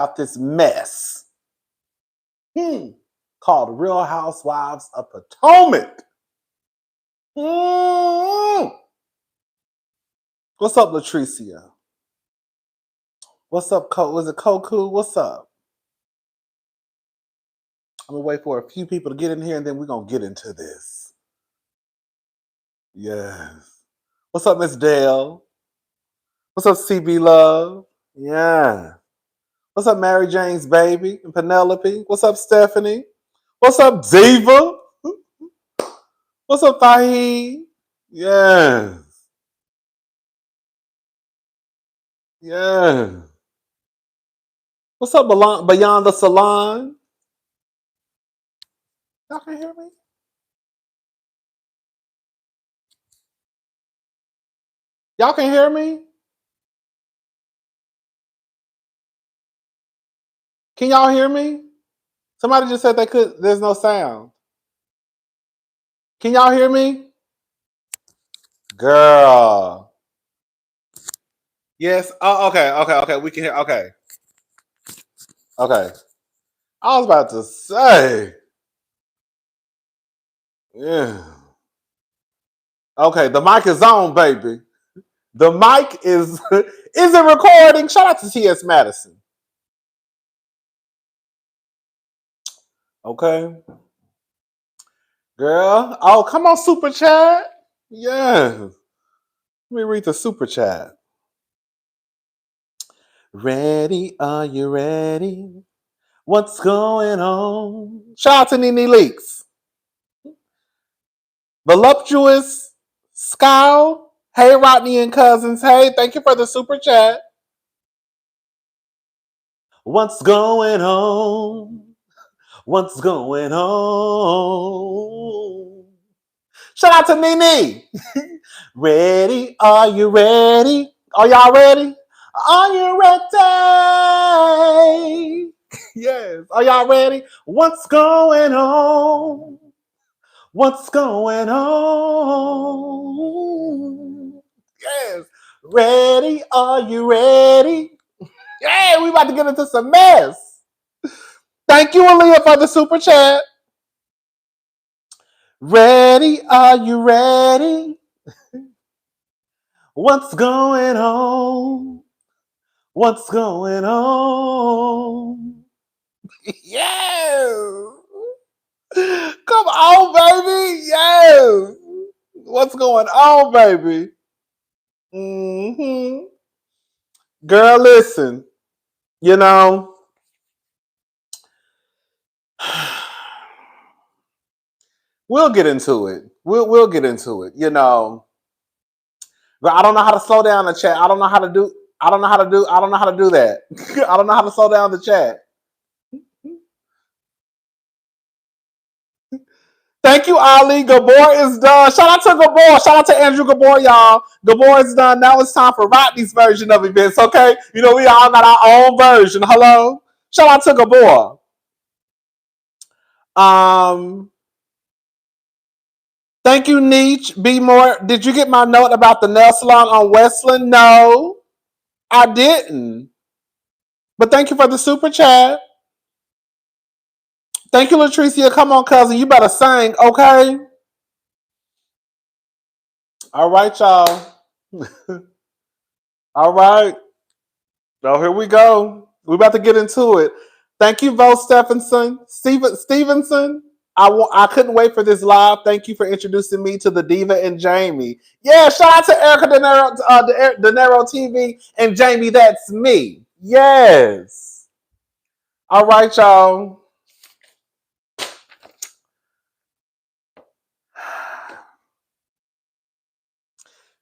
About this mess called Real Housewives of Potomac. What's up, Latricia? What's up, was it Koku? What's up? I'm gonna wait for a few people to get in here and then we're gonna get into this. Yes. What's up, Miss Dale? What's up, CB Love? Yeah. What's up, Mary Jane's baby and Penelope? What's up, Stephanie? What's up, Diva? What's up, Fahid? Yeah. Yeah. What's up, Beyond the Salon? Y'all can hear me? Y'all can hear me? Can y'all hear me? Somebody just said there's no sound. Can y'all hear me? Girl. Yes. Oh, okay. We can hear. Okay. Okay. I was about to say. Yeah. Okay, the mic is on, baby. The mic is it recording? Shout out to T.S. Madison. Okay. Girl. Oh, come on, Super Chat. Yeah. Let me read the Super Chat. Ready? Are you ready? What's going on? Shout out to Nene Leaks. Voluptuous Scowl. Hey, Rodney and Cousins. Hey, thank you for the Super Chat. What's going on? What's going on? Shout out to Nene. Ready? Are you ready? Are y'all ready? Are you ready? Yes. Are y'all ready? What's going on? What's going on? Yes. Ready? Are you ready? Yeah, we about to get into some mess. Thank you, Aaliyah, for the Super Chat. Ready? Are you ready? What's going on? What's going on? Yes. Come on, baby. Yes. What's going on, baby? Mm-hmm. Girl, listen. You know, we'll get into it. We'll get into it. You know, but I don't know how to slow down the chat. I don't know how to do that. I don't know how to slow down the chat. Thank you, Ali. Gabor is done. Shout out to Gabor. Shout out to Andrew Gabor, y'all. Gabor is done. Now it's time for Rodney's version of events, okay? You know, we all got our own version. Hello? Shout out to Gabor. Thank you, Nietzsche. Be more. Did you get my note about the nail salon on Westland? No, I didn't. But thank you for the super chat. Thank you, Latricia. Come on, cousin. You better sing, okay? All right, y'all. All right. Oh, here we go. We're about to get into it. Thank you, Vo Stevenson. I couldn't wait for this live. Thank you for introducing me to the Diva and Jamie. Yeah, shout out to Erica De Niro TV and Jamie. That's me. Yes. All right, y'all.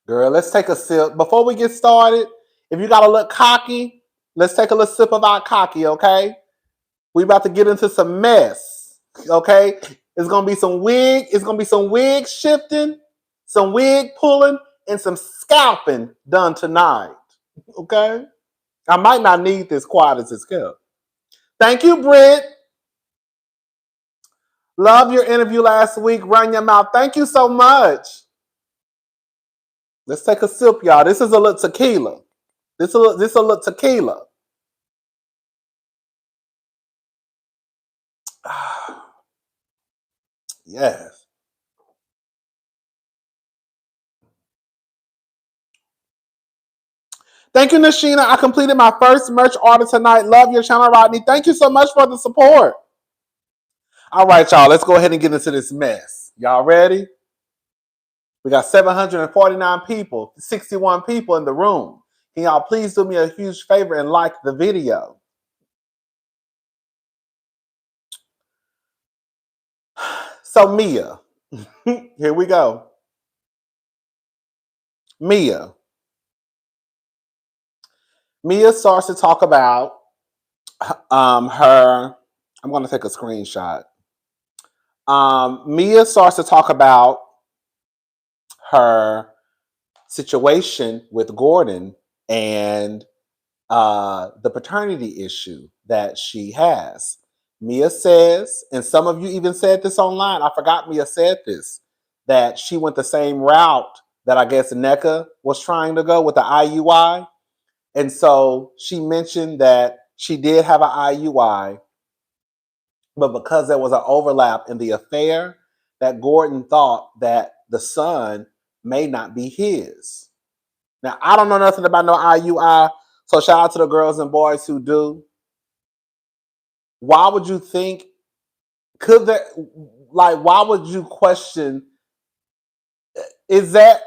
Girl, let's take a sip. Before we get started, if you got to look cocky, let's take a little sip of our cocky, okay? We about to get into some mess, okay? It's gonna be some wig shifting, some wig pulling, and some scalping done tonight. Okay? I might not need this quiet as it's kept. Thank you, Britt. Love your interview last week. Run your mouth. Thank you so much. Let's take a sip, y'all. This is a little tequila. This is a little tequila. Yes. Thank you, Nashina. I completed my first merch order tonight. Love your channel, Rodney. Thank you so much for the support. All right, y'all. Let's go ahead and get into this mess. Y'all ready? We got 749 people, 61 people in the room. Can y'all please do me a huge favor and like the video? So Mia, here we go. Mia starts to talk about her. I'm going to take a screenshot. Mia starts to talk about her situation with Gordon and the paternity issue that she has. Mia says, and some of you even said this online, I forgot Mia said this, that she went the same route that I guess Neka was trying to go with the IUI. And so she mentioned that she did have an IUI, but because there was an overlap in the affair, that Gordon thought that the son may not be his. Now, I don't know nothing about no IUI, so shout out to the girls and boys who do. Why would you think, could that, like, why would you question, is that,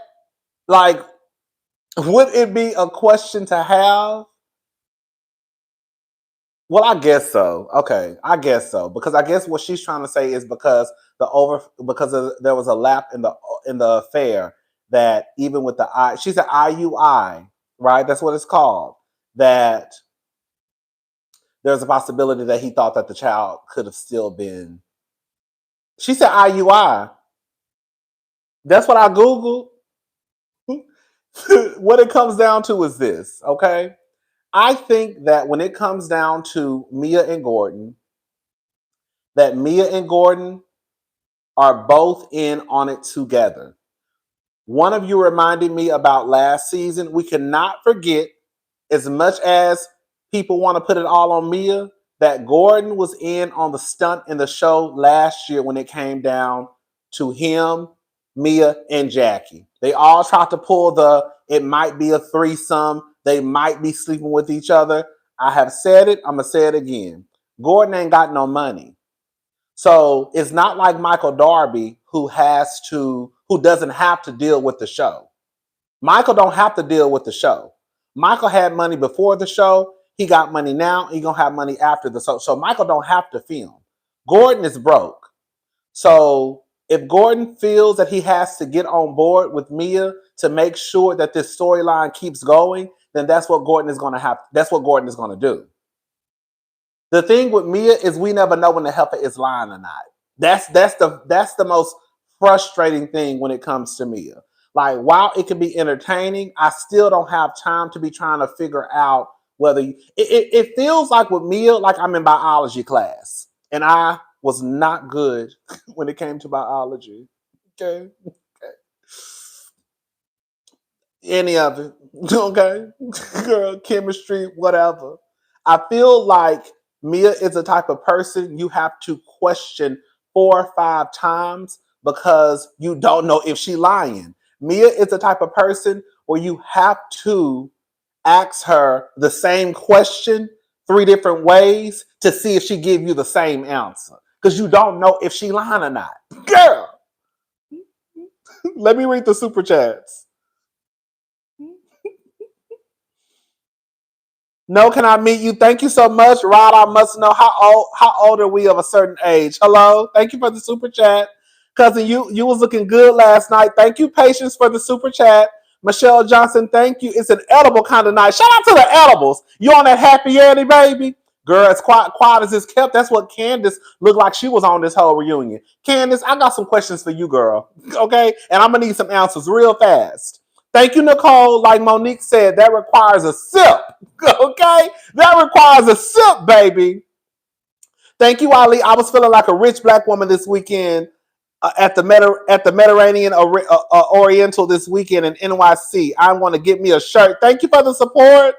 like, would it be a question to have? Well, I guess so. Okay, I guess so, because I guess what she's trying to say is because there was a lap in the affair, that even with the she said IUI, right? That's what it's called. That there's a possibility that he thought that the child could have still been. She said IUI. That's what I Googled. What it comes down to is this, okay? I think that when it comes down to Mia and Gordon, that Mia and Gordon are both in on it together. One of you reminded me about last season. We cannot forget, as much as people want to put it all on Mia, that Gordon was in on the stunt in the show last year when it came down to him, Mia, and Jackie. They all tried to pull it might be a threesome. They might be sleeping with each other. I have said it. I'm going to say it again. Gordon ain't got no money. So it's not like Michael Darby who doesn't have to deal with the show. Michael don't have to deal with the show. Michael had money before the show. He got money now. He gonna have money after the show. So Michael don't have to film. Gordon is broke. So if Gordon feels that he has to get on board with Mia to make sure that this storyline keeps going, then that's what Gordon is gonna have. That's what Gordon is gonna do. The thing with Mia is we never know when the heifer is lying or not. That's the most frustrating thing when it comes to Mia. Like, while it can be entertaining, I still don't have time to be trying to figure out whether it feels like with Mia, like I'm in biology class, and I was not good when it came to biology. Okay. Any of it. Okay. Girl, chemistry, whatever. I feel like Mia is the type of person you have to question 4 or 5 times because you don't know if she's lying. Mia is the type of person where you have to ask her the same question 3 different ways to see if she give you the same answer, because you don't know if she lying or not. Girl, let me read the super chats. No, can I meet you? Thank you so much, Rod. I must know how old are we of a certain age? Hello, thank you for the super chat, cousin. You was looking good last night. Thank you, Patience, for the super chat. Michelle Johnson, thank you. It's an edible kind of night. Shout out to the edibles. You on that happy Eddie, baby? Girl, as quiet as it's kept. That's what Candace looked like she was on this whole reunion. Candace, I got some questions for you, girl. Okay, and I'm gonna need some answers real fast. Thank you, Nicole. Like Monique said, that requires a sip. Okay? That requires a sip, baby. Thank you, Ali. I was feeling like a rich black woman this weekend at the Mediterranean Oriental this weekend in NYC. I want to get me a shirt. Thank you for the support.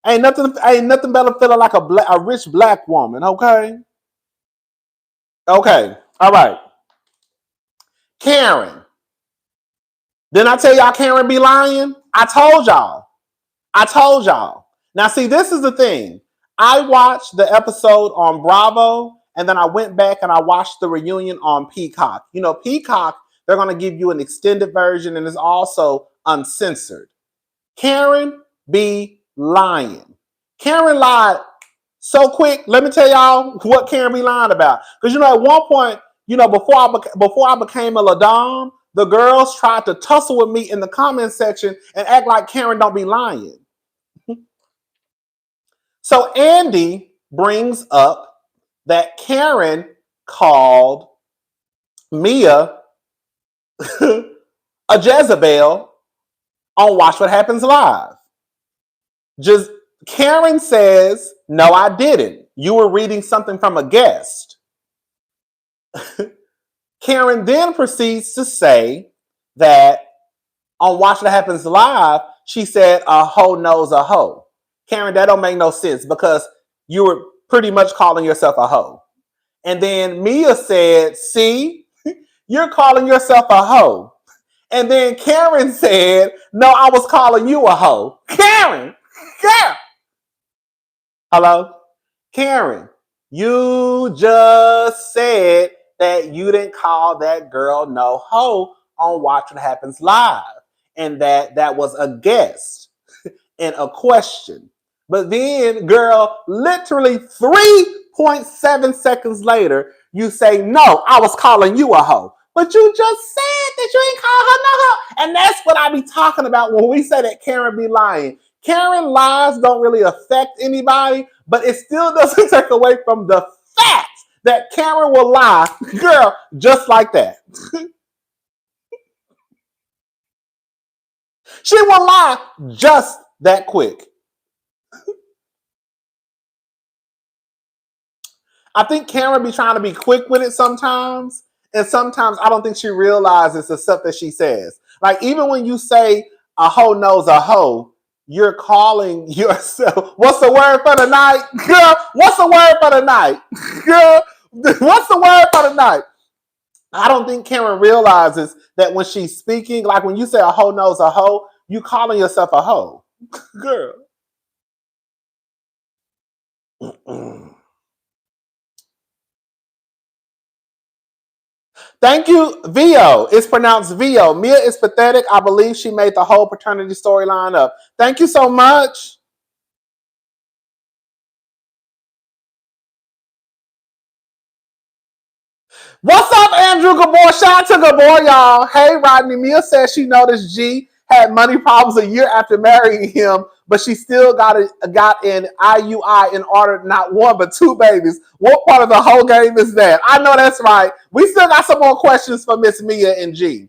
Ain't nothing better feeling like a rich black woman. Okay. Okay. All right. Karen. Didn't I tell y'all Karen be lying? I told y'all. Now, see, this is the thing. I watched the episode on Bravo, and then I went back and I watched the reunion on Peacock. You know, Peacock, they're going to give you an extended version and it's also uncensored. Karen be lying. Karen lied so quick. Let me tell y'all what Karen be lying about. Because, you know, at one point, you know, before I became a Ladom, the girls tried to tussle with me in the comment section and act like Karen don't be lying. So Andy brings up that Karen called Mia a Jezebel on Watch What Happens Live. Just Karen says, no, I didn't. You were reading something from a guest. Karen then proceeds to say that on Watch What Happens Live, she said, a hoe knows a hoe. Karen, that don't make no sense because you were pretty much calling yourself a hoe. And then Mia said, see, you're calling yourself a hoe. And then Karen said, no, I was calling you a hoe. Karen. Hello? Karen, you just said that you didn't call that girl no hoe on Watch What Happens Live. And that was a guest and a question. But then, girl, literally 3.7 seconds later, you say, no, I was calling you a hoe. But you just said that you ain't call her no hoe. And that's what I be talking about when we say that Karen be lying. Karen lies don't really affect anybody, but it still doesn't take away from the fact that Karen will lie, girl, just like that. She will lie just that quick. I think Karen be trying to be quick with it sometimes. And sometimes I don't think she realizes the stuff that she says. Like, even when you say a hoe knows a hoe, you're calling yourself. What's the word for the night? Girl, what's the word for the night? Girl, what's the word for the night? I don't think Karen realizes that when she's speaking, like when you say a hoe knows a hoe, you calling yourself a hoe. Girl. Thank you, Vio. It's pronounced Vio. Mia is pathetic. I believe she made the whole paternity storyline up. Thank you so much. What's up, Andrew Gabor? Shout out to Gabor, y'all. Hey, Rodney. Mia says she noticed G had money problems a year after marrying him, but she still got an IUI in order not one but two babies. What part of the whole game is that? I know that's right. We still got some more questions for Miss Mia and G.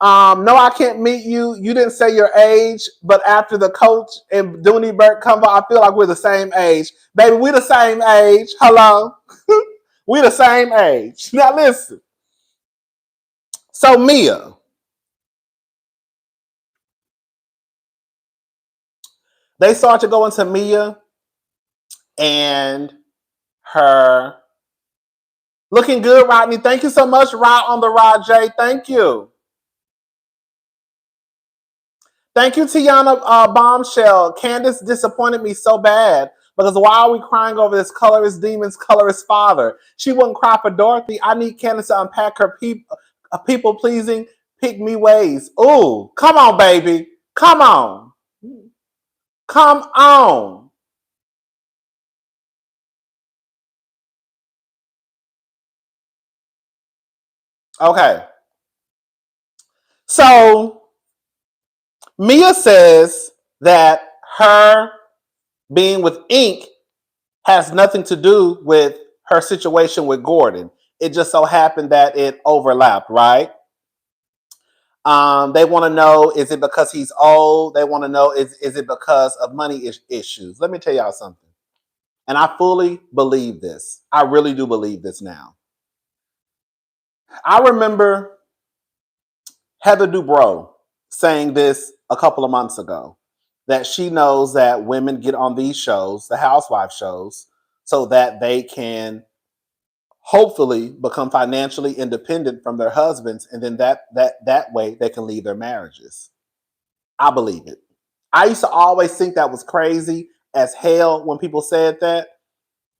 No, I can't meet you. You didn't say your age, but after the coach and Dooney Burke come I feel like we're the same age. Baby, we the same age. Hello? We the same age. Now listen. So Mia. They start to go into Mia and her looking good, Rodney. Thank you so much, Rod on the Rod J. Thank you. Thank you, Tiana Bombshell. Candace disappointed me so bad because why are we crying over this colorist demon's colorist father? She wouldn't cry for Dorothy. I need Candace to unpack her people-pleasing, pick-me ways. Ooh, come on, baby. Come on. Come on. Okay. So Mia says that her being with Ink has nothing to do with her situation with Gordon. It just so happened that it overlapped, right? They want to know, is it because he's old? They want to know, is it because of money issues? Let me tell y'all something. And I fully believe this. I really do believe this now. I remember Heather Dubrow saying this a couple of months ago, that she knows that women get on these shows, the housewife shows, so that they can hopefully become financially independent from their husbands, and then that way they can leave their marriages. I believe it. I used to always think that was crazy as hell when people said that.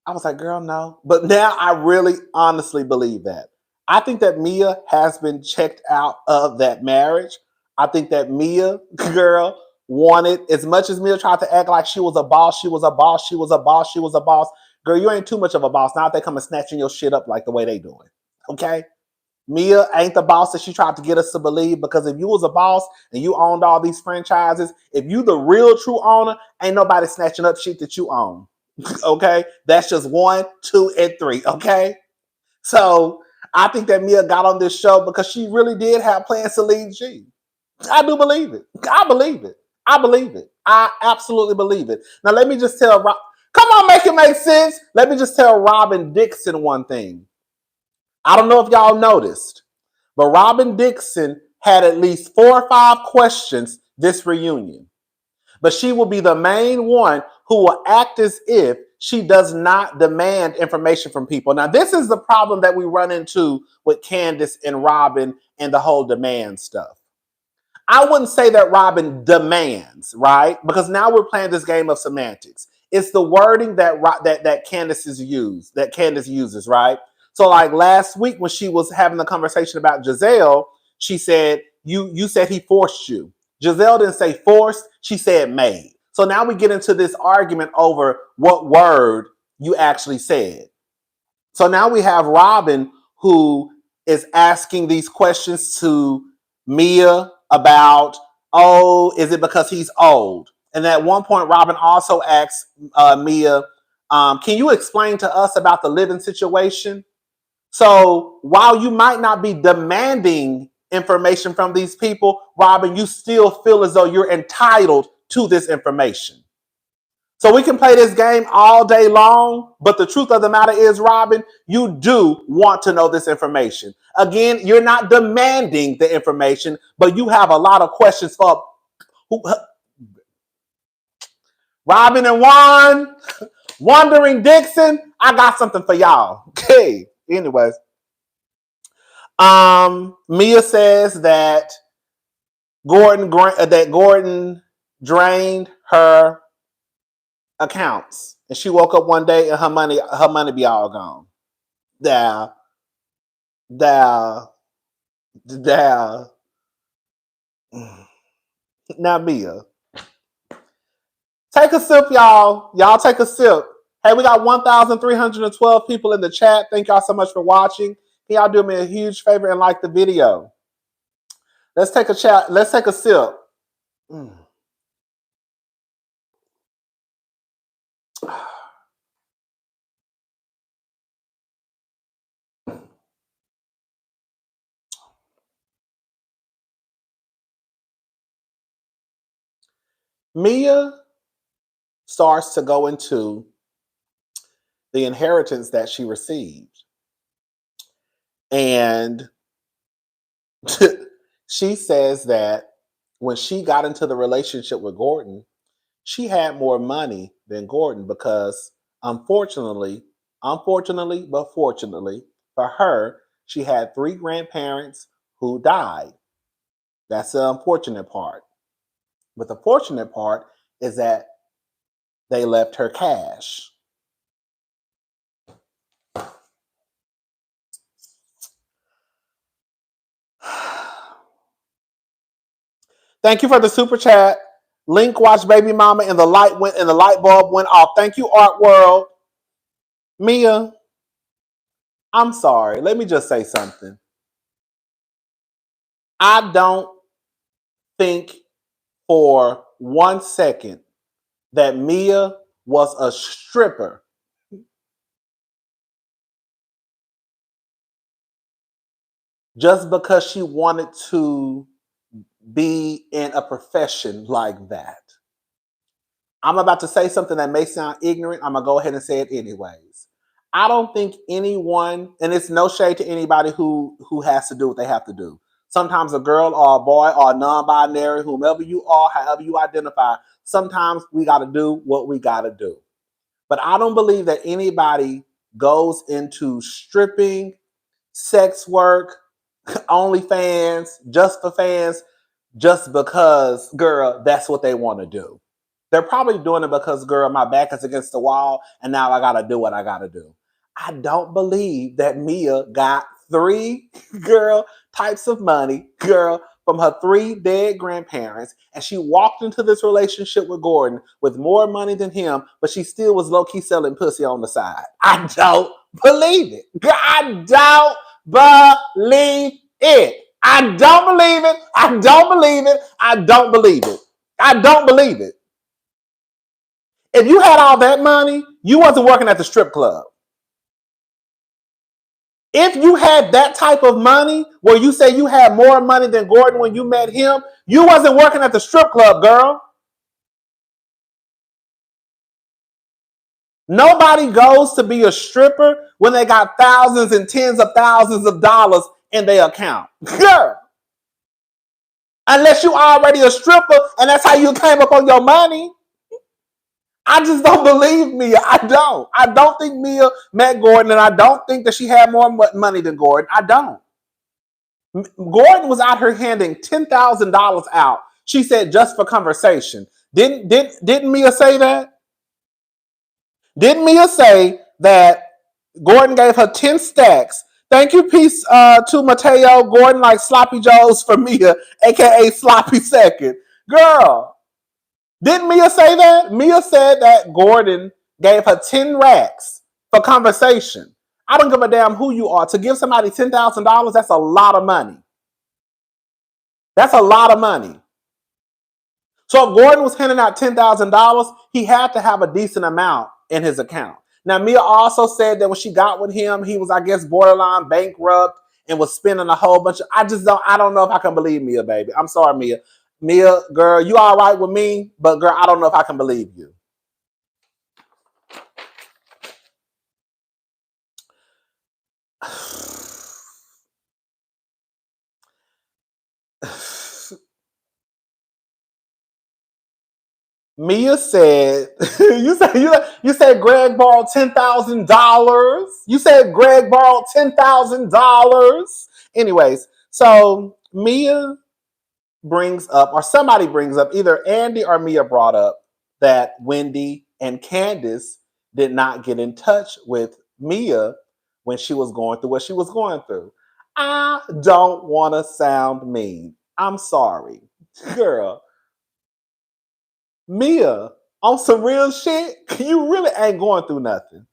I was like, girl, no. But now I really honestly believe that. I think that Mia has been checked out of that marriage. I think that Mia, girl, wanted, as much as Mia tried to act like she was a boss, she was a boss, she was a boss, she was a boss. Girl, you ain't too much of a boss. Now if they come and snatching your shit up like the way they doing. Okay? Mia ain't the boss that she tried to get us to believe, because if you was a boss and you owned all these franchises, if you the real true owner, ain't nobody snatching up shit that you own. Okay? That's just 1, 2, and 3. Okay? So I think that Mia got on this show because she really did have plans to leave G. I do believe it. I believe it. I believe it. I absolutely believe it. Now let me just tell come on, make it make sense. Let me just tell Robin Dixon one thing. I don't know if y'all noticed, but Robin Dixon had at least 4 or 5 questions this reunion. But she will be the main one who will act as if she does not demand information from people. Now, this is the problem that we run into with Candace and Robin and the whole demand stuff. I wouldn't say that Robin demands, right? Because now we're playing this game of semantics. It's the wording that Candace uses, right? So, like last week when she was having the conversation about Jazelle, she said, "You said he forced you." Jazelle didn't say forced; she said made. So now we get into this argument over what word you actually said. So now we have Robin who is asking these questions to Mia about, oh, is it because he's old? And at one point, Robin also asks Mia, can you explain to us about the living situation? So while you might not be demanding information from these people, Robin, you still feel as though you're entitled to this information. So we can play this game all day long, but the truth of the matter is, Robin, you do want to know this information. Again, you're not demanding the information, but you have a lot of questions for Robin and Wandering Dixon. I got something for y'all. Okay. Anyways, Mia says that Gordon drained her accounts, and she woke up one day and her money be all gone. Now Mia, take a sip, y'all. Y'all take a sip. Hey, we got 1,312 people in the chat. Thank y'all so much for watching. Can y'all do me a huge favor and like the video? Let's take a chat. Let's take a sip. Mia starts to go into the inheritance that she received. And she says that when she got into the relationship with Gordon, she had more money than Gordon because unfortunately, but fortunately for her, she had 3 grandparents who died. That's the unfortunate part. But the fortunate part is that they left her cash. Thank you for the super chat. Link watched Baby Mama and the light bulb went off. Thank you, Art World. Mia, I'm sorry. Let me just say something. I don't think for 1 second that Mia was a stripper just because she wanted to be in a profession like that. I'm about to say something that may sound ignorant. I'm going to go ahead and say it anyways. I don't think anyone, and it's no shade to anybody who has to do what they have to do. Sometimes a girl or a boy or a non-binary, whomever you are, however you identify, sometimes we got to do what we got to do. But I don't believe that anybody goes into stripping, sex work, OnlyFans, just for fans, just because, girl, that's what they want to do. They're probably doing it because, girl, my back is against the wall and now I got to do what I got to do. I don't believe that Mia got three, girl, types of money, girl, from her three dead grandparents. And she walked into this relationship with Gordon with more money than him, but she still was low key selling pussy on the side. I don't believe it. I don't believe it. I don't believe it. I don't believe it. I don't believe it. I don't believe it. If you had all that money, you wasn't working at the strip club. If you had that type of money where you say you had more money than Gordon when you met him, you wasn't working at the strip club, girl. Nobody goes to be a stripper when they got thousands and tens of thousands of dollars in their account. Girl. Unless you already a stripper and that's how you came up on your money. I just don't believe Mia. I don't. I don't think Mia met Gordon, and I don't think that she had more money than Gordon. I don't. Gordon was out here handing $10,000 out. She said just for conversation. Didn't Mia say that? Didn't Mia say that Gordon gave her 10 stacks? Thank you, peace to Mateo. Gordon like Sloppy Joes for Mia, aka Sloppy Second. Girl, didn't Mia say that? Mia said that Gordon gave her 10 racks for conversation. I don't give a damn who you are. To give somebody $10,000, that's a lot of money. That's a lot of money. So if Gordon was handing out $10,000, he had to have a decent amount in his account. Now, Mia also said that when she got with him, he was, I guess, borderline bankrupt and was spending a whole bunch of, I don't know if I can believe Mia, baby. I'm sorry, Mia. Mia, girl, you all right with me, but girl, I don't know if I can believe you. Mia said, you said Greg borrowed $10,000. You said Greg borrowed $10,000. Anyways, so Mia brings up, or somebody brings up, either Andy or Mia brought up that Wendy and Candace did not get in touch with Mia when she was going through what she was going through. I don't want to sound mean. I'm sorry. Girl, Mia, on some real shit, you really ain't going through nothing.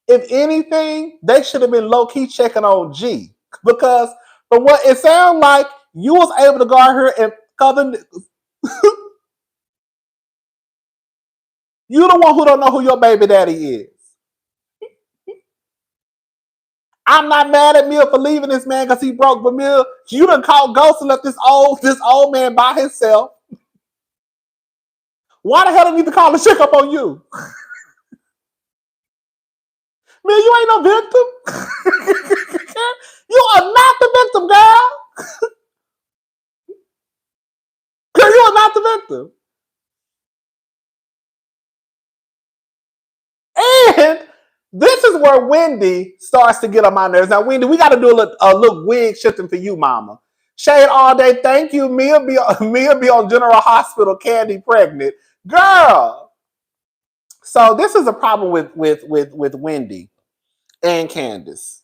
If anything, they should have been low-key checking on G. Because from what it sounds like, you was able to go out here and cover. You the one who don't know who your baby daddy is. I'm not mad at Mia for leaving this man because he broke, but Mia, you done called Ghost and left this old man by himself. Why the hell did he need to call and check up on you? Man, you ain't no victim. You are not the victim, girl. Girl, you are not the victim. And this is where Wendy starts to get on my nerves. Now, Wendy, we got to do a little wig shifting for you, mama. Shade all day. Thank you. Mia be on General Hospital, Candy pregnant. Girl. So this is a problem with Wendy and Candace.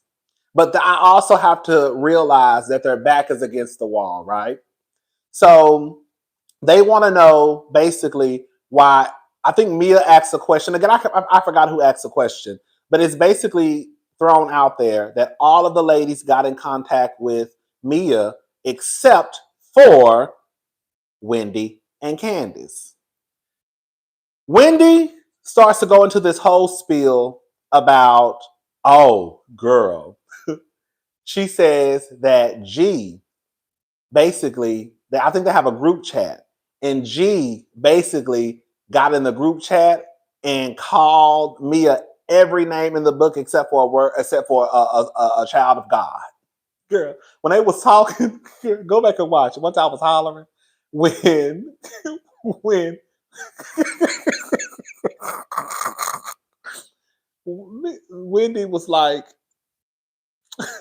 But I also have to realize that their back is against the wall, right? So they want to know basically why. I think Mia asked a question. Again, I forgot who asked the question, but it's basically thrown out there that all of the ladies got in contact with Mia except for Wendy and Candace. Wendy starts to go into this whole spiel about, oh, girl. She says that G basically, I think they have a group chat, and G basically got in the group chat and called Mia every name in the book except for a word, except for a child of God. Girl, when they was talking, go back and watch. Once I was hollering when Wendy was like,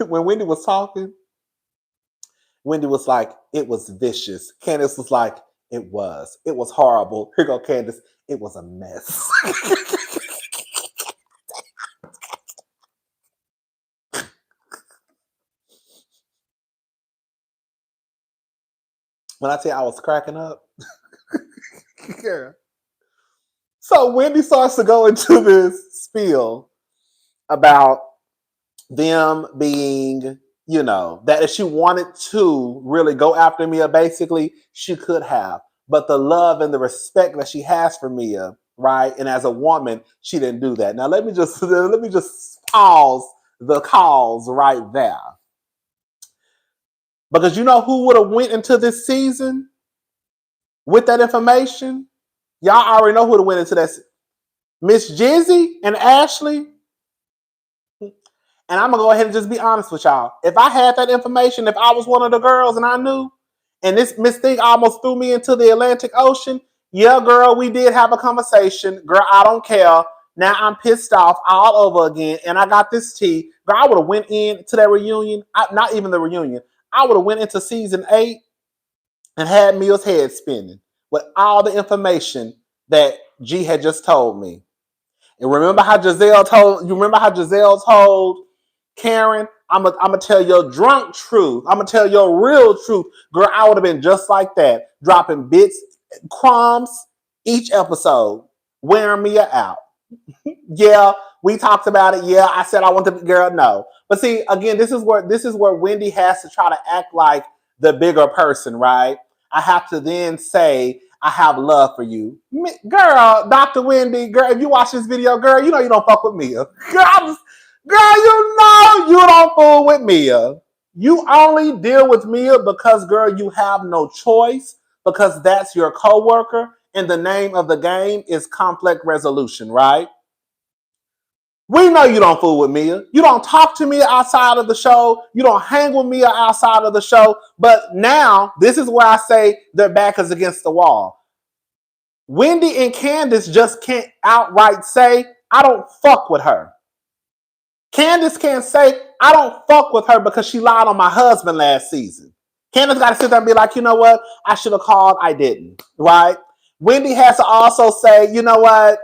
when Wendy was talking, Wendy was like, it was vicious. Candace was like, it was. It was horrible. Here go Candace. It was a mess. When I tell you I was cracking up. Yeah. So Wendy starts to go into this spiel about them being, that if she wanted to really go after Mia, basically, she could have. But the love and the respect that she has for Mia, right? And as a woman, she didn't do that. Now let me just pause the calls right there. Because you know who would have went into this season with that information? Y'all already know who would have went into that. Miss Jizzy and Ashley. And I'm gonna go ahead and just be honest with y'all. If I had that information, if I was one of the girls and I knew, and this Miss Thing almost threw me into the Atlantic Ocean, yeah, girl, we did have a conversation. Girl, I don't care. Now I'm pissed off all over again, and I got this tea. Girl, I would have went into that reunion. Not even the reunion. I would have went into season 8 and had Mia's head spinning with all the information that G had just told me. And remember how Jazelle told Karen, I'm gonna tell your drunk truth. I'm gonna tell your real truth. Girl, I would have been just like that, dropping bits, crumbs each episode, wearing me out. Yeah, we talked about it. Yeah, I said I want the girl. No, but see, again, this is where Wendy has to try to act like the bigger person, right? I have to then say I have love for you, girl. Dr. Wendy, girl, if you watch this video, girl, you know you don't fuck with Mia, girl. Girl, you know you don't fool with Mia. You only deal with Mia because, girl, you have no choice because that's your coworker, and the name of the game is conflict resolution, right? We know you don't fool with Mia. You don't talk to Mia outside of the show. You don't hang with Mia outside of the show. But now, this is where I say their back is against the wall. Wendy and Candace just can't outright say, I don't fuck with her. Candace can't say, I don't fuck with her because she lied on my husband last season. Candace got to sit there and be like, you know what? I should have called. I didn't. Right? Wendy has to also say, you know what?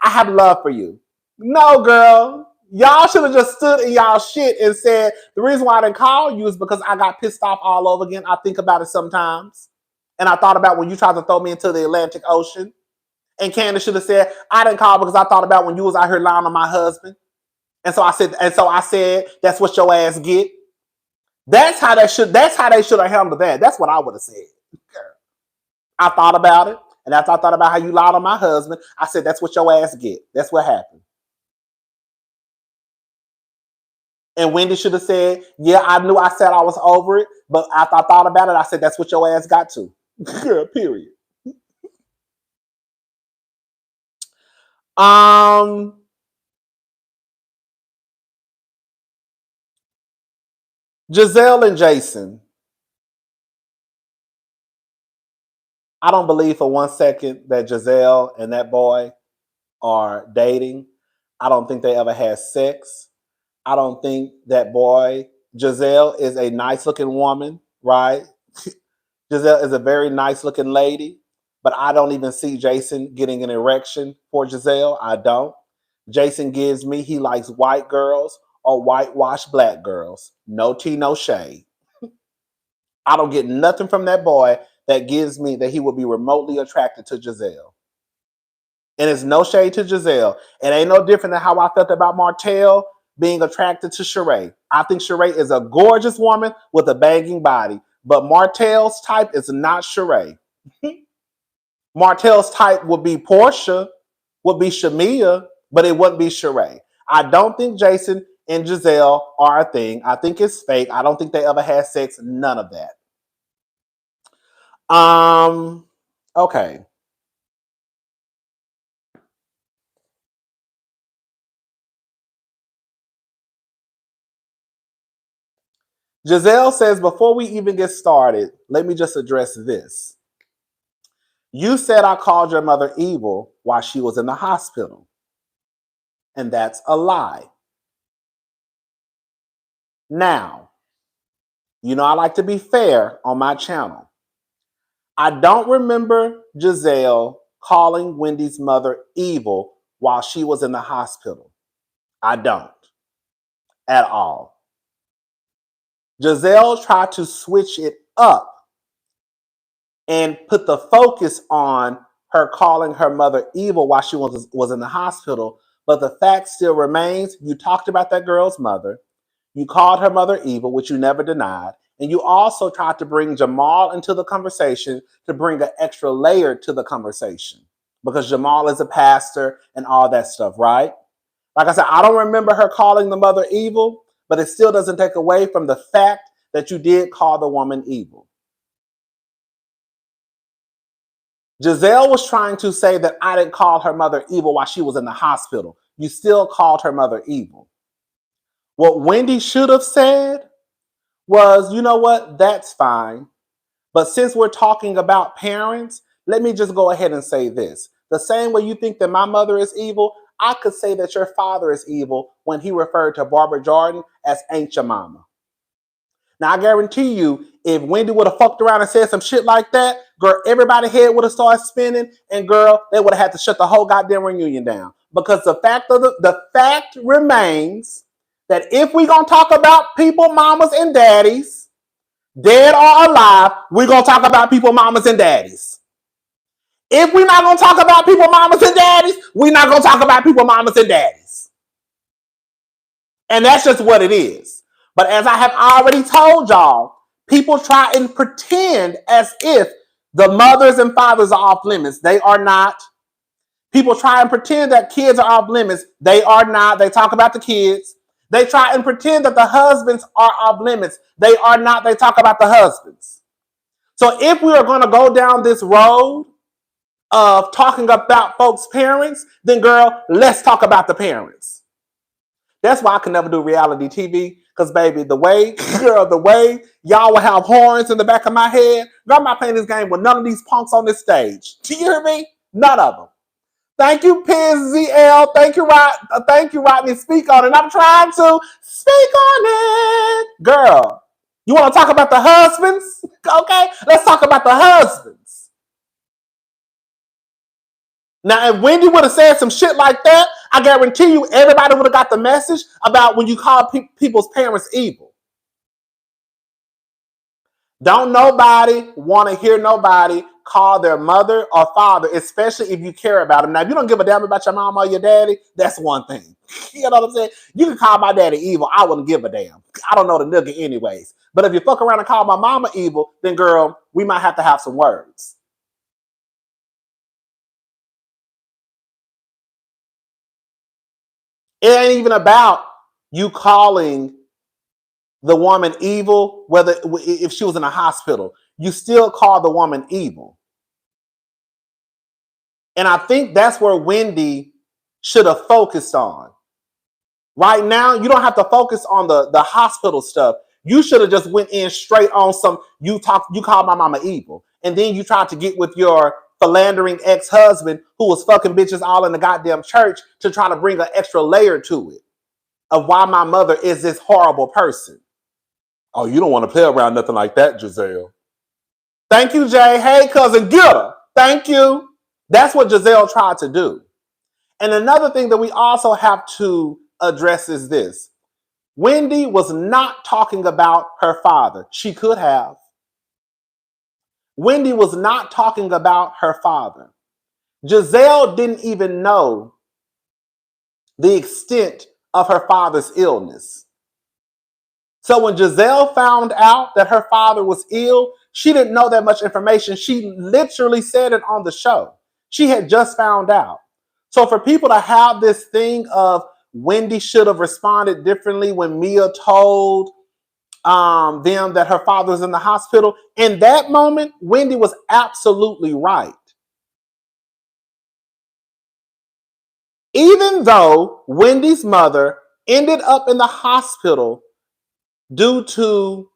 I have love for you. No, girl. Y'all should have just stood in y'all shit and said, the reason why I didn't call you is because I got pissed off all over again. I think about it sometimes. And I thought about when you tried to throw me into the Atlantic Ocean. And Candace should have said, I didn't call because I thought about when you was out here lying on my husband. And so I said, that's what your ass get. That's how they should have handled that. That's what I would have said. I thought about it. And after I thought about how you lied on my husband, I said, that's what your ass get. That's what happened. And Wendy should have said, yeah, I knew I said I was over it. But after I thought about it, I said, that's what your ass got to. Girl, period. Jazelle and Jason. I don't believe for 1 second that Jazelle and that boy are dating. I don't think they ever had sex. I don't think that boy, Jazelle is a nice looking woman, right? Jazelle is a very nice looking lady, but I don't even see Jason getting an erection for Jazelle. I don't. Jason gives me, he likes white girls or whitewashed black girls. No tea, no shade. I don't get nothing from that boy that gives me that he would be remotely attracted to Jazelle. And it's no shade to Jazelle. It ain't no different than how I felt about Martell being attracted to Sheree. I think Sheree is a gorgeous woman with a banging body, but Martell's type is not Sheree. Martell's type would be Portia, would be Shamia, but it wouldn't be Sheree. I don't think Jason and Jazelle are a thing. I think it's fake. I don't think they ever had sex. None of that. Okay. Jazelle says, before we even get started, let me just address this. You said I called your mother evil while she was in the hospital. And that's a lie. Now, you know I like to be fair on my channel. I don't remember Jazelle calling Wendy's mother evil while she was in the hospital. I don't at all. Jazelle tried to switch it up and put the focus on her calling her mother evil while she was in the hospital. But the fact still remains, you talked about that girl's mother. You called her mother evil, which you never denied. And you also tried to bring Jamal into the conversation to bring an extra layer to the conversation because Jamal is a pastor and all that stuff, right? Like I said, I don't remember her calling the mother evil, but it still doesn't take away from the fact that you did call the woman evil. Jazelle was trying to say that I didn't call her mother evil while she was in the hospital. You still called her mother evil. What Wendy should have said was, you know what, that's fine. But since we're talking about parents, let me just go ahead and say this. The same way you think that my mother is evil, I could say that your father is evil when he referred to Barbara Jordan as Ain't Your Mama. Now, I guarantee you, if Wendy would have fucked around and said some shit like that, girl, everybody's head would have started spinning, and girl, they would have had to shut the whole goddamn reunion down. Because the fact remains that if we're going to talk about people, mamas, and daddies, dead or alive, we're going to talk about people, mamas, and daddies. If we're not going to talk about people, mamas, and daddies, we're not going to talk about people, mamas, and daddies. And that's just what it is. But as I have already told y'all, people try and pretend as if the mothers and fathers are off limits. They are not. People try and pretend that kids are off limits. They are not. They talk about the kids. They try and pretend that the husbands are off limits. They are not. They talk about the husbands. So if we are going to go down this road of talking about folks' parents, then girl, let's talk about the parents. That's why I can never do reality TV. Because, baby, the way y'all will have horns in the back of my head, I'm not playing this game with none of these punks on this stage. Do you hear me? None of them. Thank you, PizZL. Thank you, Rodney. Speak on it. I'm trying to speak on it. Girl, you want to talk about the husbands? Okay, let's talk about the husbands. Now, if Wendy would have said some shit like that, I guarantee you everybody would have got the message about when you call people's parents evil. Don't nobody want to hear nobody call their mother or father, especially if you care about them. Now, if you don't give a damn about your mom or your daddy, that's one thing. You know what I'm saying? You can call my daddy evil. I wouldn't give a damn. I don't know the nigga anyways. But if you fuck around and call my mama evil, then girl, we might have to have some words. It ain't even about you calling the woman evil, whether if she was in a hospital. You still call the woman evil. And I think that's where Wendy should have focused on. Right now, you don't have to focus on the hospital stuff. You should have just went in straight on some, you called my mama evil. And then you tried to get with your philandering ex-husband who was fucking bitches all in the goddamn church to try to bring an extra layer to it of why my mother is this horrible person. Oh, you don't want to play around nothing like that, Jazelle. Thank you, Jay. Hey, cousin, get her. Thank you. That's what Jazelle tried to do. And another thing that we also have to address is this. Wendy was not talking about her father. She could have. Wendy was not talking about her father. Jazelle didn't even know the extent of her father's illness. So when Jazelle found out that her father was ill, she didn't know that much information. She literally said it on the show. She had just found out. So for people to have this thing of Wendy should have responded differently when Mia told them that her father was in the hospital, in that moment, Wendy was absolutely right. Even though Wendy's mother ended up in the hospital due to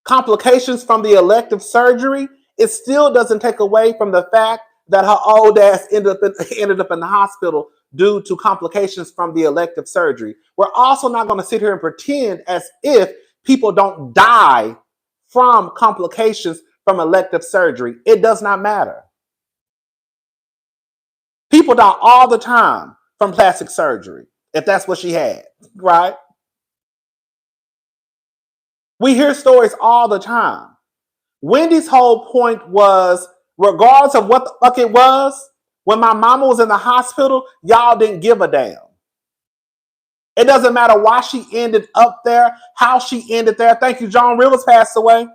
complications from the elective surgery, it still doesn't take away from the fact that her old ass ended up in the hospital due to complications from the elective surgery. We're also not going to sit here and pretend as if people don't die from complications from elective surgery. It does not matter. People die all the time from plastic surgery, if that's what she had, right? We hear stories all the time. Wendy's whole point was, regardless of what the fuck it was, when my mama was in the hospital, y'all didn't give a damn. It doesn't matter why she ended up there, how she ended there. Thank you, Joan Rivers passed away.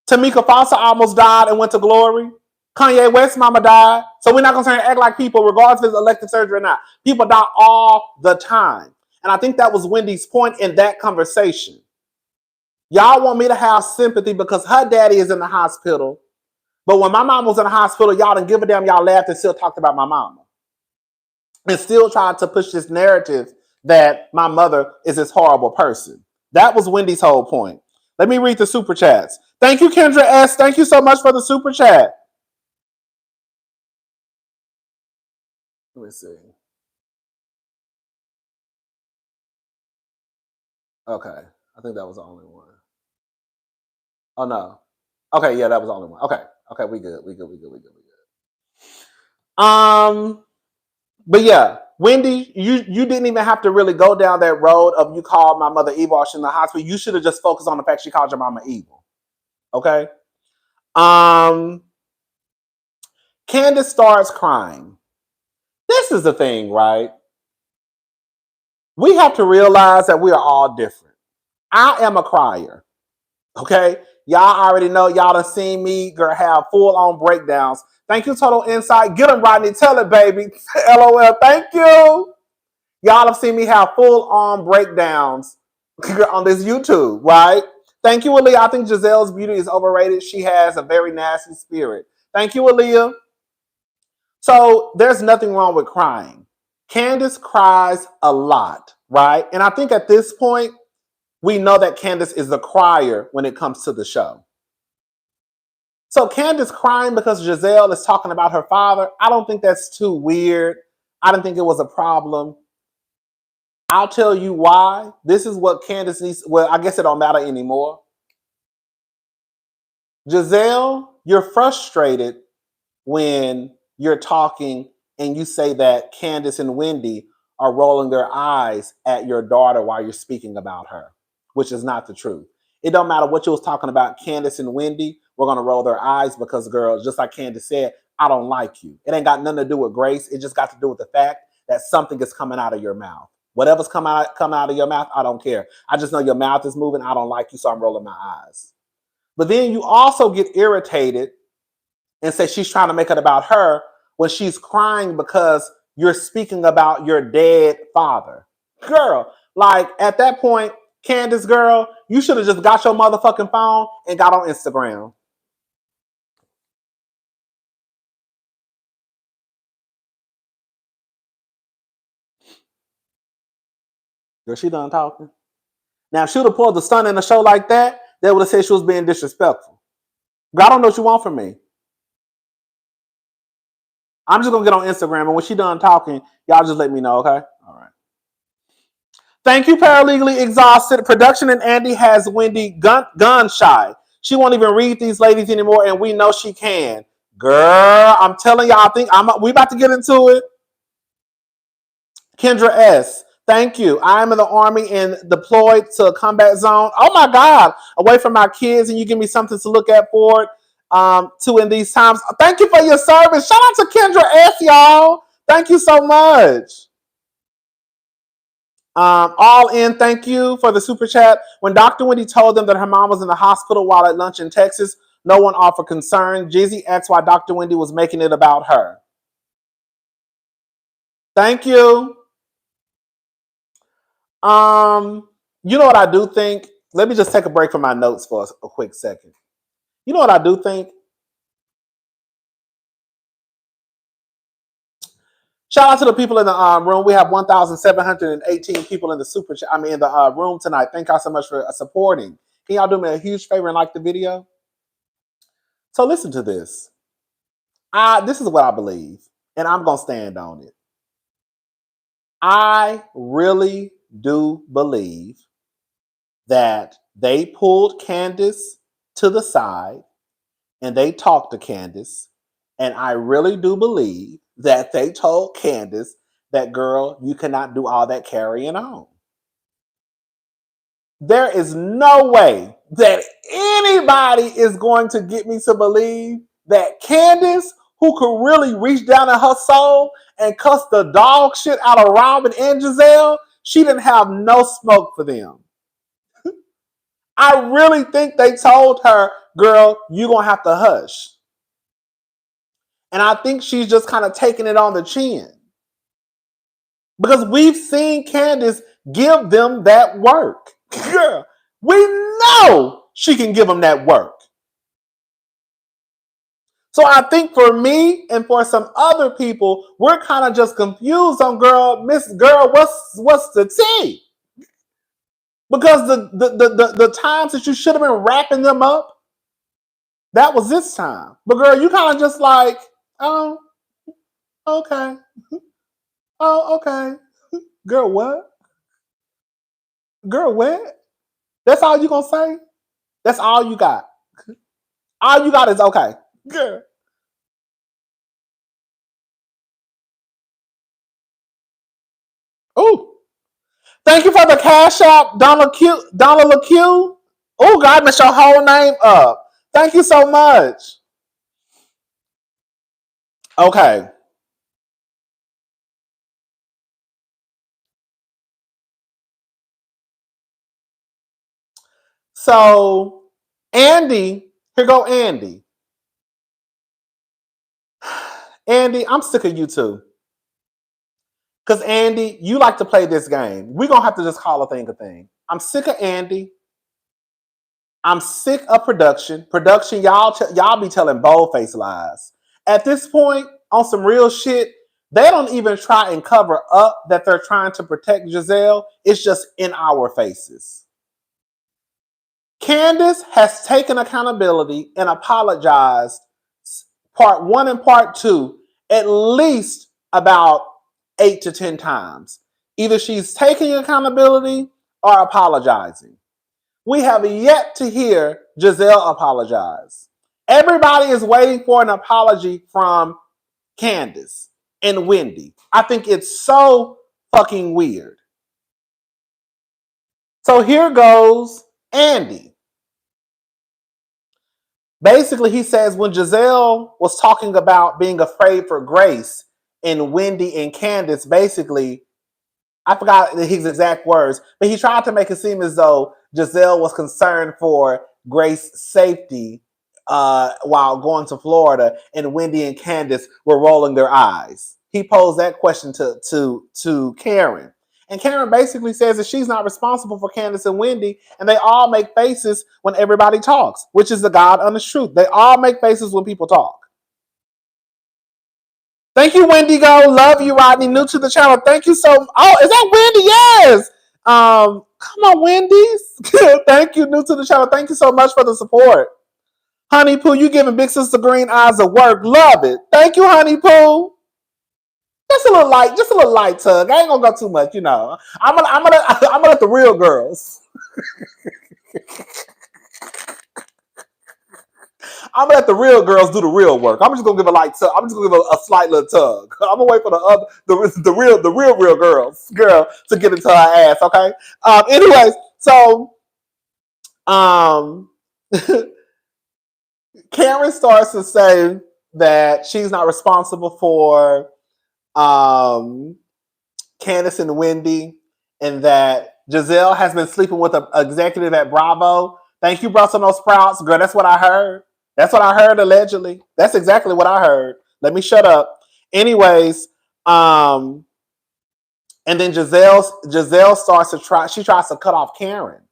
Tamika Foster almost died and went to glory. Kanye West's mama died. So we're not going to act like people, regardless if it's elective surgery or not. People die all the time. And I think that was Wendy's point in that conversation. Y'all want me to have sympathy because her daddy is in the hospital. But when my mom was in the hospital, y'all didn't give a damn. Y'all laughed and still talked about my mama. And still tried to push this narrative that my mother is this horrible person. That was Wendy's whole point. Let me read the super chats. Thank you, Kendra S. Thank you so much for the super chat. Let me see. Okay. I think that was the only one. Oh, no. Okay, yeah, that was the only one. Okay. Okay, we good. But yeah, Wendy, you didn't even have to really go down that road of you called my mother evil while she's in the hospital. You should have just focused on the fact she called your mama evil. Okay? Candace starts crying. This is the thing, right? We have to realize that we are all different. I am a crier. Okay? Y'all already know. Y'all done seen me, girl, have full-on breakdowns. Thank you, Total Insight. Get them, Rodney. Tell it, baby. LOL. Thank you. Y'all have seen me have full-on breakdowns on this YouTube, right? Thank you, Aaliyah. I think Jazelle's beauty is overrated. She has a very nasty spirit. Thank you, Aaliyah. So there's nothing wrong with crying. Candace cries a lot, right? And I think at this point, we know that Candace is a crier when it comes to the show. So Candace crying because Jazelle is talking about her father, I don't think that's too weird. I don't think it was a problem. I'll tell you why. This is what Candace needs. Well, I guess it don't matter anymore. Jazelle, you're frustrated when you're talking and you say that Candace and Wendy are rolling their eyes at your daughter while you're speaking about her, which is not the truth. It don't matter what you was talking about, Candace and Wendy, we're going to roll their eyes because, girl, just like Candace said, I don't like you. It ain't got nothing to do with grace. It just got to do with the fact that something is coming out of your mouth. Whatever's come out of your mouth, I don't care. I just know your mouth is moving. I don't like you, so I'm rolling my eyes. But then you also get irritated and say she's trying to make it about her when she's crying because you're speaking about your dead father. Girl, like at that point, Candace, girl, you should have just got your motherfucking phone and got on Instagram. Girl, she done talking. Now, if she would have pulled the stunt in a show like that, they would have said she was being disrespectful. Girl, I don't know what you want from me. I'm just going to get on Instagram, and when she done talking, y'all just let me know, okay? All right. Thank you, Paralegally Exhausted. Production and Andy has Wendy gun shy. She won't even read these ladies anymore, and we know she can. Girl, I'm telling y'all, we about to get into it. Kendra S. Thank you. I am in the Army and deployed to a combat zone. Oh my God. Away from my kids, and you give me something to look at forward to in these times. Thank you for your service. Shout out to Kendra S, y'all. Thank you so much. All in, thank you for the super chat. When Dr. Wendy told them that her mom was in the hospital while at lunch in Texas, no one offered concern. Jizzy asked why Dr. Wendy was making it about her. Thank you. You know what I do think? Let me just take a break from my notes for a quick second. You know what I do think? Shout out to the people in the room. We have 1,718 people in the super chat. In the room tonight. Thank y'all so much for supporting. Can y'all do me a huge favor and like the video? So listen to this. This is what I believe. and I'm going to stand on it. I really do believe that they pulled Candace to the side and they talked to Candace. And I really do believe that they told Candace that, girl, you cannot do all that carrying on. There is no way that anybody is going to get me to believe that Candace, who could really reach down in her soul and cuss the dog shit out of Robin and Jazelle, she didn't have no smoke for them. I really think they told her, girl, you're going to have to hush. And I think she's just kind of taking it on the chin. Because we've seen Candace give them that work. Yeah, we know she can give them that work. So I think for me and for some other people, we're kind of just confused on Miss Girl, what's the tea? Because the times that you should have been wrapping them up, that was this time. But girl, you kind of just like, oh, okay. Oh, okay. Girl, what? Girl, what? That's all you gonna say? That's all you got. All you got is okay. Girl. Ooh. Thank you for the cash app, Donald LeQ. Oh, God, messed your whole name up. Thank you so much. Okay. So, Andy, here go Andy. Andy, I'm sick of you too. Because, Andy, you like to play this game. We're going to have to just call a thing a thing. I'm sick of Andy. I'm sick of production. Production, y'all be telling bold-faced lies. At this point, on some real shit, they don't even try and cover up that they're trying to protect Jazelle. It's just in our faces. Candace has taken accountability and apologized, part one and part two, at least about 8 to 10 times. Either she's taking accountability or apologizing. We have yet to hear Jazelle apologize. Everybody is waiting for an apology from Candace and Wendy. I think it's so fucking weird. So here goes Andy. Basically, he says when Jazelle was talking about being afraid for Grace and Wendy and Candace, basically, I forgot his exact words, but he tried to make it seem as though Jazelle was concerned for Grace's safety while going to Florida, and Wendy and Candace were rolling their eyes. He posed that question to Karen. And Karen basically says that she's not responsible for Candace and Wendy, and they all make faces when everybody talks, which is the God honest truth. They all make faces when people talk. Thank you, Wendigo. Love you, Rodney. New to the channel. Thank you so. Oh, is that Wendy? Yes. Come on, Wendy's. Thank you, new to the channel. Thank you so much for the support. Honey Pooh, you giving Big Sister Green eyes of work. Love it. Thank you, Honey Pooh. Just a little light tug. I ain't gonna go too much, you know. I'm gonna let the real girls. I'm gonna let the real girls do the real work. I'm just gonna give a light tug. I'm just gonna give a slight little tug. I'm gonna wait for the real girl to get into her ass. Okay. Anyways, so Karen starts to say that she's not responsible for Candace and Wendy, and that Jazelle has been sleeping with an executive at Bravo. Thank you, Brussels Sprouts. Girl, that's what I heard. That's what I heard allegedly. That's exactly what I heard. Let me shut up. Anyways, and then Jazelle starts to tries to cut off Karen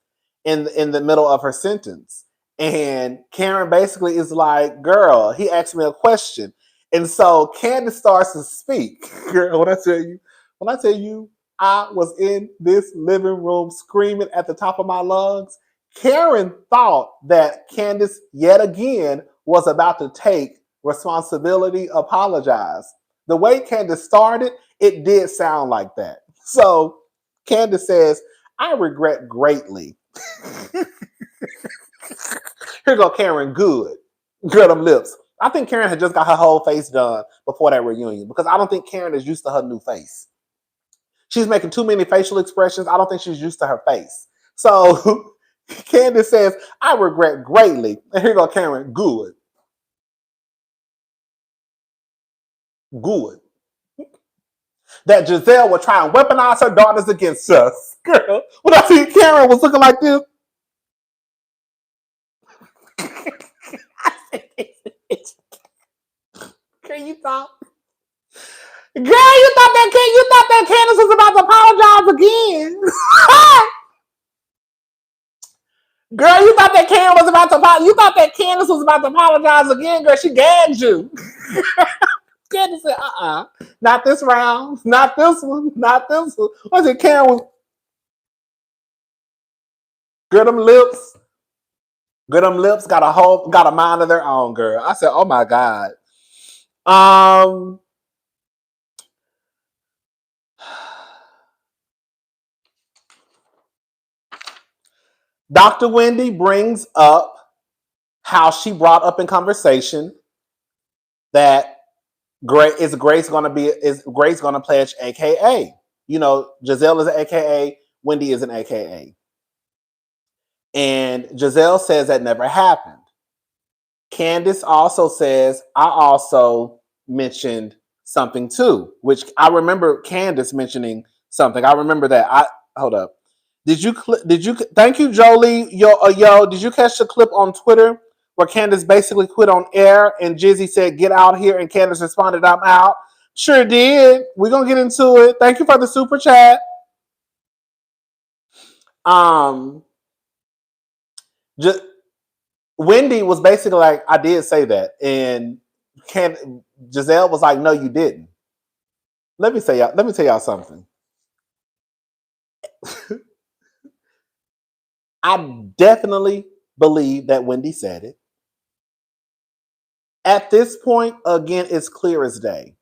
in the middle of her sentence. And Karen basically is like, girl, he asked me a question. And so Candace starts to speak. Girl, when I tell you, I was in this living room screaming at the top of my lungs. Karen thought that Candace, yet again, was about to take responsibility, apologize. The way Candace started, it did sound like that. So Candace says, I regret greatly. Here go Karen Good. Girl, them lips. I think Karen had just got her whole face done before that reunion because I don't think Karen is used to her new face. She's making too many facial expressions. I don't think she's used to her face. So Candace says, I regret greatly. And here go Karen Good. Good. That Jazelle would try and weaponize her daughters against us. Girl, when I see Karen was looking like this, can you talk? Girl, you thought that Candace was about to apologize again. Girl, you thought that Karen was about to apologize. You thought that Candace was about to apologize again, girl. She gagged you. Candace said, not this round. Not this one. Not this one. What's it, Karen was? Girl, them lips. Girl, them lips got a mind of their own, girl. I said, oh my God. Dr. Wendy brings up how she brought up in conversation that is Grace going to pledge AKA? You know, Jazelle is an AKA, Wendy is an AKA. And Jazelle says that never happened. Candace also says, I also mentioned something too, which I remember Candace mentioning something. I remember that. Hold up. Did you thank you, Jolie. Yo, did you catch the clip on Twitter where Candace basically quit on air and Jizzy said, get out here, and Candace responded, I'm out? Sure did. We're gonna get into it. Thank you for the super chat. Wendy was basically like, I did say that. And Jazelle was like, no, you didn't. Let me tell y'all something. I definitely believe that Wendy said it. At this point, again, it's clear as day.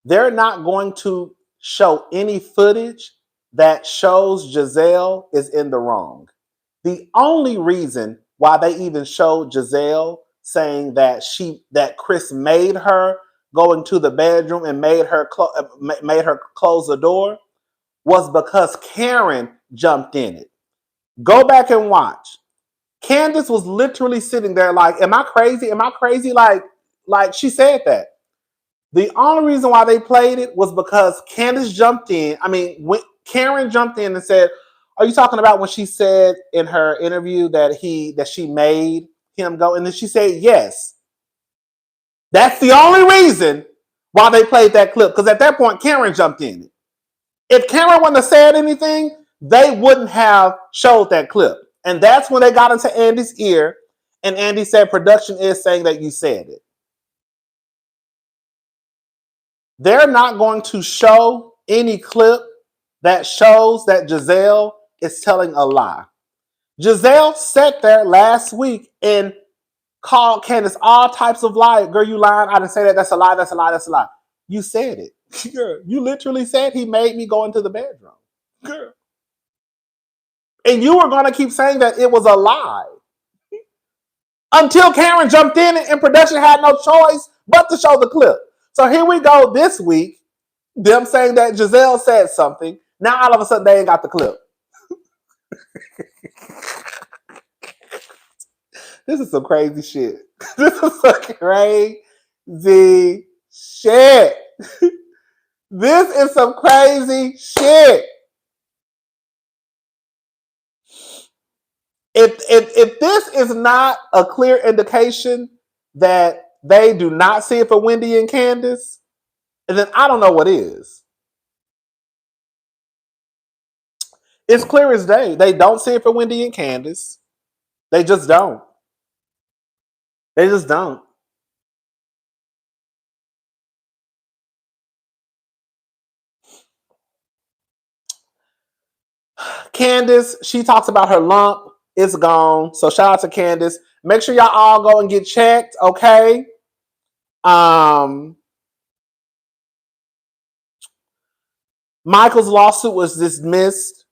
They're not going to show any footage that shows Jazelle is in the wrong. The only reason why they even showed Jazelle saying that Chris made her go into the bedroom and made her close the door was because Karen jumped in it. Go back and watch. Candace was literally sitting there like, am I crazy? Am I crazy? Like she said that. The only reason why they played it was because Candace jumped in. I mean, when Karen jumped in and said, are you talking about when she said in her interview that she made him go? And then she said, yes. That's the only reason why they played that clip. Because at that point, Karen jumped in. If Karen wouldn't have said anything, they wouldn't have showed that clip. And that's when they got into Andy's ear. And Andy said, production is saying that you said it. They're not going to show any clip that shows that Jazelle is telling a lie. Jazelle sat there last week and called Candace all types of lies. Girl, you lying. I didn't say that. That's a lie. That's a lie. That's a lie. You said it. Girl, you literally said he made me go into the bedroom. Girl. And you were going to keep saying that it was a lie. Until Karen jumped in and production had no choice but to show the clip. So here we go this week. Them saying that Jazelle said something. Now all of a sudden they ain't got the clip. This is some crazy shit. This is some crazy shit. This is some crazy shit. If this is not a clear indication that they do not see it for Wendy and Candace, then I don't know what is. It's clear as day. They don't see it for Wendy and Candace. They just don't. They just don't. Candace, she talks about her lump. It's gone. So shout out to Candace. Make sure y'all all go and get checked, okay? Michael's lawsuit was dismissed.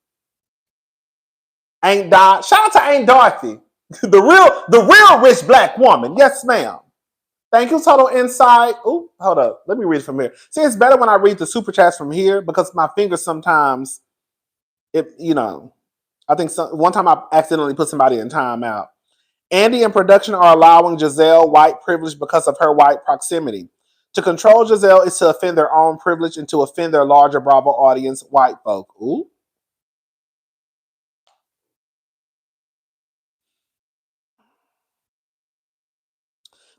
Aunt Dot. Shout out to Aunt Dorothy. the real rich black woman. Yes, ma'am. Thank you, Total Insight. Oh, hold up. Let me read it from here. See, it's better when I read the super chats from here because my fingers sometimes, I think one time I accidentally put somebody in timeout. Andy and production are allowing Jazelle white privilege because of her white proximity. To control Jazelle is to offend their own privilege and to offend their larger Bravo audience, white folk. Ooh.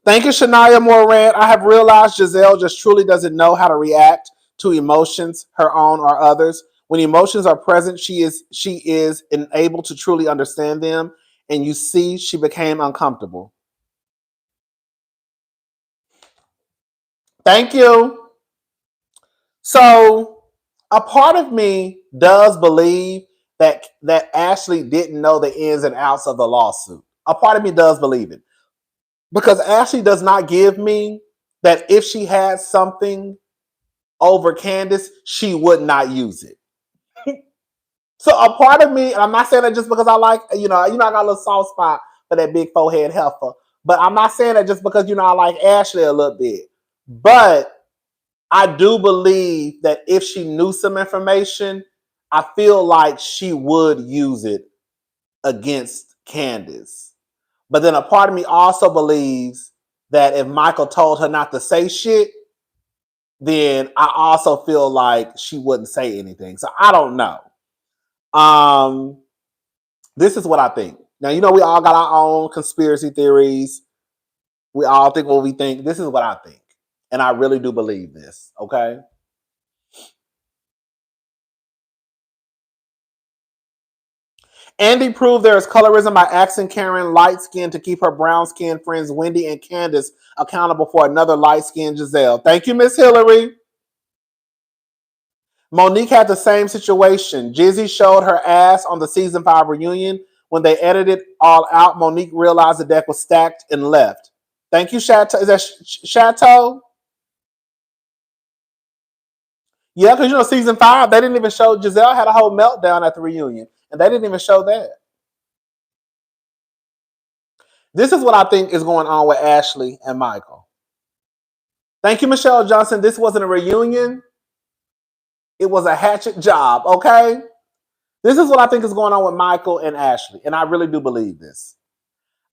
Thank you, Shania Moran. I have realized Jazelle just truly doesn't know how to react to emotions, her own or others. When emotions are present, she is unable to truly understand them, and you see she became uncomfortable. Thank you. So a part of me does believe that Ashley didn't know the ins and outs of the lawsuit. A part of me does believe it. Because Ashley does not give me that if she had something over Candace, she would not use it. So a part of me, and I'm not saying that just because I like, I got a little soft spot for that big forehead heifer. But I'm not saying that just because, I like Ashley a little bit. But I do believe that if she knew some information, I feel like she would use it against Candace. But then a part of me also believes that if Michael told her not to say shit, then I also feel like she wouldn't say anything. So I don't know. This is what I think. Now, we all got our own conspiracy theories. We all think what we think. This is what I think. And I really do believe this. Okay. Andy proved there is colorism by asking Karen light skin to keep her brown skinned friends Wendy and Candace accountable for another light skinned Jazelle. Thank you, Miss Hillary. Monique had the same situation. Jizzy showed her ass on the season 5 reunion. When they edited all out, Monique realized the deck was stacked and left. Thank you, Chateau. Is that Chateau? Yeah, because season 5, they didn't even show. Jazelle had a whole meltdown at the reunion, and they didn't even show that. This is what I think is going on with Ashley and Michael. Thank you, Michelle Johnson. This wasn't a reunion. It was a hatchet job, okay? This is what I think is going on with Michael and Ashley, and I really do believe this.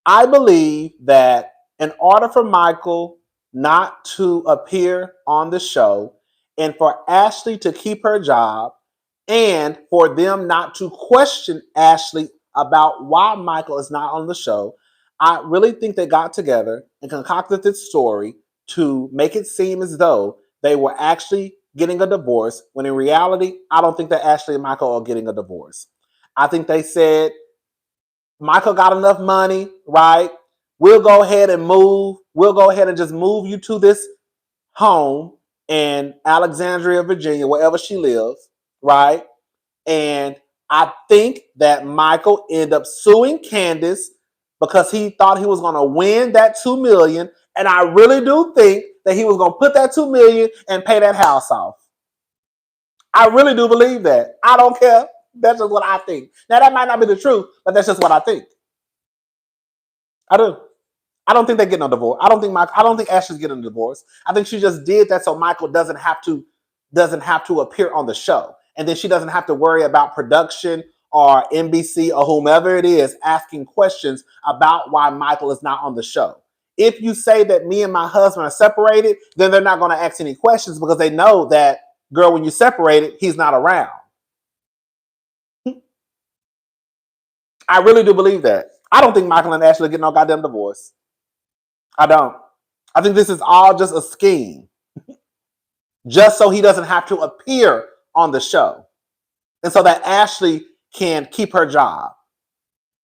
I believe that in order for Michael not to appear on the show and for Ashley to keep her job and for them not to question Ashley about why Michael is not on the show, I really think they got together and concocted this story to make it seem as though they were actually getting a divorce, when in reality, I don't think that Ashley and Michael are getting a divorce. I think they said, Michael got enough money, right? We'll go ahead and move. We'll go ahead and just move you to this home in Alexandria, Virginia, wherever she lives, right? And I think that Michael ended up suing Candace because he thought he was going to win that $2 million. And I really do think that he was going to put that $2 million and pay that house off. I really do believe that. I don't care. That's just what I think. Now, that might not be the truth, but that's just what I think. I do. I don't think they're getting a divorce. I don't think Ashley's getting a divorce. I think she just did that so Michael doesn't have to appear on the show. And then she doesn't have to worry about production or NBC or whomever it is asking questions about why Michael is not on the show. If you say that me and my husband are separated, then they're not going to ask any questions because they know that, girl, when you're separated, he's not around. I really do believe that. I don't think Michael and Ashley are getting no goddamn divorce. I don't. I think this is all just a scheme. Just so he doesn't have to appear on the show. And so that Ashley can keep her job.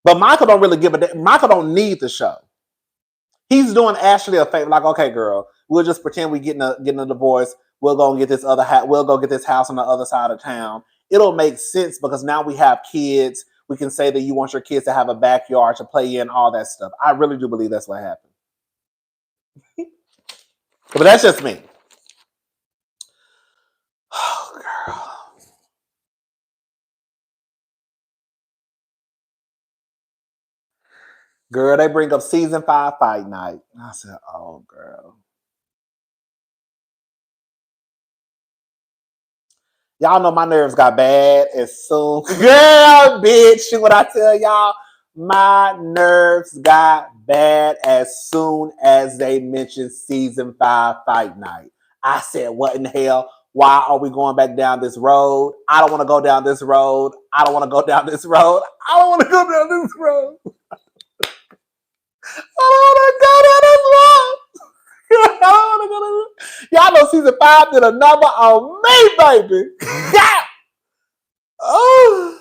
But Michael don't really give a damn. Michael don't need the show. He's doing Ashley a favor. Like, okay, girl, we'll just pretend we getting a divorce. We'll go and get this we'll go get this house on the other side of town. It'll make sense because now we have kids. We can say that you want your kids to have a backyard to play in, all that stuff. I really do believe that's what happened. But that's just me. Oh, girl. Girl, they bring up season 5 fight night. I said, oh, girl. Y'all know my nerves got bad as soon. Girl, bitch, what I tell y'all? My nerves got bad as soon as they mentioned season 5 fight night. I said, what in the hell? Why are we going back down this road? I don't want to go down this road. I don't want to go down this road. I don't want to go down this road. I don't want to go down this road. I don't want to go down this road. Y'all know season 5 did a number on me, baby. Oh.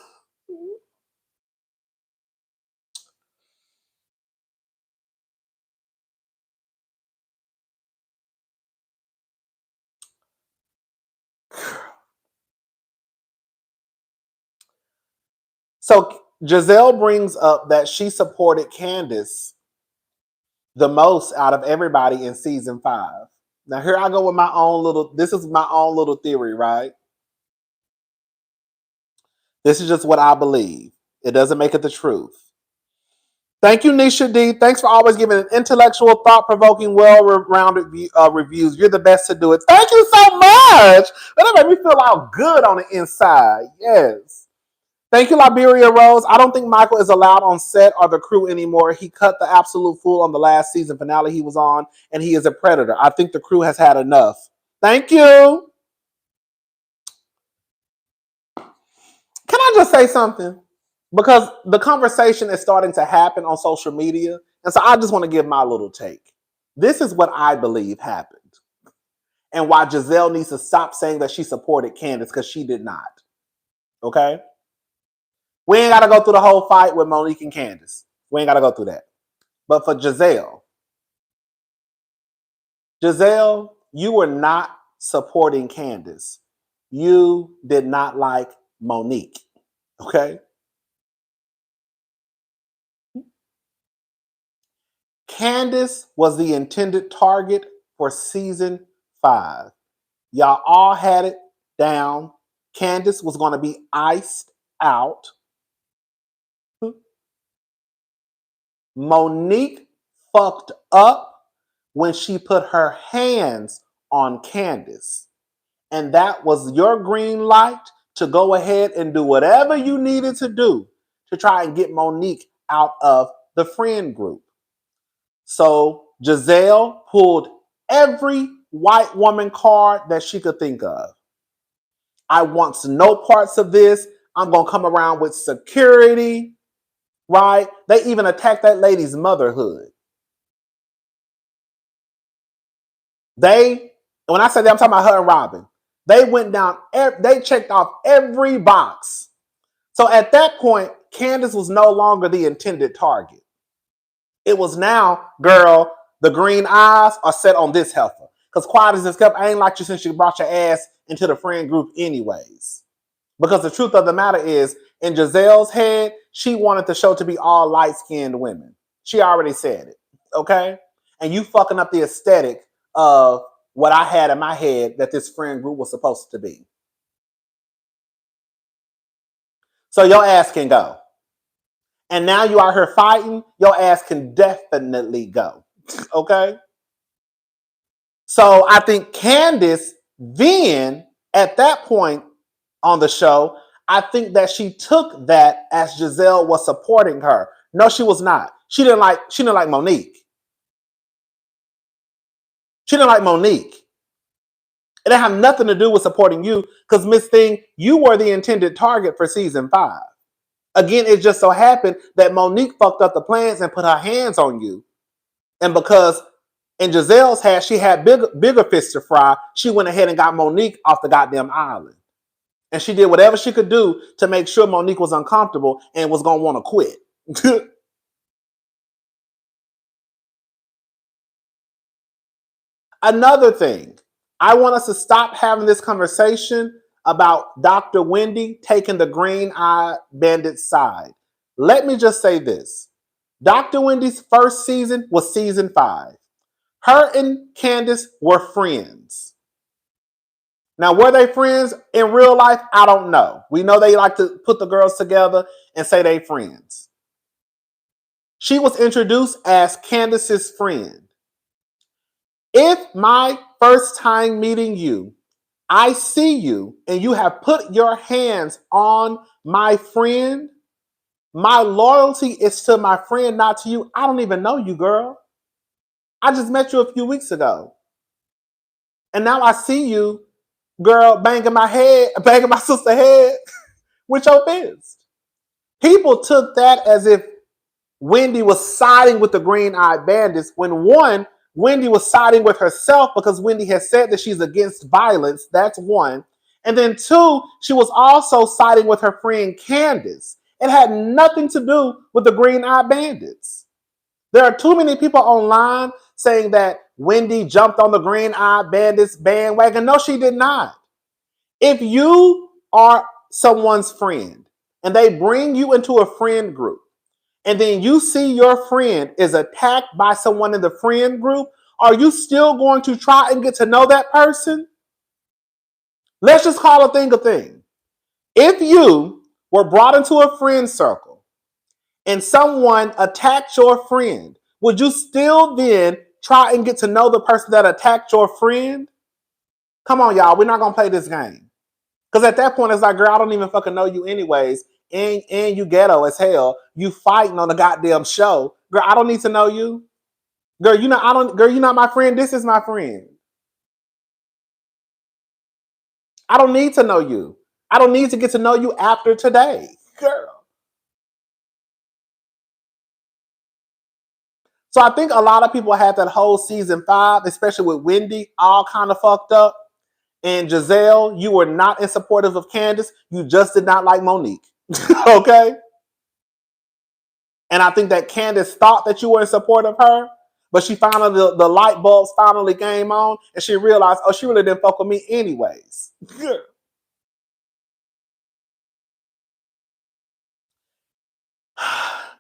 So Jazelle brings up that she supported Candace the most out of everybody in season 5. Now here I go with my own little, this is my own little theory, right? This is just what I believe. It doesn't make it the truth. Thank you, Nisha D. Thanks for always giving an intellectual, thought-provoking, well-rounded reviews. You're the best to do it. Thank you so much. That made me feel all good on the inside. Yes. Thank you, Liberia Rose. I don't think Michael is allowed on set or the crew anymore. He cut the absolute fool on the last season finale he was on, and he is a predator. I think the crew has had enough. Thank you. Can I just say something? Because the conversation is starting to happen on social media, and so I just want to give my little take. This is what I believe happened, and why Jazelle needs to stop saying that she supported Candace, because she did not. Okay? We ain't got to go through the whole fight with Monique and Candace. We ain't got to go through that. But for Jazelle, you were not supporting Candace. You did not like Monique. Okay? Candace was the intended target for season 5. Y'all all had it down. Candace was going to be iced out. Monique fucked up when she put her hands on Candace. And that was your green light to go ahead and do whatever you needed to do to try and get Monique out of the friend group. So Jazelle pulled every white woman card that she could think of. I want no parts of this. I'm going to come around with security, right? They even attacked that lady's motherhood. When I say that, I'm talking about her and Robin. They went down, they checked off every box. So at that point, Candace was no longer the intended target. It was now, girl, the green eyes are set on this heifer. Because quiet as it's kept, I ain't like you since you brought your ass into the friend group anyways. Because the truth of the matter is, in Jazelle's head, she wanted the show to be all light-skinned women. She already said it, okay? And you fucking up the aesthetic of what I had in my head that this friend group was supposed to be. So your ass can go. And now you are here fighting, your ass can definitely go. Okay? So I think Candace then, at that point on the show, I think that she took that as Jazelle was supporting her. No, she was not. She didn't like Monique. She didn't like Monique. It didn't have nothing to do with supporting you, because Miss Thing, you were the intended target for season 5. Again, it just so happened that Monique fucked up the plans and put her hands on you. And because in Jazelle's hat, she had bigger fish to fry, she went ahead and got Monique off the goddamn island. And she did whatever she could do to make sure Monique was uncomfortable and was going to want to quit. Another thing, I want us to stop having this conversation about Dr. Wendy taking the green eye bandit side. Let me just say this. Dr. Wendy's first season was season 5. Her and Candace were friends. Now, were they friends in real life? I don't know. We know they like to put the girls together and say they friends. She was introduced as Candace's friend. If my first time meeting you, I see you and you have put your hands on my friend, my loyalty is to my friend, not to you. I don't even know you, girl. I just met you a few weeks ago. And now I see you, girl, banging my sister's head with your fist. People took that as if Wendy was siding with the green-eyed bandits when one, Wendy was siding with herself because Wendy has said that she's against violence. That's one. And then two, she was also siding with her friend Candace. It had nothing to do with the green-eyed bandits. There are too many people online saying that Wendy jumped on the green-eyed bandits bandwagon. No, she did not. If you are someone's friend and they bring you into a friend group, and then you see your friend is attacked by someone in the friend group, are you still going to try and get to know that person? Let's just call a thing a thing. If you were brought into a friend circle and someone attacked your friend, would you still then try and get to know the person that attacked your friend? Come on, y'all. We're not going to play this game. Because at that point, it's like, girl, I don't even fucking know you anyways. And you ghetto as hell. You fighting on the goddamn show. Girl, I don't need to know you. Girl, you're not my friend. This is my friend. I don't need to know you. I don't need to get to know you after today. Girl. So I think a lot of people had that whole season 5, especially with Wendy, all kind of fucked up. And Jazelle, you were not in supportive of Candace. You just did not like Monique. Okay? And I think that Candace thought that you were in support of her, but she finally, the light bulbs finally came on, and she realized, oh, she really didn't fuck with me anyways.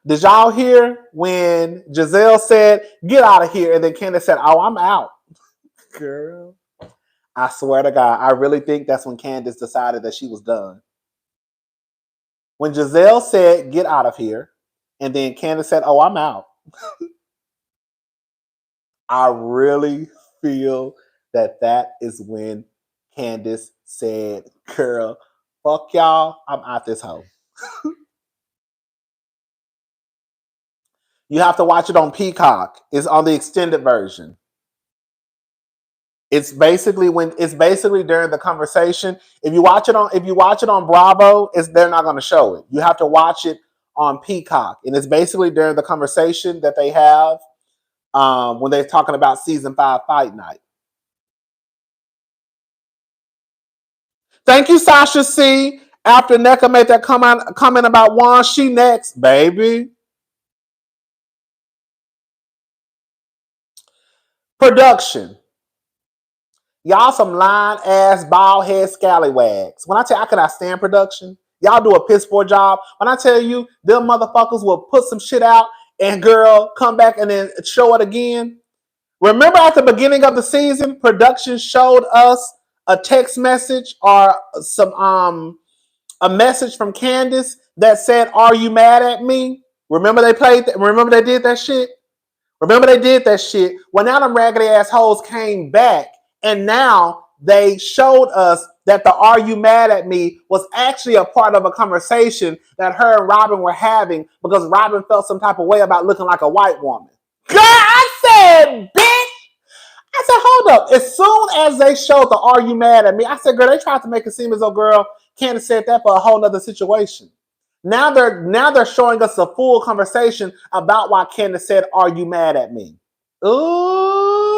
Did y'all hear when Jazelle said, get out of here, and then Candace said, oh, I'm out? Girl, I swear to God, I really think that's when Candace decided that she was done. When Jazelle said, get out of here, and then Candace said, oh, I'm out. I really feel that is when Candace said, girl, fuck y'all, I'm out this hoe. You have to watch it on Peacock. It's on the extended version. It's basically during the conversation. If you watch it on Bravo, they're not going to show it. You have to watch it on Peacock, and it's basically during the conversation that they have when they're talking about season 5 fight night. Thank you, Sasha C. After Neka made that comment about Juan, she next, baby. Production. Y'all some lying ass, bald head scallywags. When I tell you I cannot stand production, y'all do a piss poor job. When I tell you them motherfuckers will put some shit out and girl come back and then show it again. Remember at the beginning of the season, production showed us a text message or a message from Candace that said, "Are you mad at me?" Remember they did that shit? Well, now them raggedy assholes came back and now they showed us that the "Are you mad at me" was actually a part of a conversation that her and Robin were having because Robin felt some type of way about looking like a white woman. God, I said, bitch. I said, hold up. As soon as they showed the "Are you mad at me?" I said, girl, they tried to make it seem as though, girl, Candace said that for a whole nother situation. Now they're showing us a full conversation about why Candace said, "Are you mad at me?" Ooh.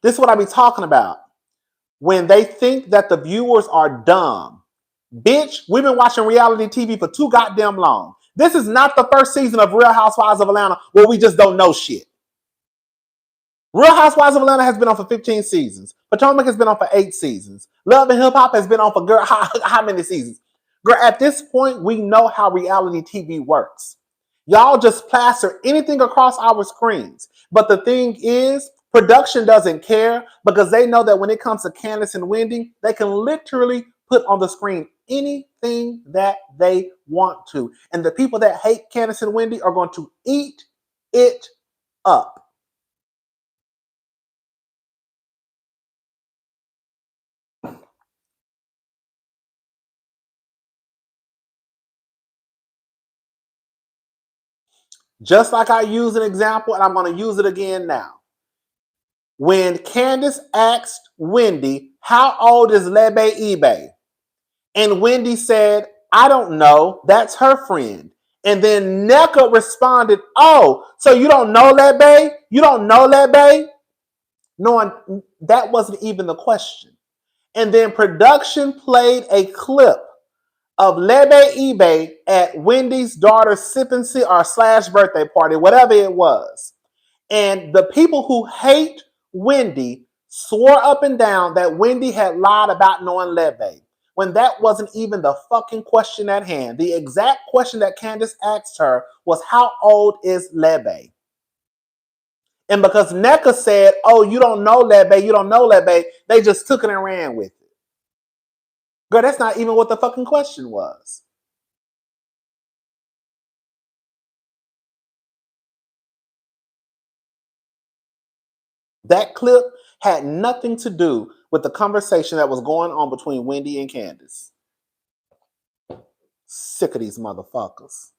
This is what I be talking about. When they think that the viewers are dumb. Bitch, we've been watching reality TV for too goddamn long. This is not the first season of Real Housewives of Atlanta where we just don't know shit. Real Housewives of Atlanta has been on for 15 seasons. Potomac has been on for 8 seasons. Love and Hip Hop has been on for, girl, how many seasons? Girl, at this point, we know how reality TV works. Y'all just plaster anything across our screens. But the thing is, production doesn't care because they know that when it comes to Candace and Wendy, they can literally put on the screen anything that they want to. And the people that hate Candace and Wendy are going to eat it up. Just like I used an example, and I'm going to use it again now. When Candace asked Wendy, how old is Lebe eBay? And Wendy said, I don't know. That's her friend. And then Neka responded, oh, so you don't know Lebe? You don't know Lebe? Knowing that wasn't even the question. And then production played a clip of Lebe eBay at Wendy's daughter's sipping or / birthday party, whatever it was. And the people who hate Wendy swore up and down that Wendy had lied about knowing Lebe, when that wasn't even the fucking question at hand. The exact question that Candace asked her was, how old is Lebe? And because Neka said, oh, you don't know Lebe, you don't know Lebe, they just took it and ran with it. Girl, that's not even what the fucking question was. That clip had nothing to do with the conversation that was going on between Wendy and Candace. Sick of these motherfuckers.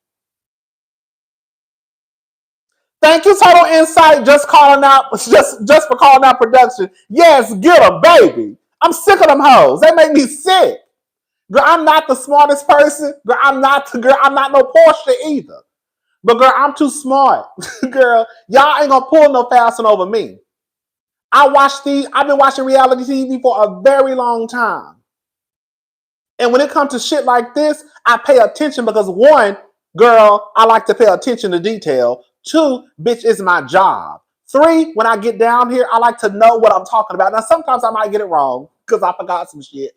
Thank you, Total Insight, just for calling out production. Yes, get them, baby. I'm sick of them hoes. They make me sick. Girl, I'm not the smartest person. Girl, I'm not no Portia either. But girl, I'm too smart. Girl, y'all ain't gonna pull no fasting over me. I've been watching reality TV for a very long time. And when it comes to shit like this, I pay attention because one, girl, I like to pay attention to detail. Two, bitch, it's my job. Three, when I get down here, I like to know what I'm talking about. Now, sometimes I might get it wrong because I forgot some shit.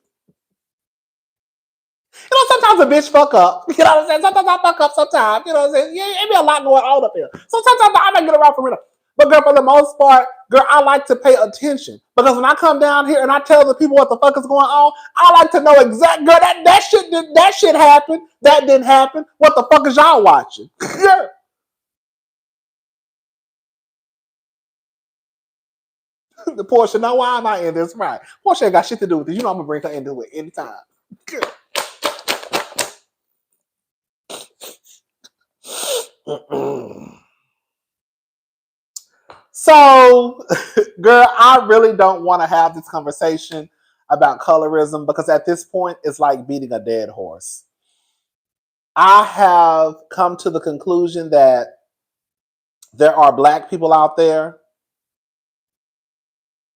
You know, sometimes a bitch fuck up. You know what I'm saying? Sometimes I fuck up sometimes. You know what I'm saying? Yeah, it be a lot going on up here. So sometimes I might get it wrong for real. But girl, for the most part, girl, I like to pay attention. Because when I come down here and I tell the people what the fuck is going on, I like to know exactly, girl, that shit happened. That didn't happen. What the fuck is y'all watching? Yeah. The Portia, now why am I in this? Right. Portia ain't got shit to do with it. You know I'm gonna bring her into it anytime. So, girl, I really don't want to have this conversation about colorism because at this point, it's like beating a dead horse. I have come to the conclusion that there are black people out there,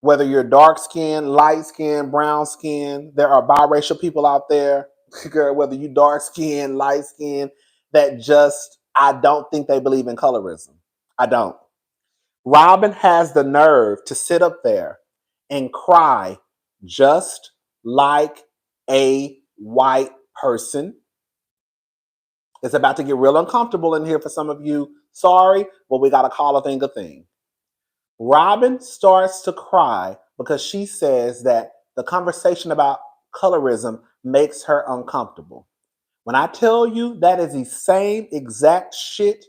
whether you're dark skinned, light skinned, brown skinned, there are biracial people out there, girl, whether you dark skinned, light skinned, that just, I don't think they believe in colorism. I don't. Robin has the nerve to sit up there and cry just like a white person. It's about to get real uncomfortable in here for some of you. Sorry, but we got to call a thing a thing. Robin starts to cry because she says that the conversation about colorism makes her uncomfortable. When I tell you that is the same exact shit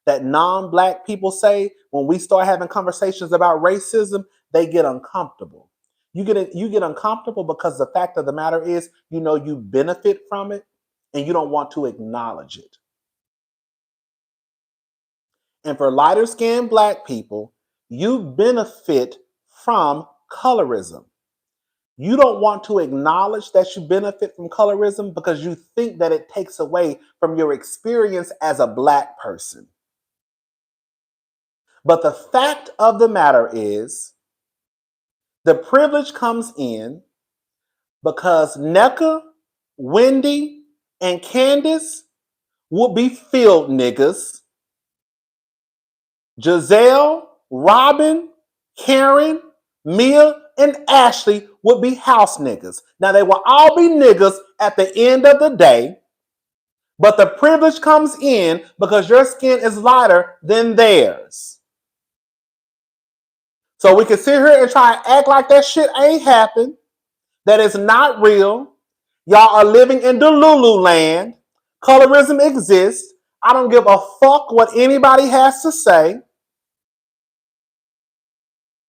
that non-black people say when we start having conversations about racism, they get uncomfortable. You get uncomfortable because the fact of the matter is, you know, you benefit from it and you don't want to acknowledge it. And for lighter skinned black people, you benefit from colorism. You don't want to acknowledge that you benefit from colorism because you think that it takes away from your experience as a black person. But the fact of the matter is, the privilege comes in because Neka, Wendy, and Candace will be field niggas. Jazelle, Robin, Karen, Mia, and Ashley would be house niggas. Now, they will all be niggas at the end of the day, but the privilege comes in because your skin is lighter than theirs. So we can sit here and try and act like that shit ain't happened, that it's not real, Y'all are living in Delulu land. Colorism exists. I don't give a fuck what anybody has to say.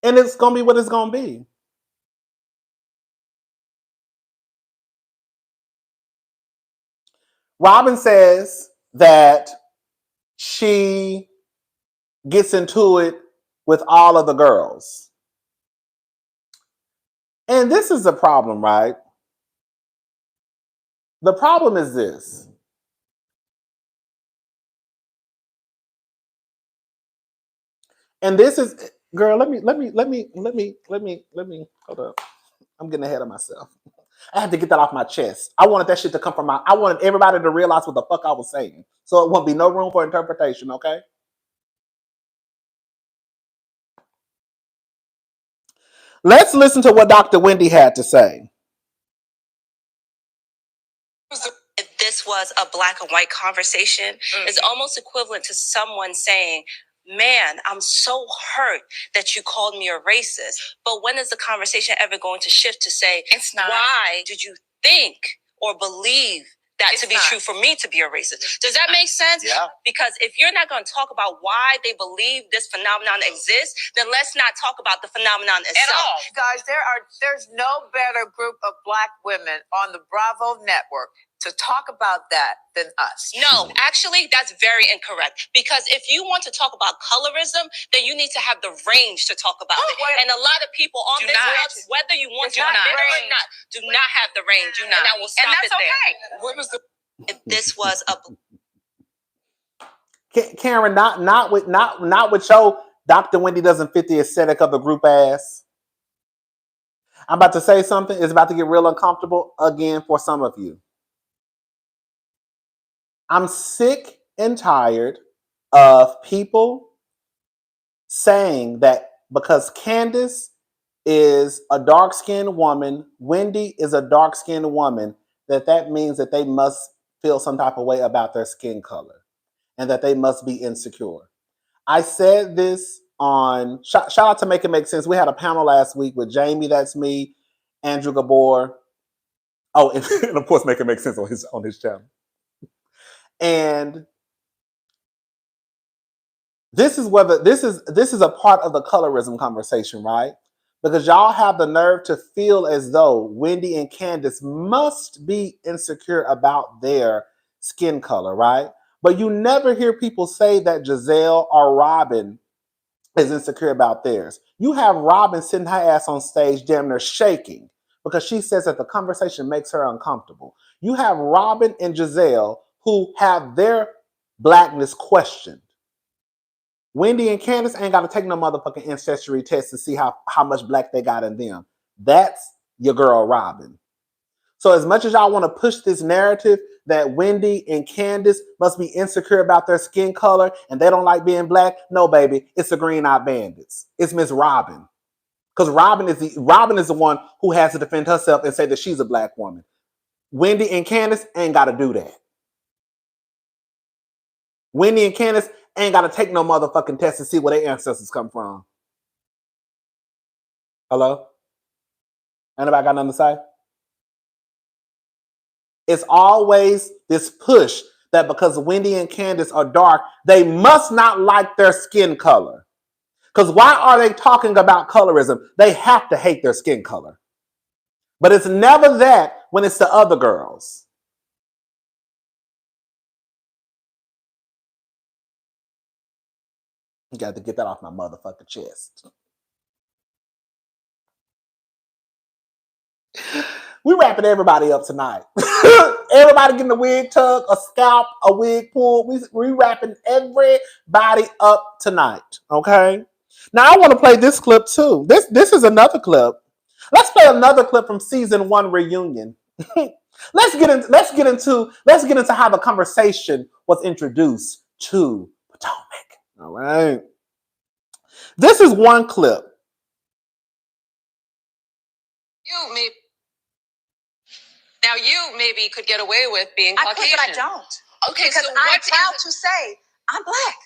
And it's going to be what it's going to be. Robin says that she gets into it with all of the girls. And this is the problem, right? The problem is this. And this is, girl, let me, hold up. I'm getting ahead of myself. I had to get that off my chest. I wanted that shit to come from I wanted everybody to realize what the fuck I was saying. So it won't be no room for interpretation, okay? Let's listen to what Dr. Wendy had to say. If this was a black and white conversation, it's almost equivalent to someone saying, man, I'm so hurt that you called me a racist. But when is the conversation ever going to shift to say, it's not. Why did you think or believe that to be true for me to be a racist? Does that make sense? Yeah. Because if you're not going to talk about why they believe this phenomenon exists, then let's not talk about the phenomenon itself. At all. Guys, there's no better group of black women on the Bravo network to talk about that than us. No, actually, that's very incorrect. Because if you want to talk about colorism, then you need to have the range to talk about it. And a lot of people on this list, whether you want to admit it or not, do not have the range. And I will stop it there. What was the? If this was a Karen, not with your Dr. Wendy doesn't fit the aesthetic of the group ass. I'm about to say something. It's about to get real uncomfortable again for some of you. I'm sick and tired of people saying that because Candace is a dark-skinned woman, Wendy is a dark-skinned woman, that means that they must feel some type of way about their skin color and that they must be insecure. I said this on, shout out to Make It Make Sense. We had a panel last week with Jamie, that's me, Andrew Gabor. Oh, and of course, Make It Make Sense on his channel. And this is a part of the colorism conversation, right? Because y'all have the nerve to feel as though Wendy and Candace must be insecure about their skin color, right? But you never hear people say that Jazelle or Robin is insecure about theirs. You have Robin sitting her ass on stage damn near shaking because she says that the conversation makes her uncomfortable. You have Robin and Jazelle who have their blackness questioned. Wendy and Candace ain't got to take no motherfucking ancestry test to see how much black they got in them. That's your girl Robin. So as much as y'all want to push this narrative that Wendy and Candace must be insecure about their skin color and they don't like being black, no, baby, it's the Green Eyed Bandits. It's Miss Robin. Because Robin is the one who has to defend herself and say that she's a black woman. Wendy and Candace ain't got to do that. Wendy and Candace ain't got to take no motherfucking test to see where their ancestors come from. Hello? Anybody got nothing to say? It's always this push that because Wendy and Candace are dark, they must not like their skin color. Because why are they talking about colorism? They have to hate their skin color. But it's never that when it's the other girls. You got to get that off my motherfucking chest. We wrapping everybody up tonight. Everybody getting a wig tug, a scalp, a wig pull. We wrapping everybody up tonight. Okay. Now I want to play this clip too. This is another clip. Let's play another clip from season 1 reunion. Let's get into how the conversation was introduced to Potomac. All right. This is one clip. You maybe could get away with being Caucasian. I don't. Okay, because so I'm proud to say I'm black.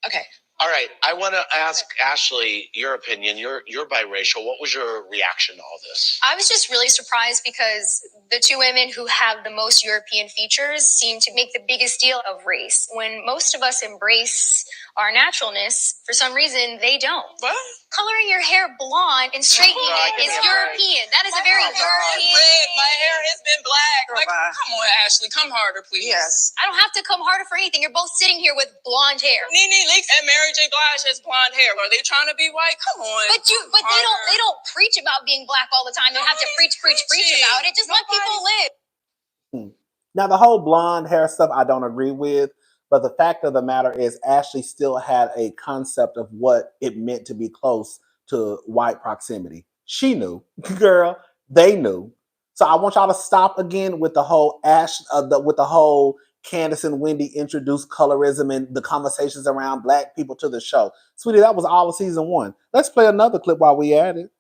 Okay. All right. I want to ask Ashley your opinion. You're biracial. What was your reaction to all this? I was just really surprised because The two women who have the most European features seem to make the biggest deal of race. When most of us embrace our naturalness, for some reason, they don't. What? Coloring your hair blonde and straightening it is European. That is a very European thing. My hair has been black. Like, come on, Ashley, come harder, please. Yes. I don't have to come harder for anything. You're both sitting here with blonde hair. Nene Leakes and Mary J. Blige has blonde hair. Are they trying to be white? Come on. But they don't preach about being black all the time. They have to preach about it. Just let people live. Now, the whole blonde hair stuff, I don't agree with. But the fact of the matter is, Ashley still had a concept of what it meant to be close to white proximity. She knew, girl. They knew. So I want y'all to stop again with the whole with the whole Candace and Wendy introduced colorism and the conversations around black people to the show. Sweetie, that was all of season 1. Let's play another clip while we at it.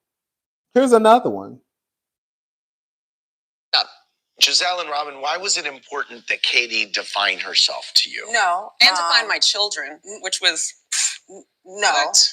Here's another one. Jazelle and Robin, why was it important that Katie define herself to you? No. And to find my children, which was No. what?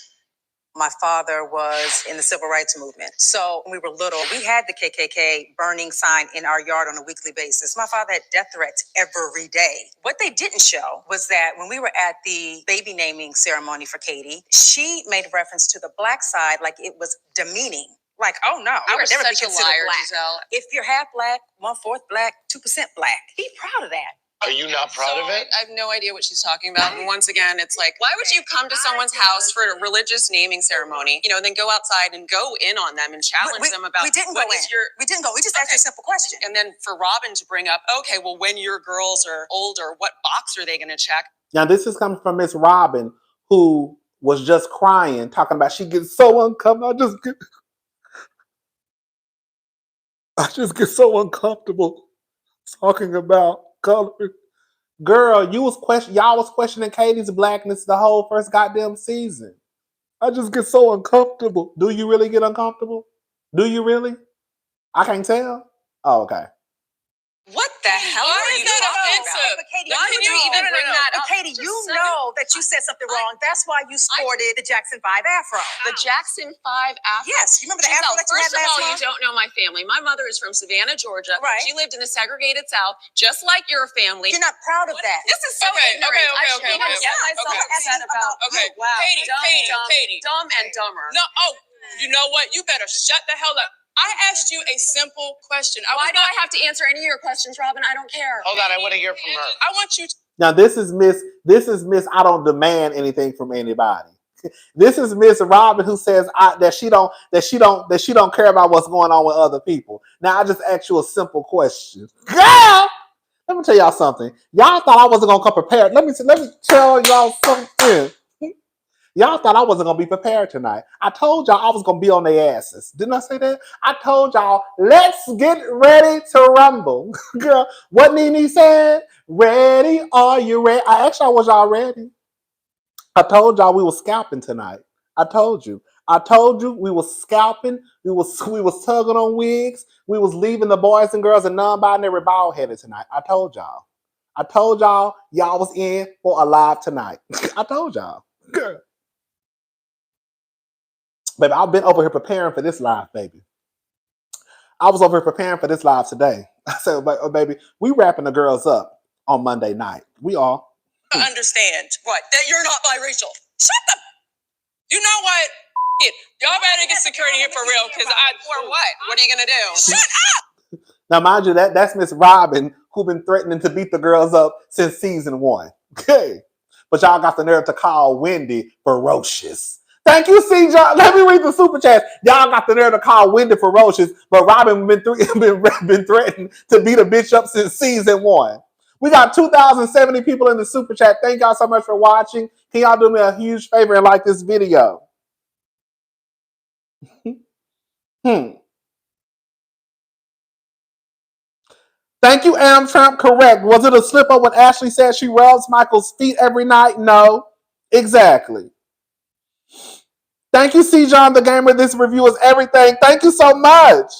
My father was in the civil rights movement. So when we were little, we had the KKK burning sign in our yard on a weekly basis. My father had death threats every day. What they didn't show was that when we were at the baby naming ceremony for Katie, she made reference to the black side like it was demeaning. Like, oh no, I would never be such a considered liar, black. Jazelle. If you're half black, 1/4 black, 2% black, be proud of that. Are you not proud of it? I have no idea what she's talking about. And once again, it's like, why would you come to someone's house for a religious naming ceremony, then go outside and go in on them and challenge them about we didn't what go in. is your... We didn't go. We just asked you a simple question. And then for Robin to bring up, okay, well, when your girls are older, what box are they going to check? Now, this is coming from Miss Robin, who was just crying, talking about she gets so uncomfortable. I just get so uncomfortable talking about color. Girl, y'all was questioning Katie's blackness the whole first goddamn season. I just get so uncomfortable. Do you really get uncomfortable? Do you really? I can't tell. Oh, okay. What the hell are you talking about? But Katie, Why did you even bring that up? Katie, you know that you said something wrong. That's why you sported the Jackson 5 afro. The Jackson 5 afro? Yes. You remember the Jazelle, afro that you had first of last all, month? you don't know my family. My mother is from Savannah, Georgia. Right. She lived in the segregated South, just like your family. You're not proud of that. This is so ignorant. I shouldn't even get myself upset about. Okay. Wow. Katie. Dumb and dumber. No, you know what? You better shut the hell up. I asked you a simple question. Why do I have to answer any of your questions, Robin? I don't care. Hold on, I want to hear from her. I want you to... Now this is Miss I don't demand anything from anybody. This is Miss Robin who says that she don't care about what's going on with other people. Now I just asked you a simple question. Girl, let me tell y'all something. Y'all thought I wasn't gonna come prepared. Let me tell y'all something. Y'all thought I wasn't going to be prepared tonight. I told y'all I was going to be on their asses. Didn't I say that? I told y'all, let's get ready to rumble. Girl, what Nene said? Ready? Are you ready? I asked y'all, was y'all ready? I told y'all we were scalping tonight. I told you we were scalping. We was tugging on wigs. We was leaving the boys and girls and non-binary bald-headed tonight. I told y'all y'all was in for a live tonight. I told y'all. Girl. Baby, I've been over here preparing for this live, baby. I was over here preparing for this live today. I said, baby, we wrapping the girls up on Monday night. We are. Understand what? That you're not biracial. Shut up! You know what? Y'all better get security here for real, because For what? What are you gonna do? Shut up! Now, mind you, that's Miss Robin, who been threatening to beat the girls up since season 1. Okay. But y'all got the nerve to call Wendy ferocious. Thank you, C. John. Let me read the super chat. Y'all got the nerve to call Wendy ferocious, but Robin been threatened to beat a bitch up since season 1. We got 2,070 people in the super chat. Thank y'all so much for watching. Can y'all do me a huge favor and like this video? Thank you, Trump. Correct. Was it a slip up when Ashley said she rubs Michael's feet every night? No. Exactly. Thank you, C. John, the gamer. This review is everything. Thank you so much.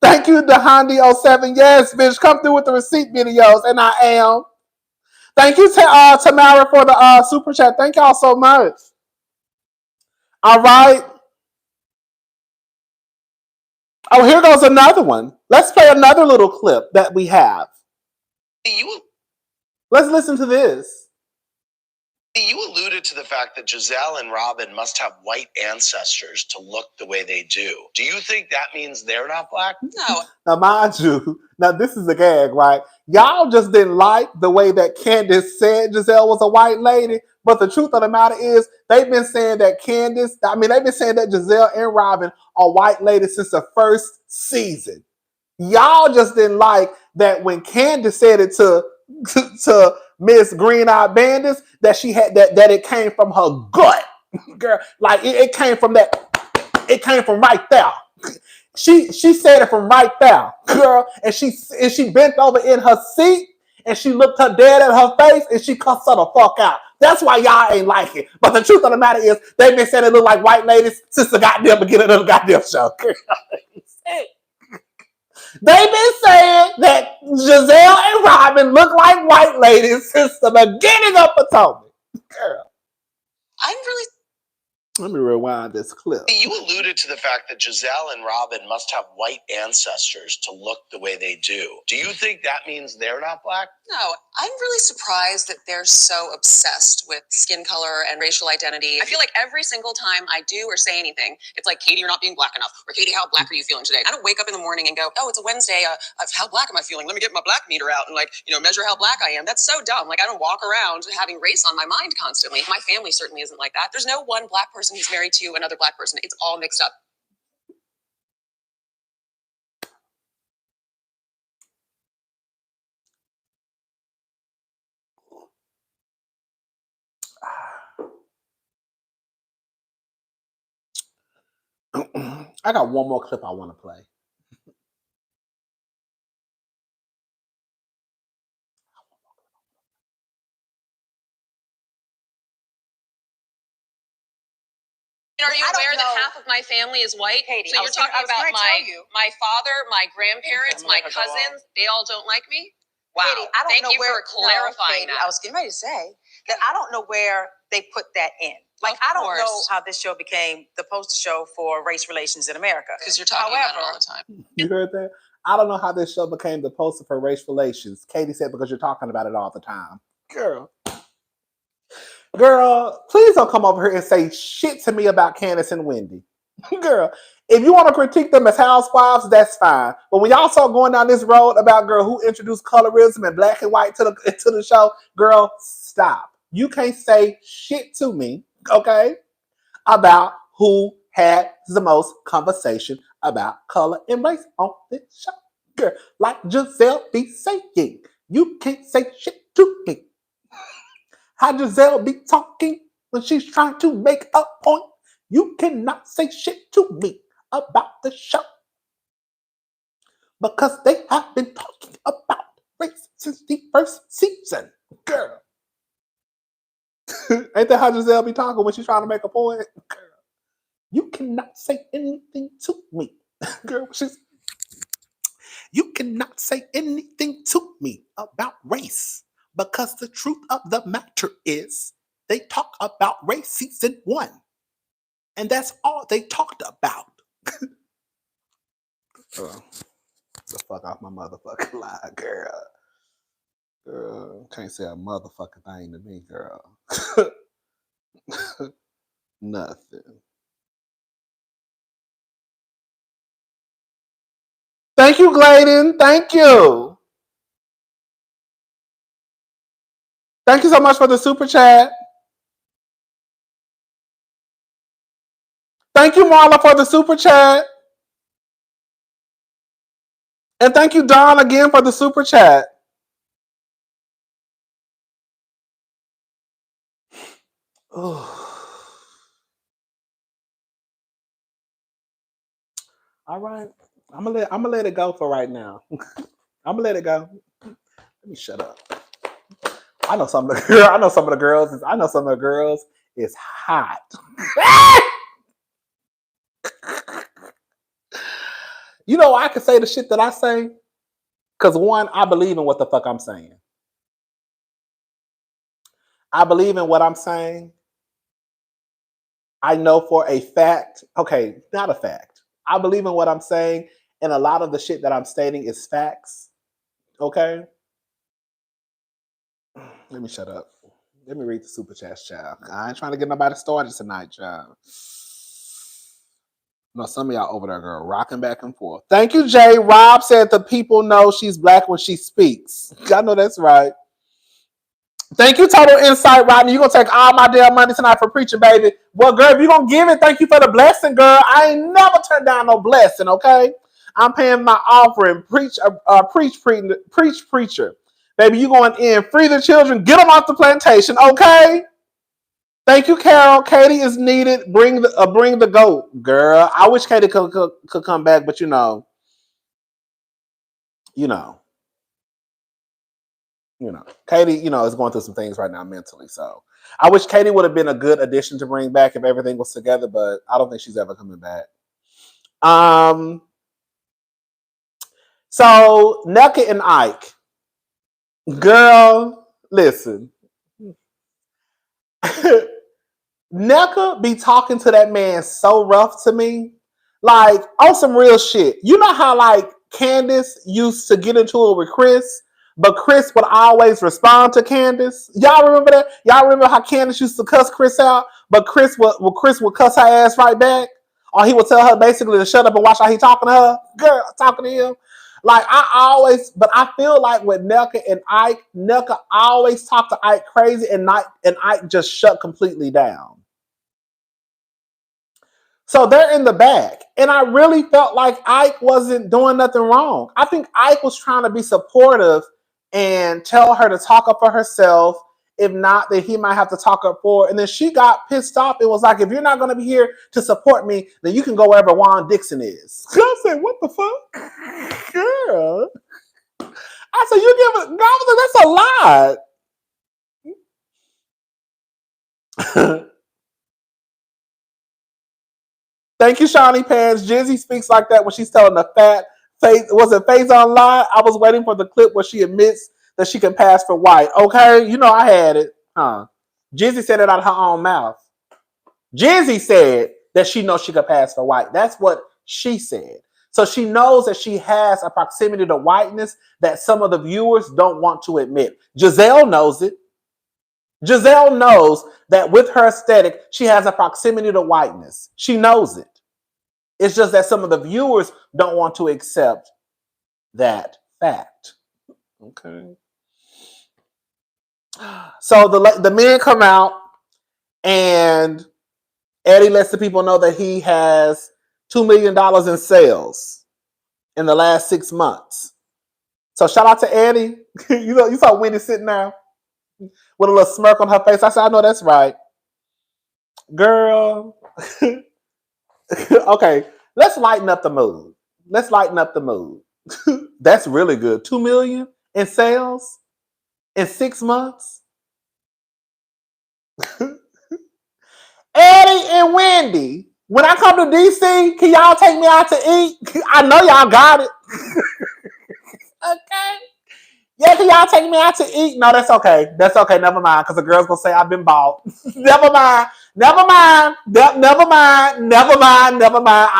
Thank you, Dehandi07. Yes, bitch, come through with the receipt videos, and I am. Thank you, Tamara, for the super chat. Thank y'all so much. All right. Oh, here goes another one. Let's play another little clip that we have. You Let's listen to this. alluded to the fact that Jazelle and Robin must have white ancestors to look the way they do. Do you think that means they're not black? No. Now, mind you, now this is a gag, right? Y'all just didn't like the way that Candace said Jazelle was a white lady, but the truth of the matter is they've been saying that they've been saying that Jazelle and Robin are white ladies since the first season. Y'all just didn't like that when Candace said it to Miss Green Eyed Bandits, that she had that it came from her gut. Girl, like it came from that, it came from right there. She said it from right there, girl, and she bent over in her seat and she looked her dead at her face and she cussed her the fuck out. That's why y'all ain't like it. But the truth of the matter is, they've been saying it look like white ladies since the goddamn beginning of the goddamn show. They've been saying that Jazelle and Robin look like white ladies since the beginning of Potomac. Girl. I'm really Let me rewind this clip. You alluded to the fact that Jazelle and Robin must have white ancestors to look the way they do. Do you think that means they're not black? No, I'm really surprised that they're so obsessed with skin color and racial identity. I feel like every single time I do or say anything, it's like, Katie, you're not being black enough. Or Katie, how black are you feeling today? I don't wake up in the morning and go, oh, it's a Wednesday. How black am I feeling? Let me get my black meter out and measure how black I am. That's so dumb. Like, I don't walk around having race on my mind constantly. My family certainly isn't like that. There's no one black person who's married to another black person. It's all mixed up. I got one more clip I want to play. Are you aware that half of my family is white? Katie, so you're talking about my father, my grandparents, my cousins, they all don't like me? Wow. Katie, I don't Thank know you where, for clarifying Katie, that. I was getting ready to say that I don't know where they put that in. Like, I don't know how this show became the poster show for race relations in America. Because you're talking about it all the time. You heard that? I don't know how this show became the poster for race relations. Katie said because you're talking about it all the time. Girl, please don't come over here and say shit to me about Candace and Wendy. Girl, if you want to critique them as housewives, that's fine. But when y'all start going down this road about, girl, who introduced colorism and black and white to the show, girl, stop. You can't say shit to me, okay, about who had the most conversation about color and race on this show. Girl, like Jazelle be saying, you can't say shit to me. How Jazelle be talking when she's trying to make a point. You cannot say shit to me about the show. Because they have been talking about race since the first season. Girl. Ain't that how Jazelle be talking when she's trying to make a point? Girl. You cannot say anything to me. Girl, you cannot say anything to me about race. Because the truth of the matter is, they talk about race season 1. And that's all they talked about. The fuck off my motherfucking lie, girl. Girl, can't say a motherfucking thing to me, girl. Nothing. Thank you, Gladen. Thank you. Thank you so much for the super chat. Thank you, Marla, for the super chat. And thank you, Don, again for the super chat. All right. I'm gonna let it go for right now. I'm gonna let it go. Let me shut up. I know some of the girls is hot. You know, I can say the shit that I say because, one, I believe in what the fuck I'm saying. I believe in what I'm saying. I know for a fact. Okay, not a fact. I believe in what I'm saying, and a lot of the shit that I'm stating is facts. Okay? Let me shut up. Let me read the super chat, child. I ain't trying to get nobody started tonight, child. No, some of y'all over there, girl, rocking back and forth. Thank you, Jay. Rob said the people know she's black when she speaks. I know that's right. Thank you, Total Insight, Rodney. You gonna take all my damn money tonight for preaching, baby. Well, girl, if you gonna give it, thank you for the blessing, girl. I ain't never turned down no blessing, okay? I'm paying my offering. Preach, preacher. Baby, you going in. Free the children. Get them off the plantation, okay? Thank you, Carol. Katie is needed. Bring the goat, girl. I wish Katie could come back, but you know. Katie, is going through some things right now mentally. So I wish Katie would have been a good addition to bring back if everything was together, but I don't think she's ever coming back. So Neka and Ike, girl, listen. Neka be talking to that man so rough to me, like on some real shit. You know how like Candace used to get into it with Chris, but Chris would always respond to Candace. Y'all remember that? Y'all remember how Candace used to cuss Chris out, but Chris would cuss her ass right back, or he would tell her basically to shut up and watch how he talking to her. Girl, talking to him. Like I feel like with Neka and Ike, Neka always talked to Ike crazy, and Ike just shut completely down. So they're in the back. And I really felt like Ike wasn't doing nothing wrong. I think Ike was trying to be supportive and tell her to talk up for herself. If not, then he might have to talk up for her. And then she got pissed off and was like, if you're not going to be here to support me, then you can go wherever Juan Dixon is. I said, what the fuck? Girl. I said, you give it, God, that's a lot. Thank you, Shawnee Pants. Jizzy speaks like that when she's telling the fat face. Was it Face on Lie? I was waiting for the clip where she admits that she can pass for white. Okay, I had it. Huh? Jizzy said it out of her own mouth. Jizzy said that she knows she could pass for white. That's what she said. So she knows that she has a proximity to whiteness that some of the viewers don't want to admit. Jazelle knows it. Jazelle knows that with her aesthetic, she has a proximity to whiteness. She knows it. It's just that some of the viewers don't want to accept that fact. Okay. So the men come out, and Eddie lets the people know that he has $2 million in sales in the last 6 months. So shout out to Eddie. You saw Wendy sitting there with a little smirk on her face. I said, I know that's right. Girl. Okay, let's lighten up the mood. That's really good. 2 million in sales in 6 months. Eddie and Wendy, when I come to DC, can y'all take me out to eat? I know y'all got it. Okay. Yeah, can y'all take me out to eat? No, that's okay. That's okay. Never mind. Because the girl's going to say I've been bought. Never mind. I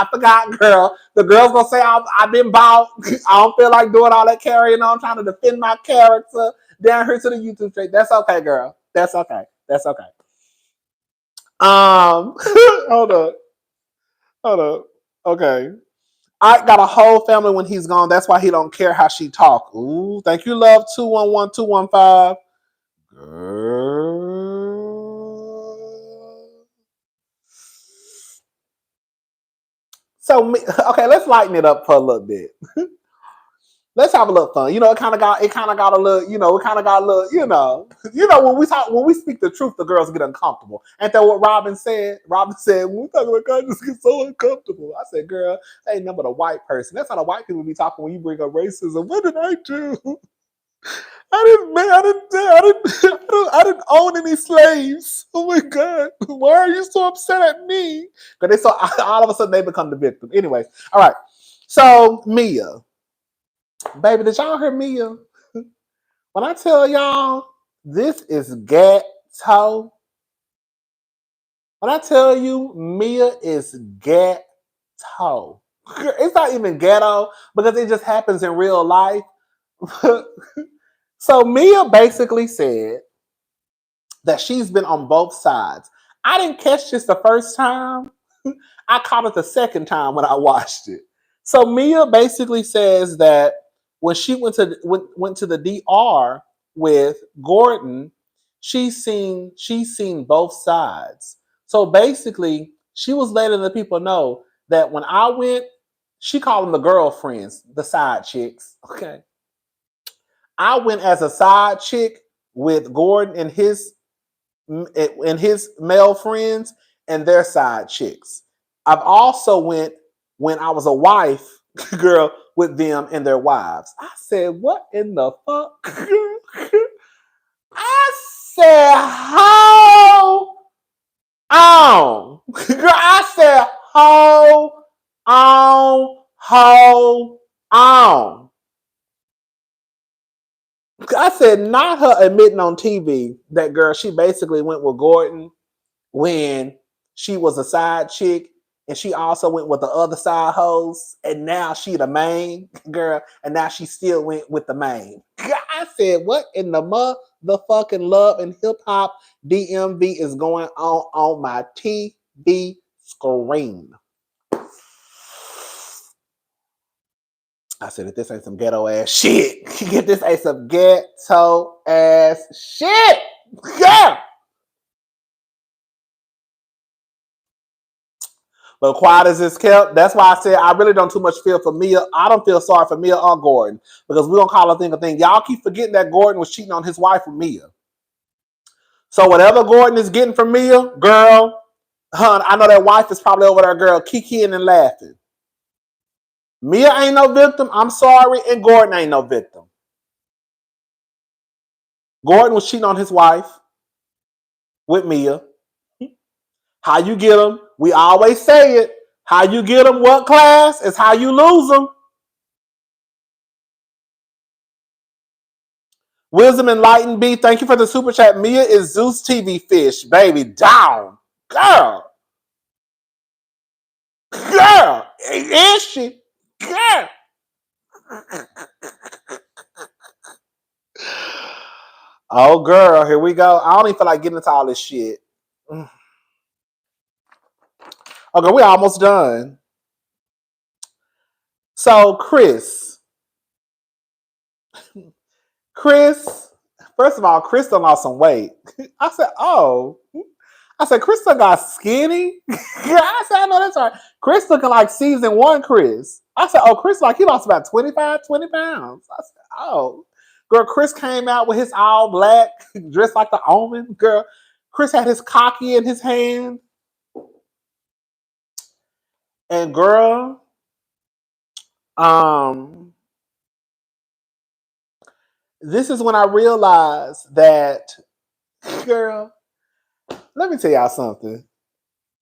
forgot, girl. The girl's going to say I've been bought. I don't feel like doing all that carrying on, trying to defend my character down here to the YouTube straight. That's okay, girl. That's okay. Hold up. Okay. I got a whole family when he's gone. That's why he don't care how she talk. Ooh, thank you, love. 211-215. Girl. So, okay, let's lighten it up for a little bit. Let's have a little fun. It kind of got a little, when we speak the truth, the girls get uncomfortable. Ain't that what Robin said? Robin said, when we talk about God, just get so uncomfortable. I said, girl, that ain't nothing but a white person. That's how the white people be talking when you bring up racism. What did I do? I didn't own any slaves. Oh my God. Why are you so upset at me? Because they saw all of a sudden they become the victim. Anyways, all right. So Mia. Baby, did y'all hear Mia? When I tell y'all, this is ghetto. When I tell you, Mia is ghetto. It's not even ghetto because it just happens in real life. So Mia basically said that she's been on both sides. I didn't catch this the first time. I caught it the second time when I watched it. So Mia basically says that when she went to the DR with Gordon, she's seen both sides. So basically, she was letting the people know that when I went, she called them the girlfriends, the side chicks. Okay. I went as a side chick with Gordon and his male friends and their side chicks. I've also went when I was a wife girl with them and their wives. I said, what in the fuck? I said, how on? Girl, I said, ho on. I said, not her admitting on TV that girl, she basically went with Gordon when she was a side chick and she also went with the other side hoes and now she the main girl and now she still went with the main. I said, what in the motherfucking love and hip hop DMV is going on my TV screen? I said, if this ain't some ghetto ass shit, if this ain't some ghetto ass shit, yeah. But quiet as it's kept, that's why I said I really don't too much feel for Mia. I don't feel sorry for Mia or Gordon because we don't call a thing a thing. Y'all keep forgetting that Gordon was cheating on his wife with Mia. So whatever Gordon is getting from Mia, girl, hun, I know that wife is probably over there, girl, kikiing and laughing. Mia ain't no victim. I'm sorry, and Gordon ain't no victim. Gordon was cheating on his wife with Mia. How you get them? We always say it. How you get them? What class is how you lose them. Wisdom Enlightened B, thank you for the super chat. Mia is Zeus TV fish, baby. Down. Girl. Is she? Girl. Oh, girl. Here we go. I don't even feel like getting into all this shit. Okay, we almost done. So, Chris, first of all, Chris done lost some weight. I said, oh. I said, Chris done got skinny. I said, I know that's right. Chris looking like season 1 Chris. I said, oh, Chris, like he lost about 20 pounds. I said, oh. Girl, Chris came out with his all black, dressed like the Omen. Girl, Chris had his cocky in his hand. And girl, this is when I realized that, girl, let me tell y'all something.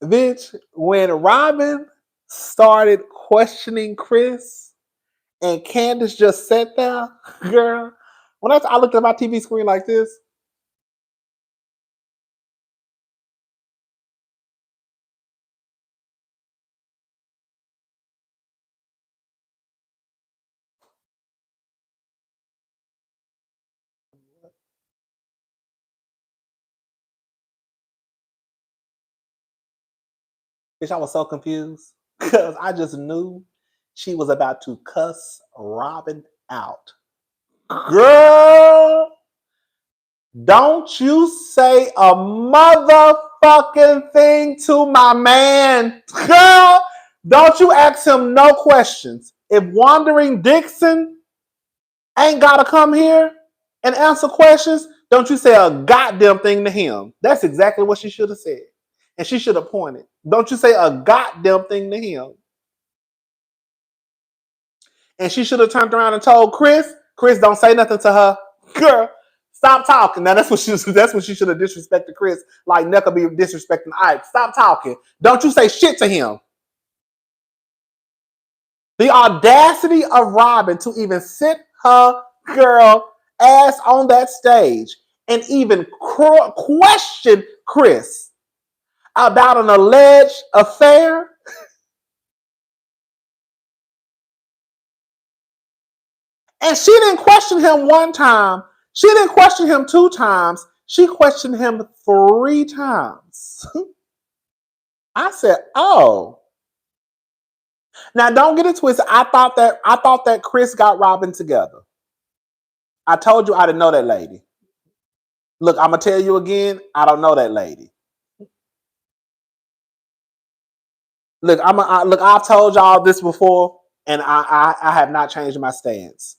Bitch, when Robin started questioning Chris and Candace just sat there, girl, when I looked at my TV screen like this, bitch, I was so confused because I just knew she was about to cuss Robin out. Girl, don't you say a motherfucking thing to my man. Girl, don't you ask him no questions. If Wandering Dixon ain't got to come here and answer questions, don't you say a goddamn thing to him. That's exactly what she should have said. And she should have pointed. Don't you say a goddamn thing to him. And she should have turned around and told Chris, don't say nothing to her. Girl, stop talking. Now that's what she should have disrespected Chris, like Neka be disrespecting Ike. Stop talking. Don't you say shit to him. The audacity of Robin to even sit her girl ass on that stage and even question Chris about an alleged affair. And she didn't question him one time. She didn't question him 2 times. She questioned him 3 times. I said, oh. Now don't get it twisted. I thought that Chris got Robin together. I told you I didn't know that lady. Look, I'm gonna tell you again, I don't know that lady. Look, I've told y'all this before, and I have not changed my stance.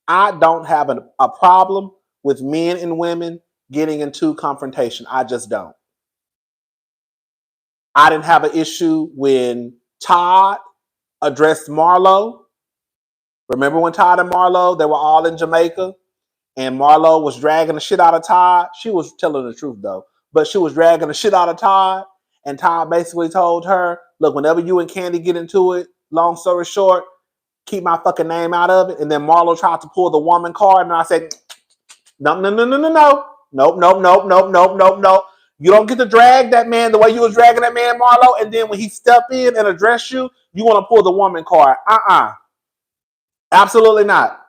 I don't have a problem with men and women getting into confrontation. I just don't. I didn't have an issue when Todd addressed Marlo. Remember when Todd and Marlo, they were all in Jamaica, and Marlo was dragging the shit out of Todd? She was telling the truth, though. But she was dragging the shit out of Todd, and Todd basically told her, look, whenever you and Candy get into it, long story short, keep my fucking name out of it. And then Marlo tried to pull the woman card, and I said, no. Nope. You don't get to drag that man the way you was dragging that man, Marlo. And then when he step in and address you, you want to pull the woman card. Absolutely not.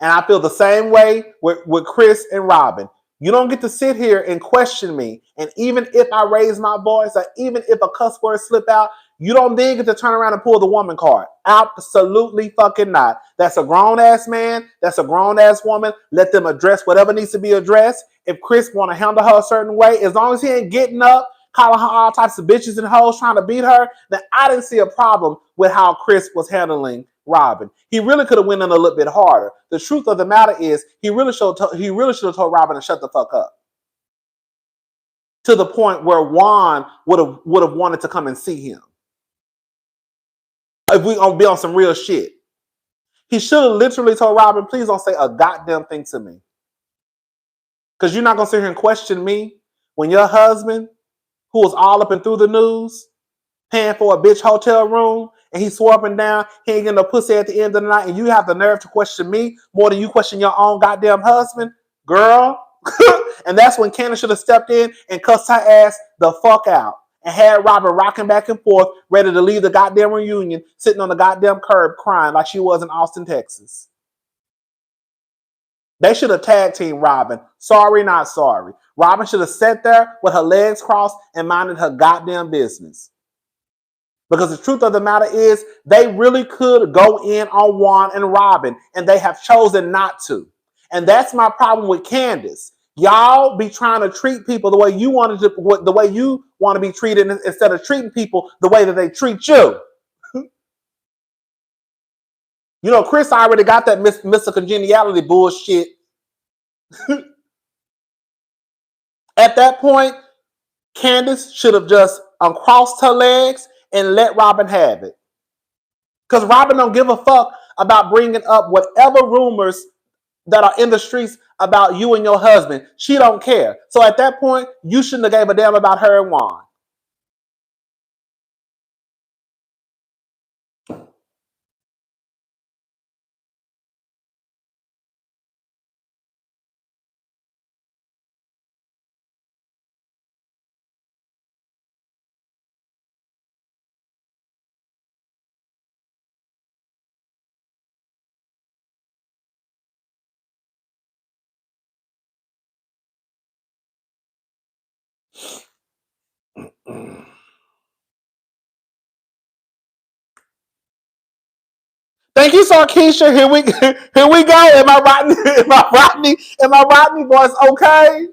And I feel the same way with Chris and Robin. You don't get to sit here and question me. And even if I raise my voice, or even if a cuss word slip out, you don't then get to turn around and pull the woman card. Absolutely fucking not. That's a grown-ass man. That's a grown-ass woman. Let them address whatever needs to be addressed. If Chris want to handle her a certain way, as long as he ain't getting up, calling her all types of bitches and hoes, trying to beat her, then I didn't see a problem with how Chris was handling Robin. He really could have went in a little bit harder. The truth of the matter is, he really should have told Robin to shut the fuck up. To the point where Juan would have wanted to come and see him. If we gonna be on some real shit, he should have literally told Robin, please don't say a goddamn thing to me. Because you're not gonna sit here and question me when your husband, who was all up and through the news, paying for a bitch hotel room, and he swore up and down he ain't getting no pussy at the end of the night, and you have the nerve to question me more than you question your own goddamn husband, girl. And that's when Candace should have stepped in and cussed her ass the fuck out and had Robin rocking back and forth, ready to leave the goddamn reunion, sitting on the goddamn curb crying like she was in Austin, Texas. They should have tag teamed Robin. Sorry, not sorry. Robin should have sat there with her legs crossed and minded her goddamn business. Because the truth of the matter is, they really could go in on Juan and Robin, and they have chosen not to. And that's my problem with Candace. Y'all be trying to treat people the way you want to be treated, instead of treating people the way that they treat you. You know, Chris already got that Mr. Congeniality bullshit. At that point, Candace should have just uncrossed her legs and let Robin have it. Because Robin don't give a fuck about bringing up whatever rumors that are in the streets about you and your husband. She don't care. So at that point, you shouldn't have gave a damn about her and Juan. Thank you, Sarkeisha. Here we go. Am I Rodney voice okay?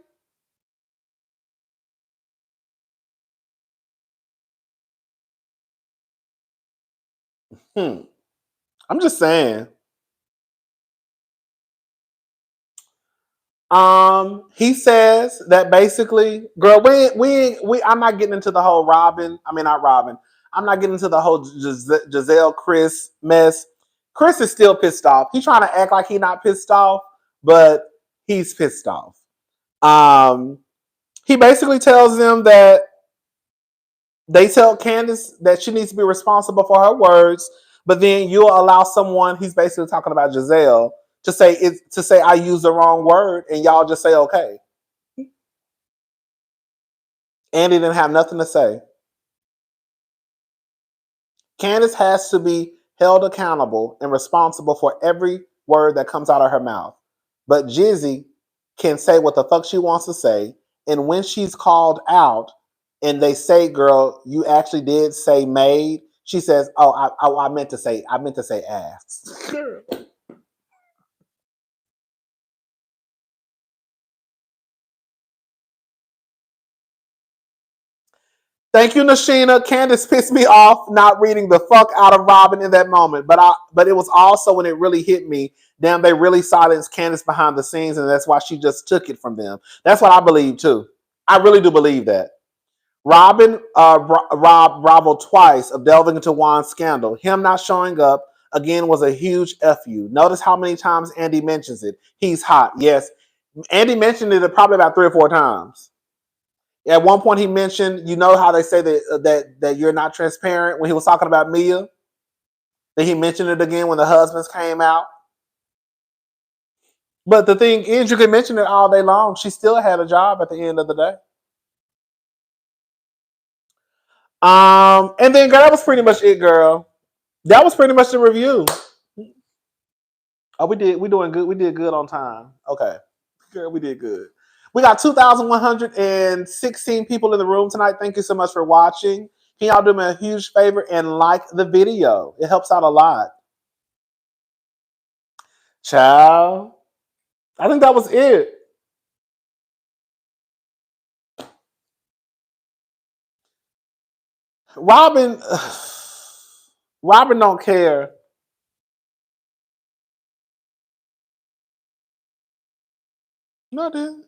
I'm just saying. He says that basically, girl, I'm not getting into the whole Robin. I mean, not Robin. I'm not getting into the whole Jazelle Chris mess. Chris is still pissed off. He's trying to act like he's not pissed off, but he's pissed off. He basically tells them that they tell Candace that she needs to be responsible for her words, but then you'll allow someone, he's basically talking about Jazelle, to say I used the wrong word, and y'all just say okay. Andy didn't have nothing to say. Candace has to be held accountable and responsible for every word that comes out of her mouth. But Jizzy can say what the fuck she wants to say. And when she's called out and they say, girl, you actually did say maid, she says, oh, I meant to say ass. Thank you, Nashina. Candace pissed me off not reading the fuck out of Robin in that moment. But it was also when it really hit me. Damn, they really silenced Candace behind the scenes, and that's why she just took it from them. That's what I believe too. I really do believe that. Robin robbed Bravo twice of delving into Juan's scandal. Him not showing up again was a huge fu. Notice how many times Andy mentions it. He's hot. Yes, Andy mentioned it probably about 3 or 4 times. At one point, he mentioned, you know how they say that you're not transparent when he was talking about Mia. Then he mentioned it again when the husbands came out. But the thing is, you can mention it all day long. She still had a job at the end of the day. And then, girl, that was pretty much it, girl. That was pretty much the review. Oh, we doing good. We did good on time. Okay, girl, we did good. We got 2,116 people in the room tonight. Thank you so much for watching. Can y'all do me a huge favor and like the video? It helps out a lot. Ciao. I think that was it. Robin don't care. No, dude.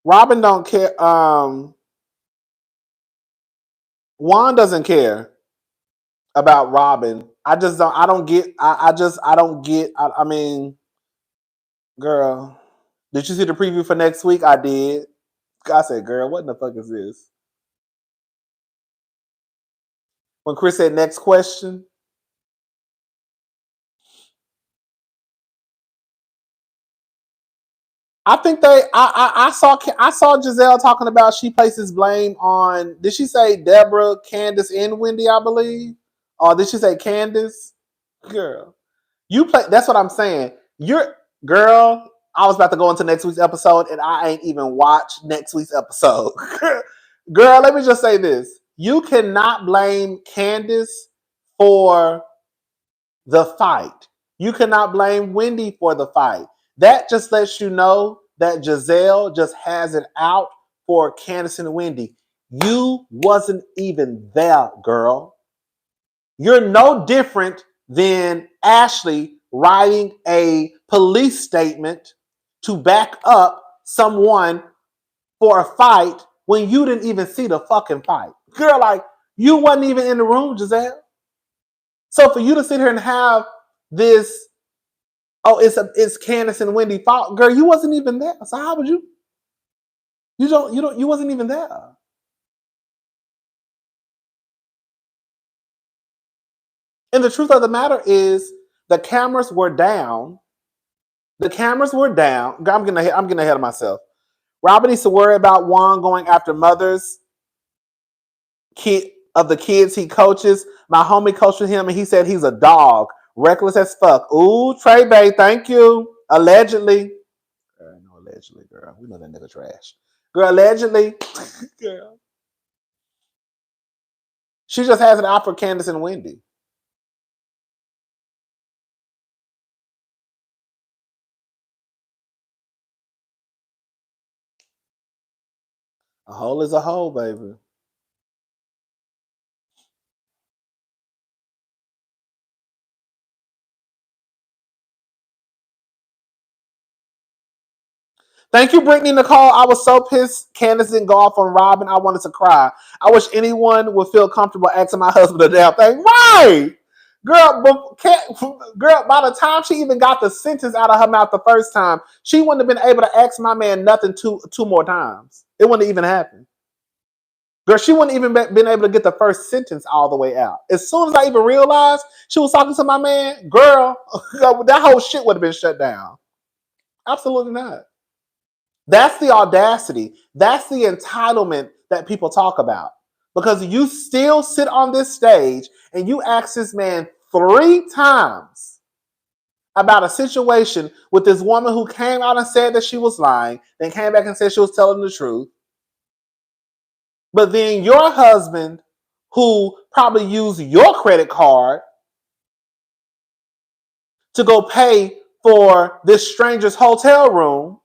Robin don't care. Juan doesn't care about Robin. I just don't. I don't get. I don't get. I mean, girl, did you see the preview for next week? I did. I said, girl, what in the fuck is this? When Chris said next question. I think I saw Jazelle talking about she places blame on, did she say Deborah, Candace, and Wendy, I believe? Or did she say Candace? Girl. You play, that's what I'm saying. Girl, I was about to go into next week's episode and I ain't even watched next week's episode. Girl, let me just say this. You cannot blame Candace for the fight. You cannot blame Wendy for the fight. That just lets you know that Jazelle just has it out for Candace and Wendy. You wasn't even there, girl. You're no different than Ashley writing a police statement to back up someone for a fight when you didn't even see the fucking fight. Girl, like, you wasn't even in the room, Jazelle. So for you to sit here and have this, oh, it's Candace and Wendy fault, girl, you wasn't even there. So how would you? You wasn't even there. And the truth of the matter is, the cameras were down. The cameras were down. I'm getting ahead of myself. Robin needs to worry about Juan going after mothers of the kids he coaches. My homie coached with him and he said he's a dog. Reckless as fuck. Ooh, Trey Bay, thank you. Allegedly. Girl, no, allegedly, girl. We know that nigga trash. Girl, allegedly. Girl. She just has it out for Candace and Wendy. A hole is a hole, baby. Thank you, Brittany Nicole. I was so pissed Candace didn't go off on Robin. I wanted to cry. I wish anyone would feel comfortable asking my husband a damn thing. Right. Girl, by the time she even got the sentence out of her mouth the first time, she wouldn't have been able to ask my man nothing two more times. It wouldn't even happen. Girl, she wouldn't even been able to get the first sentence all the way out. As soon as I even realized she was talking to my man, girl, that whole shit would have been shut down. Absolutely not. That's the audacity. That's the entitlement that people talk about. Because you still sit on this stage and you ask this man 3 times about a situation with this woman who came out and said that she was lying, then came back and said she was telling the truth. But then your husband, who probably used your credit card to go pay for this stranger's hotel room,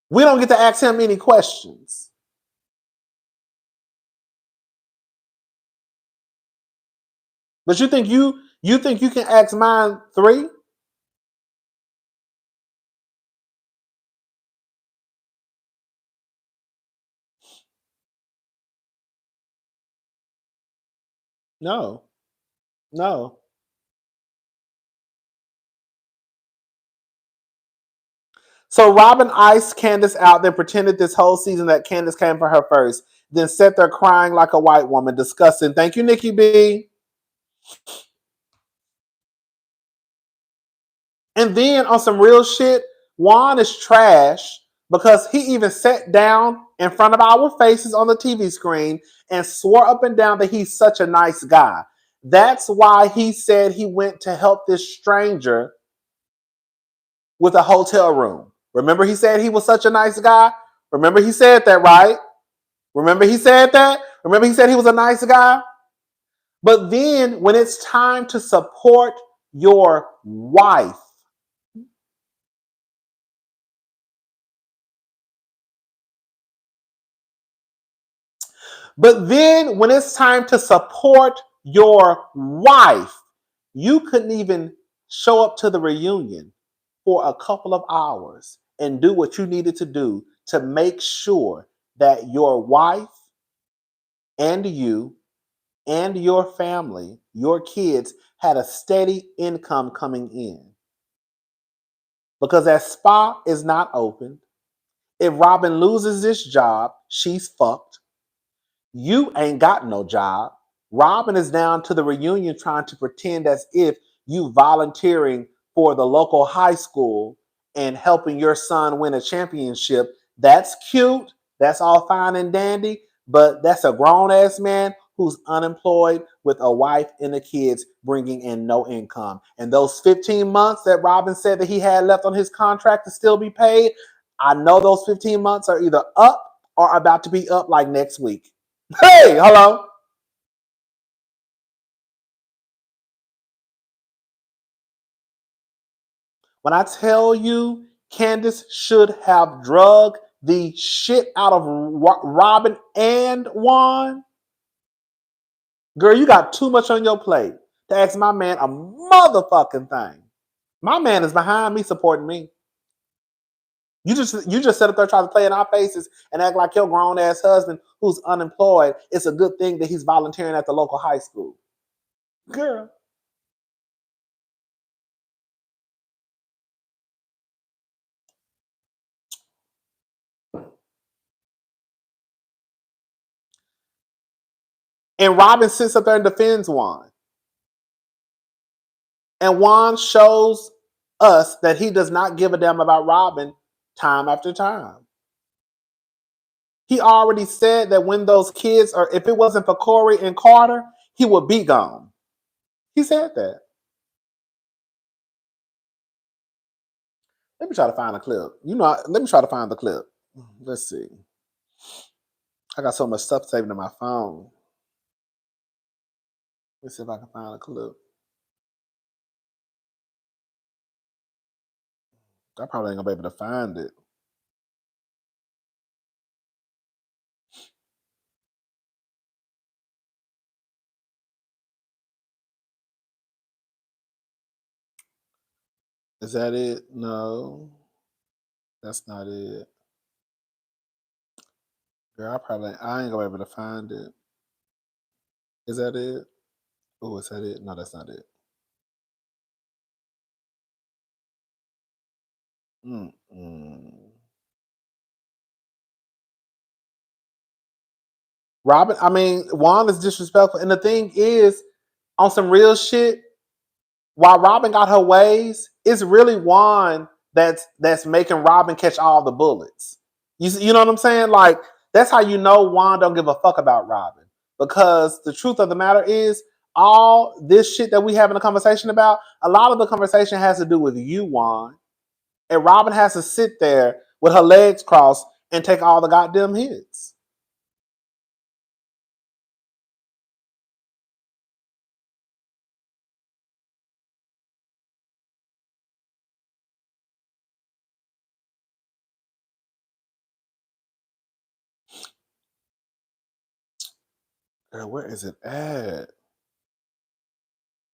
we don't get to ask him any questions. But you think you can ask mine 3? No. No. So Robin iced Candace out, then pretended this whole season that Candace came for her first, then sat there crying like a white woman. Disgusting. Thank you, Nikki B. And then on some real shit, Juan is trash because he even sat down in front of our faces on the TV screen and swore up and down that he's such a nice guy. That's why he said he went to help this stranger with a hotel room. Remember he said he was such a nice guy? Remember he said that, right? Remember he said that? Remember he said he was a nice guy? But then when it's time to support your wife, you couldn't even show up to the reunion for a couple of hours and do what you needed to do to make sure that your wife and you and your family, your kids, had a steady income coming in. Because that spa is not open. If Robin loses this job, she's fucked. You ain't got no job. Robin is down to the reunion trying to pretend as if you volunteering for the local high school and helping your son win a championship. That's cute. That's all fine and dandy. But that's a grown-ass man who's unemployed with a wife and the kids bringing in no income. And those 15 months that Robin said that he had left on his contract to still be paid, I know those 15 months are either up or about to be up like next week. Hey, hello. When I tell you Candace should have drugged the shit out of Robin and Juan, girl, you got too much on your plate to ask my man a motherfucking thing. My man is behind me, supporting me. You just sit up there trying to play in our faces and act like your grown ass husband who's unemployed. It's a good thing that he's volunteering at the local high school. Girl. And Robin sits up there and defends Juan. And Juan shows us that he does not give a damn about Robin time after time. He already said that when those kids, or if it wasn't for Corey and Carter, he would be gone. He said that. Let me try to find a clip. Let me try to find the clip. Let's see. I got so much stuff saved in my phone. Let's see if I can find a clip. I probably ain't gonna be able to find it. Is that it? No. That's not it. Girl, I ain't gonna be able to find it. Is that it? Oh, is that it? No, that's not it. Juan is disrespectful. And the thing is, on some real shit, while Robin got her ways, it's really Juan that's making Robin catch all the bullets. You know what I'm saying? Like, that's how you know Juan don't give a fuck about Robin. Because the truth of the matter is, all this shit that we having a conversation about, a lot of the conversation has to do with you, Juan. And Robin has to sit there with her legs crossed and take all the goddamn hits. Girl, where is it at?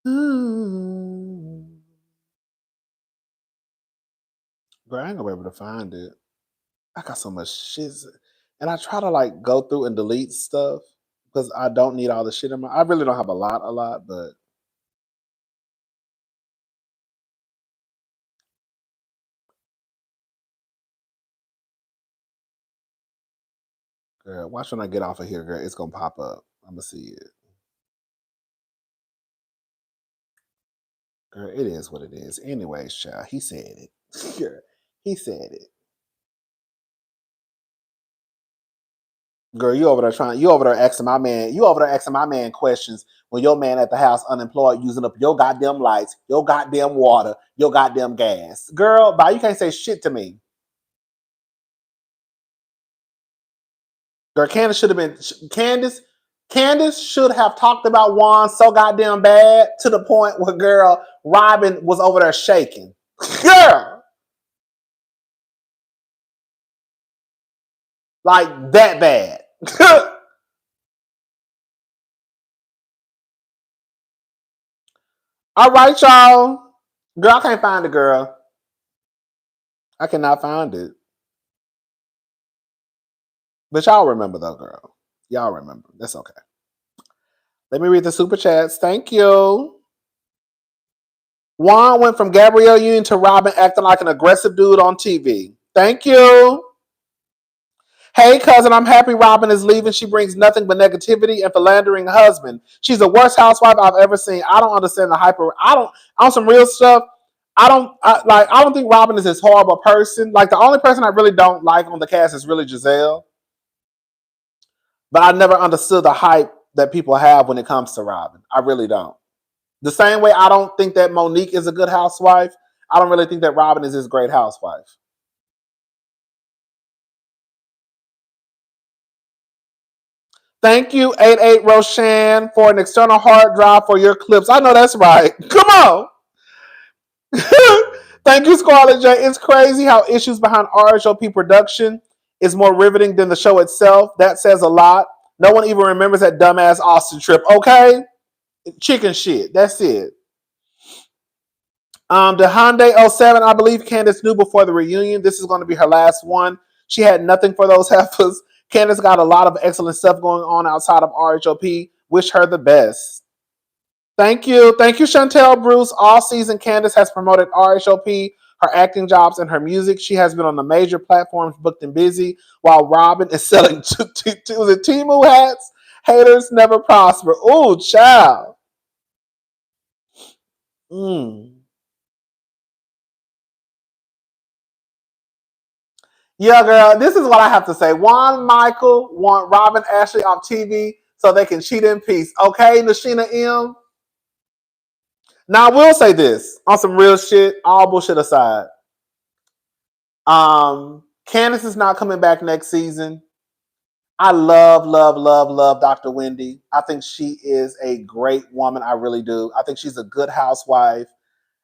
Girl, I ain't gonna be able to find it. I got so much shit. And I try to like go through and delete stuff because I don't need all the shit in my. I really don't have a lot, but girl, watch when I get off of here, girl. It's gonna pop up. I'm gonna see it. Girl, it is what it is. Anyways, child, he said it. Girl, he said it. Girl, you over there asking my man questions when your man at the house unemployed using up your goddamn lights, your goddamn water, your goddamn gas. Girl, bye, you can't say shit to me. Girl, Candace should have talked about Juan so goddamn bad to the point where girl Robin was over there shaking. Girl, like that bad. All right, y'all. Girl, I can't find the girl. I cannot find it. But y'all remember though, girl. Y'all remember. That's okay. Let me read the super chats. Thank you. Juan went from Gabrielle Union to Robin acting like an aggressive dude on TV. Thank you. Hey, cousin, I'm happy Robin is leaving. She brings nothing but negativity and philandering husband. She's the worst housewife I've ever seen. I don't understand the hyper. On some real stuff. I don't think Robin is this horrible person. Like the only person I really don't like on the cast is really Jazelle. But I never understood the hype that people have when it comes to Robin. I really don't. The same way I don't think that Monique is a good housewife, I don't really think that Robin is this great housewife. Thank you, 88 Roshan, for an external hard drive for your clips. I know that's right. Come on. Thank you, Scarlett J. It's crazy how issues behind RHOP production is more riveting than the show itself. That says a lot. No one even remembers that dumbass Austin trip. Okay? Chicken shit. That's it. The Hyundai 07, I believe Candace knew before the reunion. This is going to be her last one. She had nothing for those heifers. Candace got a lot of excellent stuff going on outside of RHOP. Wish her the best. Thank you. Thank you, Chantel Bruce. All season, Candace has promoted RHOP, her acting jobs, and her music. She has been on the major platforms, booked and busy, while Robin is selling Temu hats. Haters never prosper. Ooh, child. Yeah, girl, this is what I have to say. Juan Michael want Robin Ashley off TV so they can cheat in peace. Okay, Nashina M? Now, I will say this on some real shit, all bullshit aside. Candace is not coming back next season. I love Dr. Wendy. I think she is a great woman. I really do. I think she's a good housewife.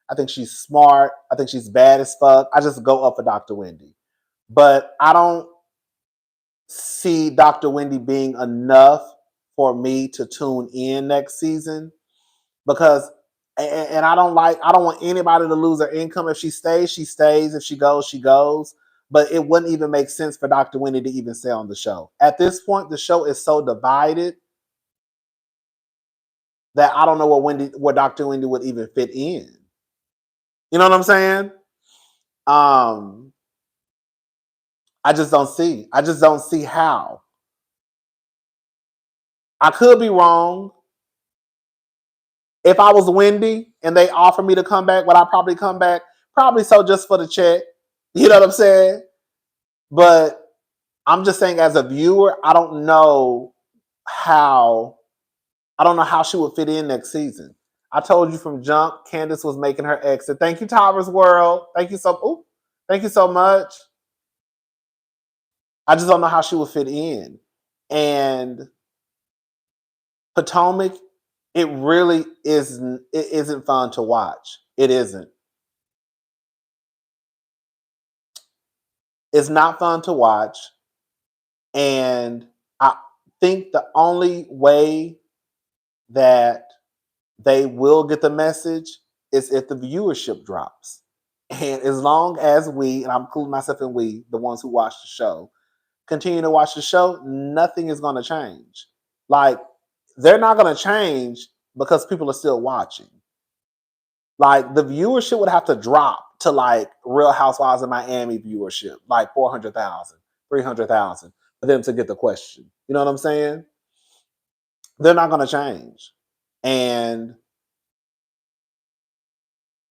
I think she's smart. I think she's bad as fuck. I just go up for Dr. Wendy. But I don't see Dr. Wendy being enough for me to tune in next season because and I don't want anybody to lose their income. If she stays, she stays. If she goes, she goes. But it wouldn't even make sense for Dr. Wendy to even stay on the show. At this point, the show is so divided that I don't know where Dr. Wendy would even fit in. You know what I'm saying? I just don't see how. I could be wrong. If I was Wendy and they offered me to come back, would I probably come back? Probably so, just for the check. You know what I'm saying? But I'm just saying, as a viewer, I don't know how I don't know how she would fit in next season. I told you from jump, Candace was making her exit. Thank you, Towers World. Thank you so much. I just don't know how she would fit in. And Potomac, it really isn't fun to watch. It isn't. It's not fun to watch. And I think the only way that they will get the message is if the viewership drops. And as long as we, and I'm including myself in we, the ones who watch the show, continue to watch the show, nothing is going to change. Like, they're not going to change because people are still watching. Like, the viewership would have to drop to like Real Housewives of Miami viewership, like 400,000, 300,000 for them to get the question. You know what I'm saying? They're not going to change. And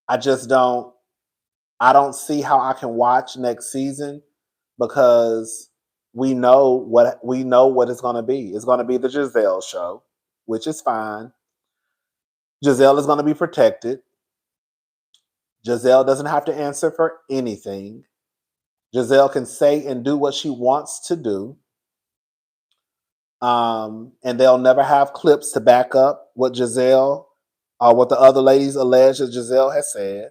I don't see how I can watch next season because we know what it's going to be. It's going to be the Jazelle show, which is fine. Jazelle is going to be protected. Jazelle doesn't have to answer for anything. Jazelle can say and do what she wants to do. And they'll never have clips to back up what Jazelle or what the other ladies allege that Jazelle has said.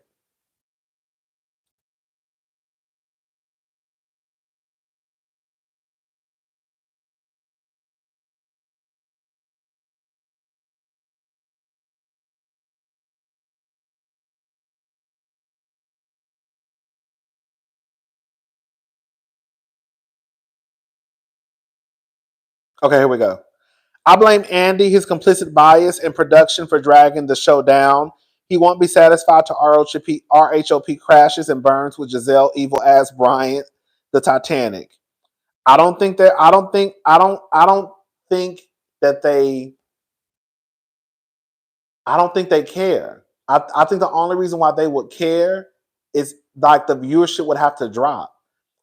Okay, here we go. I blame Andy, his complicit bias in production, for dragging the show down. He won't be satisfied till RHOP crashes and burns with Jazelle evil ass Bryant, the Titanic. I don't think that I don't think I don't think that they I don't think they care. I think the only reason why they would care is like the viewership would have to drop.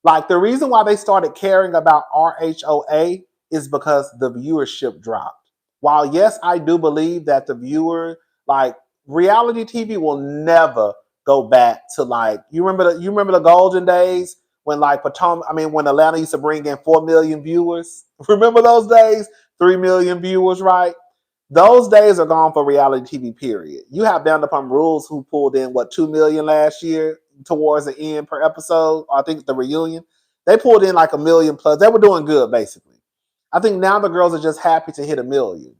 Like, the reason why they started caring about RHOA is because the viewership dropped. While yes, I do believe that the viewer, like, reality TV will never go back to, like, you remember the golden days when like when Atlanta used to bring in 4 million viewers. Remember those days? 3 million viewers, right? Those days are gone for reality TV, period. You have Vanderpump Rules who pulled in, 2 million last year towards the end per episode. I think the reunion. They pulled in like 1 million plus. They were doing good, basically. I think now the girls are just happy to hit 1 million.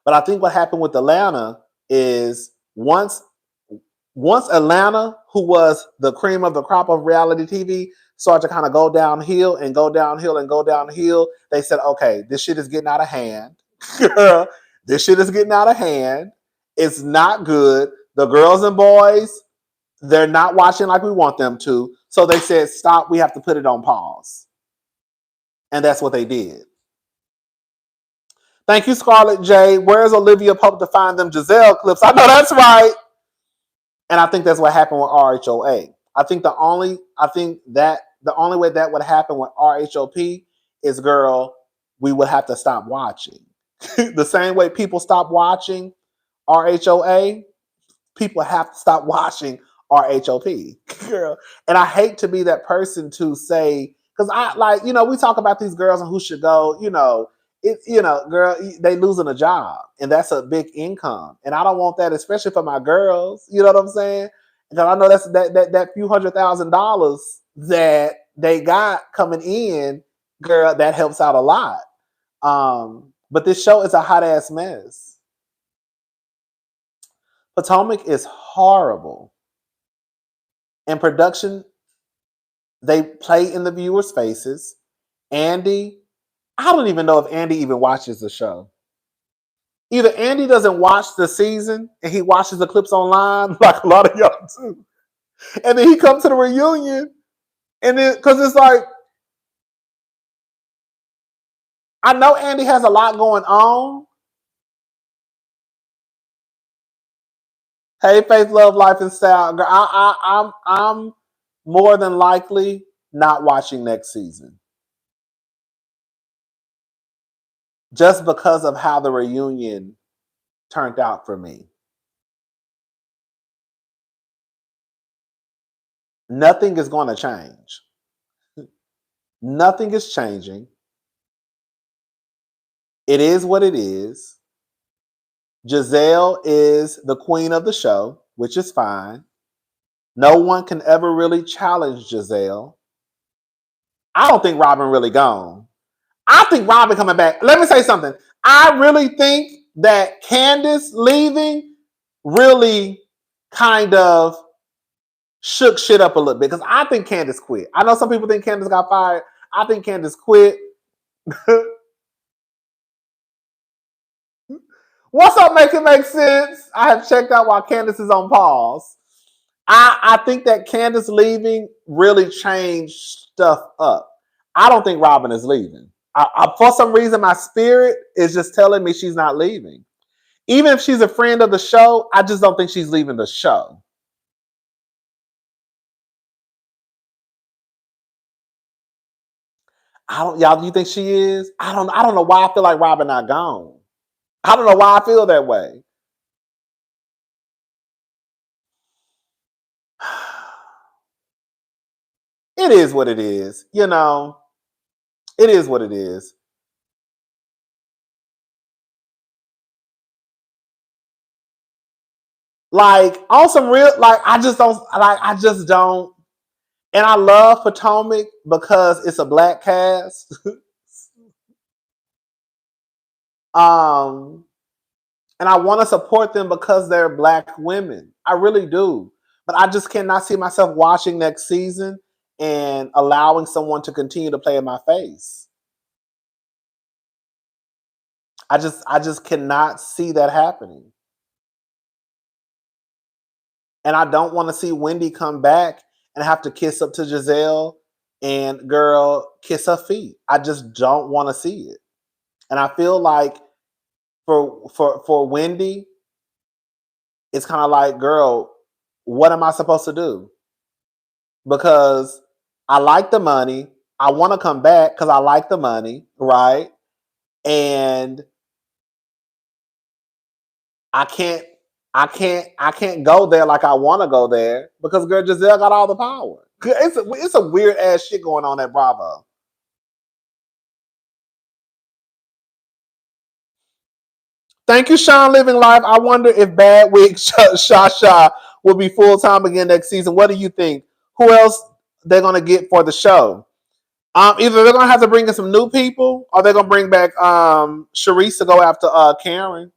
But I think what happened with Atlanta is once Atlanta, who was the cream of the crop of reality TV, started to kind of go downhill and go downhill and go downhill, they said, okay, this shit is getting out of hand. This shit is getting out of hand. It's not good. The girls and boys, they're not watching like we want them to. So they said, stop, we have to put it on pause. And that's what they did. Thank you, Scarlett J. Where's Olivia Pope to find them Jazelle clips? I know that's right. And I think that's what happened with RHOA. I think the only way that would happen with RHOP is, girl, we would have to stop watching. The same way people stop watching RHOA, people have to stop watching RHOP, girl. And I hate to be that person to say, because we talk about these girls and who should go, girl, they losing a job, and that's a big income, and I don't want that, especially for my girls. You know what I'm saying? Because I know that's that few $100,000 that they got coming in, girl, that helps out a lot. But this show is a hot ass mess. Potomac is horrible. And production, they play in the viewers' faces. Andy, I don't even know if Andy even watches the show. Either Andy doesn't watch the season and he watches the clips online, like a lot of y'all do. And then he comes to the reunion, and then, because it's like, I know Andy has a lot going on. Hey, Faith, Love, Life, and Style. I'm more than likely not watching next season. just because of how the reunion turned out for me. Nothing is going to change. Nothing is changing. It is what it is. Jazelle is the queen of the show, which is fine. No one can ever really challenge Jazelle. I don't think Robin really gone. I think Robin coming back. Let me say something. I really think that Candace leaving really kind of shook shit up a little bit because I think Candace quit. I know some people think Candace got fired. I think Candace quit. What's up, Make It Make Sense? I have checked out while Candace is on pause. I think that Candace leaving really changed stuff up. I don't think Robin is leaving. For some reason, my spirit is just telling me she's not leaving. Even if she's a friend of the show, I just don't think she's leaving the show. Y'all, do you think she is? I don't know why I feel like Robin not gone. I don't know why I feel that way. It is what it is. You know, it is what it is. Like on some real, like I just don't. And I love Potomac because it's a black cast. And I want to support them because they're black women. I really do. But I just cannot see myself watching next season and allowing someone to continue to play in my face. I just cannot see that happening. And I don't want to see Wendy come back and have to kiss up to Jazelle and girl kiss her feet. I just don't want to see it. And I feel like for Wendy, it's kind of like, girl, what am I supposed to do? Because I like the money. I want to come back because I like the money, right? And I can't go there like I want to go there because girl Jazelle got all the power. It's a weird ass shit going on at Bravo. Thank you, Sean Living Life. I wonder if Bad Wig Shasha will be full time again next season. What do you think? Who else they're gonna get for the show? Either they're gonna have to bring in some new people, or they're gonna bring back Sharice to go after Karen.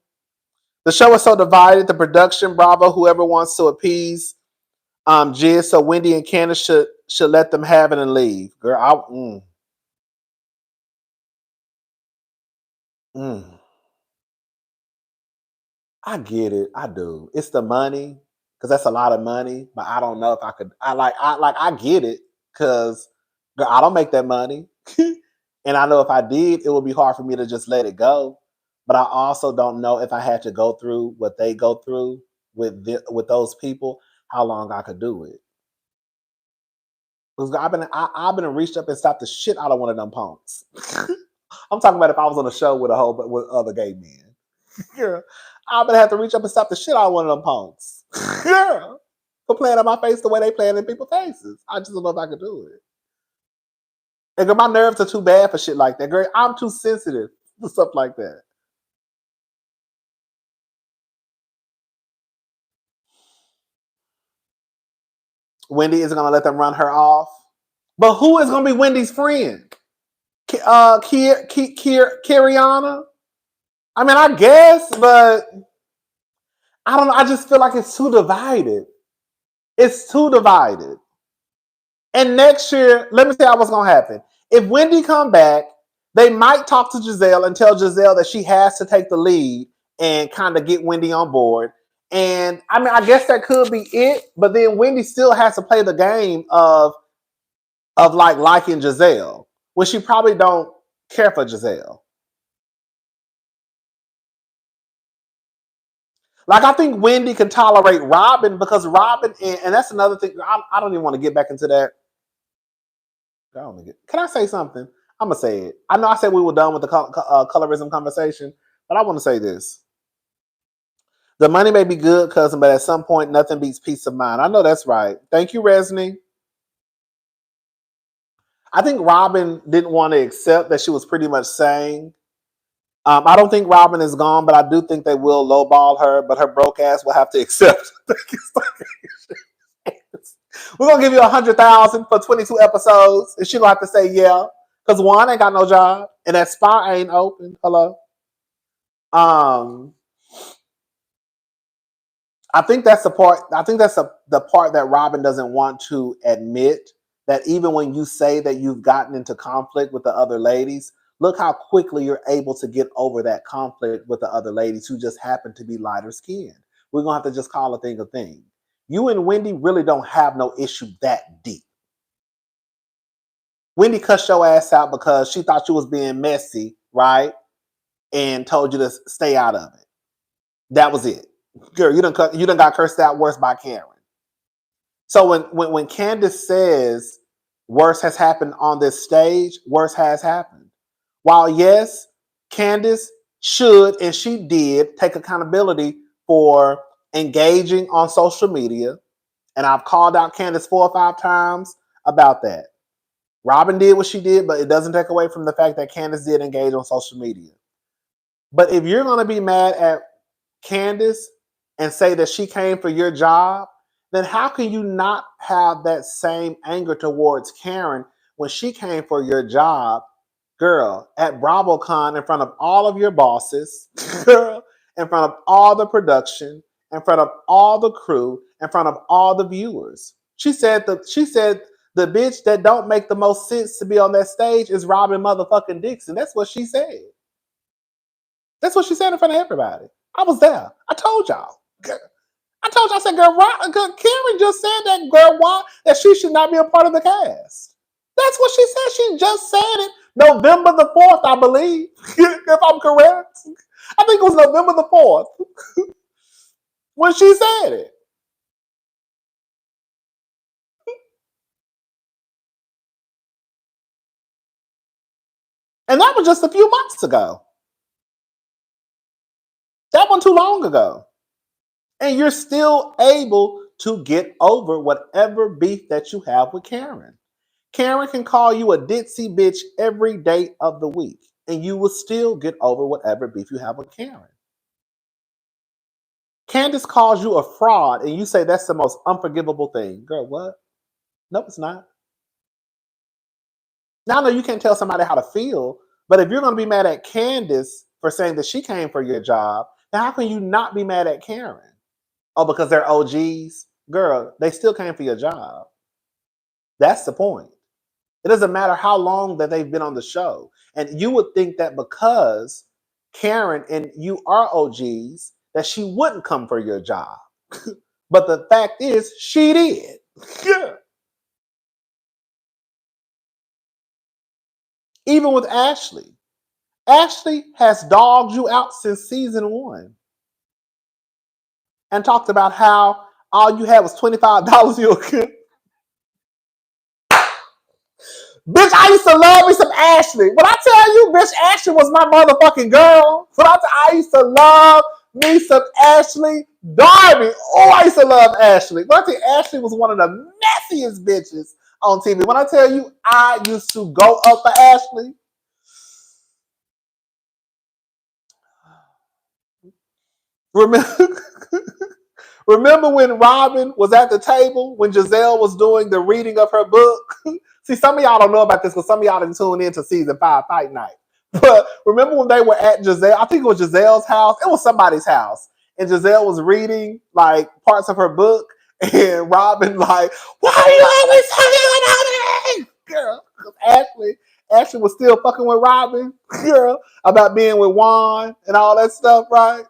The show is so divided. The production, Bravo, whoever wants to appease Jizz, so Wendy and Candace should let them have it and leave. Girl, I get it. I do. It's the money because that's a lot of money. But I don't know if I could. I get it because I don't make that money, and I know if I did, it would be hard for me to just let it go. But I also don't know if I had to go through what they go through with those people, how long I could do it. Because I've been reached up and stopped the shit out of one of them punks. I'm talking about if I was on a show with with other gay men. Girl, I'm gonna have to reach up and stop the shit out of one of them punks. Girl, for playing on my face the way they playing in people's faces. I just don't know if I could do it. And girl, my nerves are too bad for shit like that. Girl, I'm too sensitive for stuff like that. Wendy isn't gonna let them run her off. But who is gonna be Wendy's friend? Kiriana? I mean, I guess, but I don't know. I just feel like it's too divided. It's too divided. And next year, let me tell you what's gonna happen. If Wendy come back, they might talk to Jazelle and tell Jazelle that she has to take the lead and kind of get Wendy on board. And I mean, I guess that could be it. But then Wendy still has to play the game of like liking Jazelle, when she probably don't care for Jazelle. Like I think Wendy can tolerate Robin because Robin, and that's another thing. I don't even want to get back into that. Can I say something? I'm gonna say it. I know I said we were done with the colorism conversation, but I want to say this. The money may be good, cousin, but at some point, nothing beats peace of mind. I know that's right. Thank you, Resney. I think Robin didn't want to accept that she was pretty much saying, I don't think Robin is gone, but I do think they will lowball her, but her broke ass will have to accept. We're going to give you $100,000 for 22 episodes, and she's going to have to say yeah, because one ain't got no job, and that spa ain't open. Hello? I think that's the part. I think that's the part that Robin doesn't want to admit, that even when you say that you've gotten into conflict with the other ladies, look how quickly you're able to get over that conflict with the other ladies who just happen to be lighter skinned. We're going to have to just call a thing a thing. You and Wendy really don't have no issue that deep. Wendy cussed your ass out because she thought you was being messy, right? And told you to stay out of it. That was it. Girl, you done got cursed out worse by Karen. So when Candace says worse has happened on this stage, worse has happened. While yes, Candace should and she did take accountability for engaging on social media, and I've called out Candace 4 or 5 times about that. Robin did what she did, but it doesn't take away from the fact that Candace did engage on social media. But if you're going to be mad at Candace and say that she came for your job, then how can you not have that same anger towards Karen when she came for your job, girl, at BravoCon in front of all of your bosses, girl, in front of all the production, in front of all the crew, in front of all the viewers. She said the bitch that don't make the most sense to be on that stage is Robin motherfucking Dixon. That's what she said. That's what she said in front of everybody. I was there. I told y'all. I said, girl, Karen just said that, girl, why? That she should not be a part of the cast. That's what she said. She just said it November the 4th, I believe, if I'm correct. I think it was November the 4th when she said it. And that was just a few months ago. That wasn't too long ago. And you're still able to get over whatever beef that you have with Karen. Karen can call you a ditzy bitch every day of the week, and you will still get over whatever beef you have with Karen. Candace calls you a fraud, and you say that's the most unforgivable thing. Girl, what? No, it's not. Now, I know you can't tell somebody how to feel, but if you're going to be mad at Candace for saying that she came for your job, then how can you not be mad at Karen? Oh, because they're OGs? Girl, they still came for your job. That's the point. It doesn't matter how long that they've been on the show. And you would think that because Karen and you are OGs, that she wouldn't come for your job. But the fact is, she did. Yeah. Even with Ashley. Ashley has dogged you out since season 1. And talked about how all you had was $25 you could. Bitch, I used to love me some Ashley. When I tell you, bitch, Ashley was my motherfucking girl. I used to love me some Ashley Darby. Oh, I used to love Ashley. When I tell you, Ashley was one of the messiest bitches on TV. When I tell you, I used to go up for Ashley. Remember when Robin was at the table when Jazelle was doing the reading of her book? See, some of y'all don't know about this because some of y'all didn't tune in to season 5 Fight Night. But remember when they were at Jazelle? I think it was Giselle's house. It was somebody's house. And Jazelle was reading like parts of her book. And Robin like, why are you always talking about me? Girl, Ashley was still fucking with Robin, girl, about being with Juan and all that stuff, right?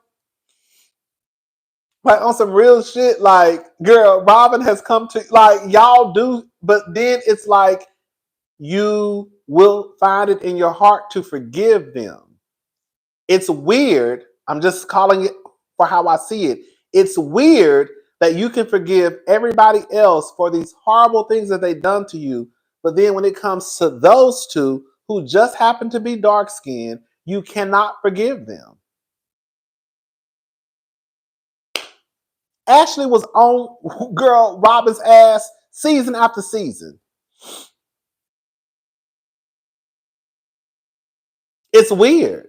Like on some real shit, like, girl, Robin has come to, like, y'all do, but then it's like you will find it in your heart to forgive them. It's weird. I'm just calling it for how I see it. It's weird that you can forgive everybody else for these horrible things that they've done to you, but then when it comes to those two who just happen to be dark skinned, you cannot forgive them. Ashley was on girl Robin's ass season after season. It's weird.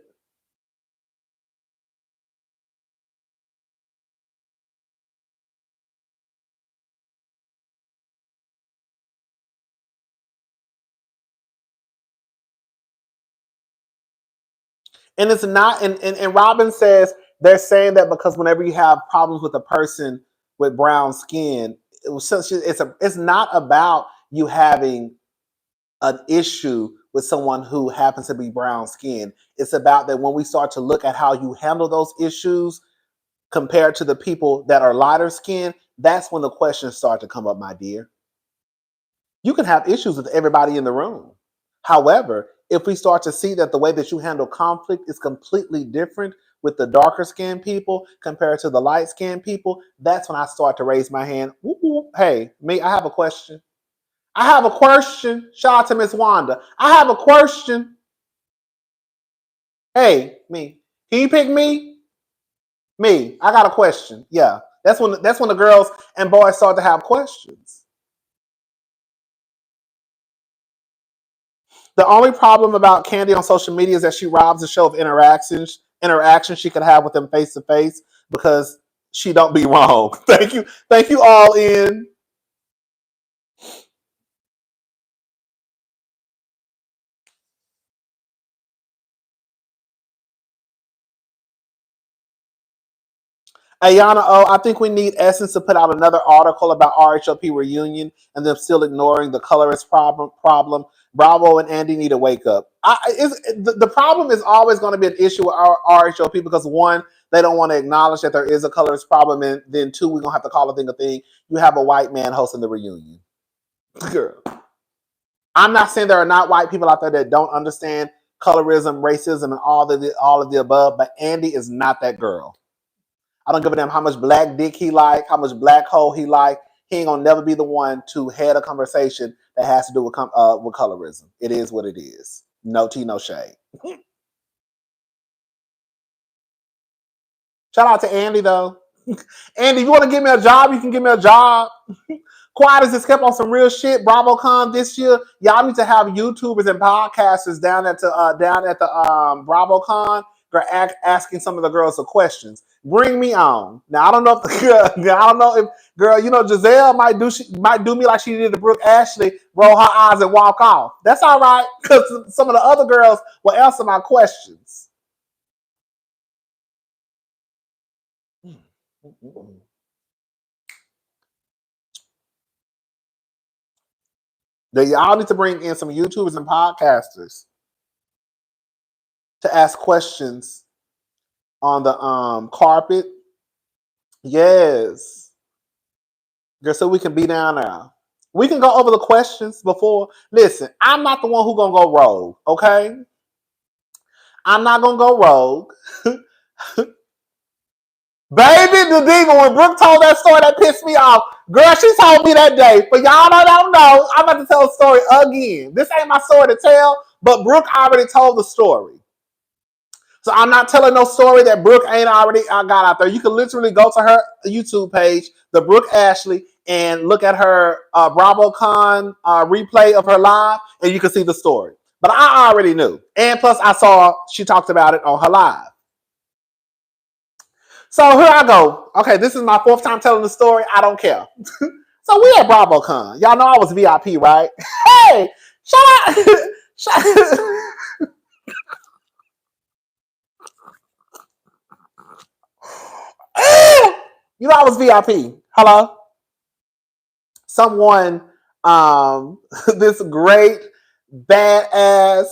And it's not, and Robin says they're saying that because whenever you have problems with a person with brown skin, it's not about you having an issue with someone who happens to be brown skinned. It's about that when we start to look at how you handle those issues compared to the people that are lighter skinned, that's when the questions start to come up, my dear. You can have issues with everybody in the room. However, if we start to see that the way that you handle conflict is completely different with the darker skinned people compared to the light skinned people, that's when I start to raise my hand. Ooh, hey, me, I have a question. I have a question. Shout out to Miss Wanda. I have a question. Hey, me. Can you pick me? Me. I got a question. Yeah. That's when the girls and boys start to have questions. The only problem about Candy on social media is that she robs the show of interactions she could have with them face to face because she don't be wrong. Thank you all in. Ayana, I think we need Essence to put out another article about RHOP reunion and them still ignoring the colorist problem. Bravo and Andy need to wake up. The problem is always going to be an issue with our RHOP because one, they don't want to acknowledge that there is a colorist problem, and then two, we're going to have to call a thing a thing. You have a white man hosting the reunion. Girl. I'm not saying there are not white people out there that don't understand colorism, racism, and all of the above, but Andy is not that girl. I don't give a damn how much black dick he like, how much black hole he like. He ain't gonna never be the one to head a conversation that has to do with colorism. It is what it is. No tea, no shade. Shout out to Andy though. Andy, if you want to give me a job, you can give me a job. Quiet as this kept on some real shit. BravoCon this year, y'all need to have YouTubers and podcasters down at the BravoCon. They're asking some of the girls some questions. Bring me on. Now I don't know if the girl, I don't know if girl, Jazelle might do me like she did to Brooke Ashley, roll her eyes and walk off. That's all right, because some of the other girls will answer my questions. Y'all need to bring in some YouTubers and podcasters to ask questions on the carpet. Yes. Just so we can be down there. We can go over the questions before. Listen, I'm not the one who's gonna go rogue, okay? I'm not gonna go rogue. Baby, the diva, when Brooke told that story that pissed me off, girl, she told me that day. But y'all don't know, I'm about to tell the story again. This ain't my story to tell, but Brooke already told the story. So I'm not telling no story that Brooke ain't already got out there. You can literally go to her YouTube page, the Brooke Ashley, and look at her BravoCon replay of her live, and you can see the story. But I already knew. And plus, I saw she talked about it on her live. So here I go. Okay, this is my fourth time telling the story. I don't care. So we at BravoCon. Y'all know I was VIP, right? Hey, shut up. You know I was VIP. Hello? Someone, this great badass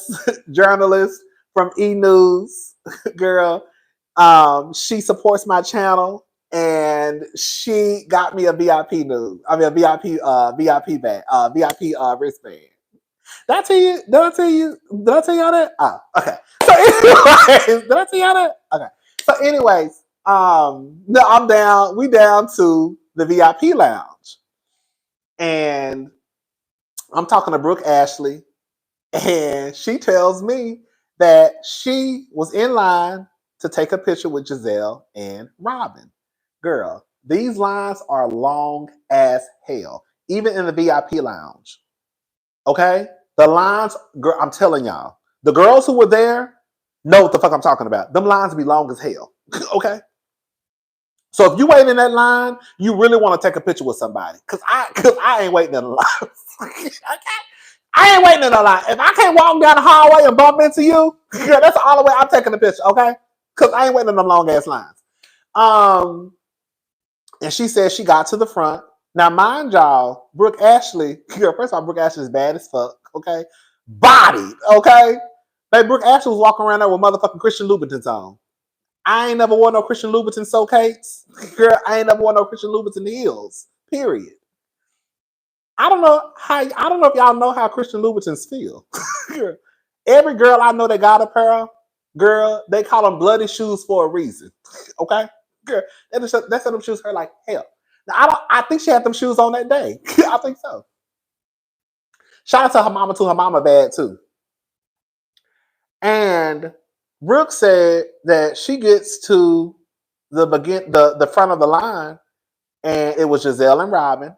journalist from E! News, girl, she supports my channel and she got me a VIP news. I mean a VIP bag, VIP wristband. Did I tell you? Did I tell you y'all that? Oh, okay. So anyways, did I tell y'all that? Okay. So anyways, no, I'm down. We down to the VIP lounge. And I'm talking to Brooke Ashley. And she tells me that she was in line to take a picture with Jazelle and Robin. Girl, these lines are long as hell, even in the VIP lounge. Okay? The lines, girl, I'm telling y'all, the girls who were there know what the fuck I'm talking about. Them lines be long as hell. Okay? So if you wait in that line, you really want to take a picture with somebody. Cause I ain't waiting in the line. Okay? I ain't waiting in the line. If I can't walk down the hallway and bump into you, girl, that's the only way I'm taking the picture, okay? Because I ain't waiting in them long ass lines. And she said she got to the front. Now, mind y'all, Brooke Ashley, girl, first of all, Brooke Ashley is bad as fuck, okay? Bodied, okay? Like, Brooke Ashley was walking around there with motherfucking Christian Louboutins on. I ain't never worn no Christian Louboutin soacates. Girl, I ain't never worn no Christian Louboutin heels. Period. I don't know if y'all know how Christian Louboutins feel. Every girl I know that got a pair of, girl, they call them bloody shoes for a reason. Okay? Girl, that's how them shoes hurt like hell. Now I think she had them shoes on that day. I think so. Shout out to her mama too. Her mama bad too. And Brooke said that she gets to the front of the line, and it was Jazelle and Robin.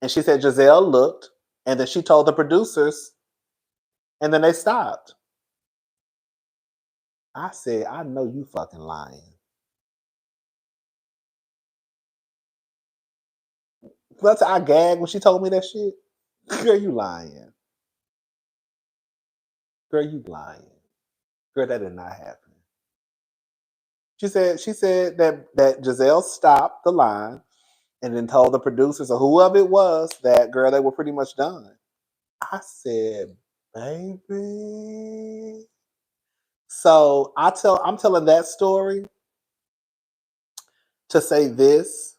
And she said Jazelle looked, and then she told the producers, and then they stopped. I said, I know you fucking lying. That's I gagged when she told me that shit. Girl, you lying. Girl, you lying. Girl, that did not happen. She said that Jazelle stopped the line and then told the producers or whoever it was that, girl, they were pretty much done. I said, baby. So I'm telling that story to say this,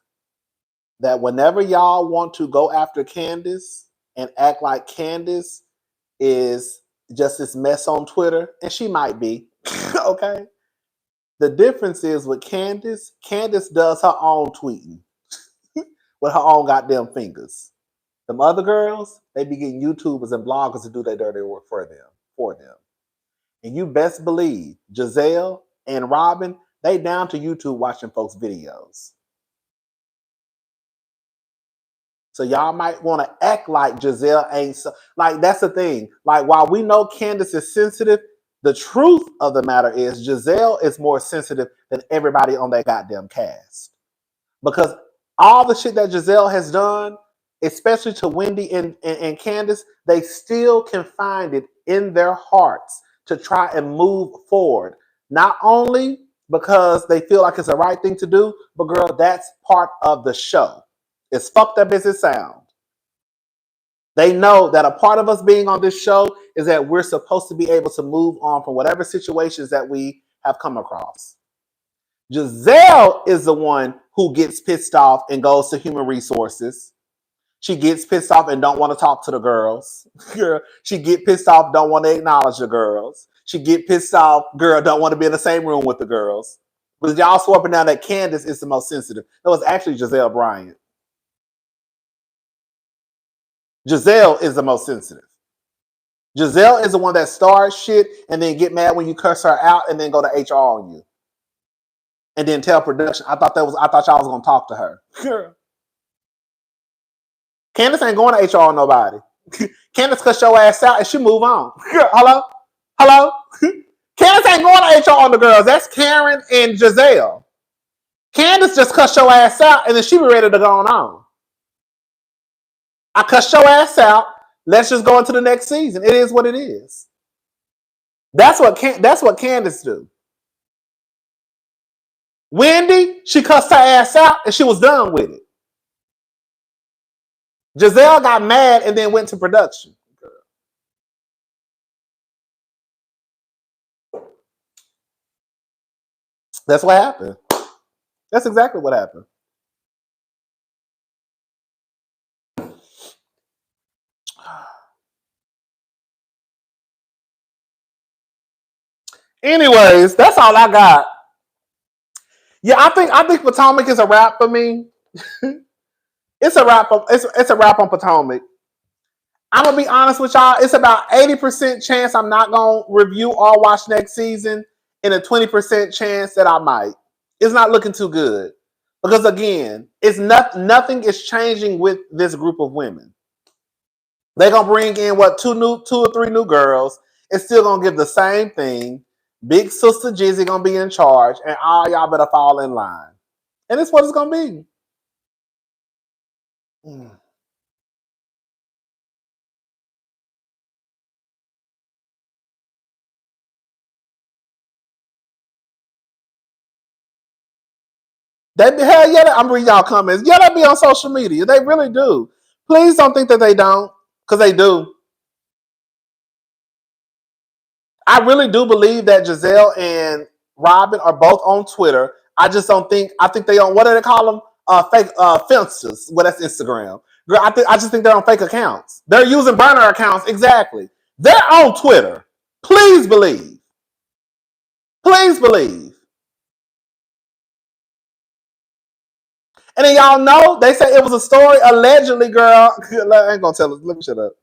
that whenever y'all want to go after Candace and act like Candace is just this mess on Twitter, and she might be, okay? The difference is with Candace does her own tweeting with her own goddamn fingers. Them other girls, they be getting YouTubers and bloggers to do their dirty work for them. And you best believe Jazelle and Robin, they down to YouTube watching folks' videos. So y'all might want to act like Jazelle ain't so, like that's the thing. Like while we know Candace is sensitive, the truth of the matter is Jazelle is more sensitive than everybody on that goddamn cast. Because all the shit that Jazelle has done, especially to Wendy and Candace, they still can find it in their hearts to try and move forward. Not only because they feel like it's the right thing to do, but girl, that's part of the show. As fucked up as it sounds. They know that a part of us being on this show is that we're supposed to be able to move on from whatever situations that we have come across. Jazelle is the one who gets pissed off and goes to human resources. She gets pissed off and don't want to talk to the girls. She get pissed off, don't want to acknowledge the girls. She get pissed off, girl, don't want to be in the same room with the girls. But y'all swapping down that Candace is the most sensitive. That was actually Jazelle Bryant. Jazelle is the most sensitive. Jazelle is the one that starts shit and then get mad when you curse her out and then go to HR on you. And then tell production, I thought y'all was gonna talk to her. Candace ain't going to HR on nobody. Candace cuss your ass out and she move on. Hello? Candace ain't going to HR on the girls. That's Karen and Jazelle. Candace just cuss your ass out and then she be ready to go on. I cuss your ass out. Let's just go into the next season. It is what it is. That's what Candace do. Wendy, she cussed her ass out and she was done with it. Jazelle got mad and then went to production. That's what happened. That's exactly what happened. Anyways, that's all I got. Yeah, I think Potomac is a wrap for me. It's a wrap. It's a wrap on Potomac. I'm gonna be honest with y'all. It's about 80% chance I'm not gonna review or watch next season, and a 20% chance that I might. It's not looking too good because again, it's nothing is changing with this group of women. They're gonna bring in two or three new girls. It's still gonna give the same thing. Big sister Jizzy gonna be in charge, and all y'all better fall in line. And it's what it's gonna be. Hell yeah, I'm reading y'all comments. Yeah, they be on social media. They really do. Please don't think that they don't, because they do. I really do believe that Jazelle and Robin are both on Twitter. I just don't think. I think they on, what do they call them? Fake fences. Well, that's Instagram. Girl, I just think they're on fake accounts. They're using burner accounts. Exactly. They're on Twitter. Please believe. Please believe. And then y'all know they say it was a story allegedly, girl. I ain't gonna tell us. Let me shut up.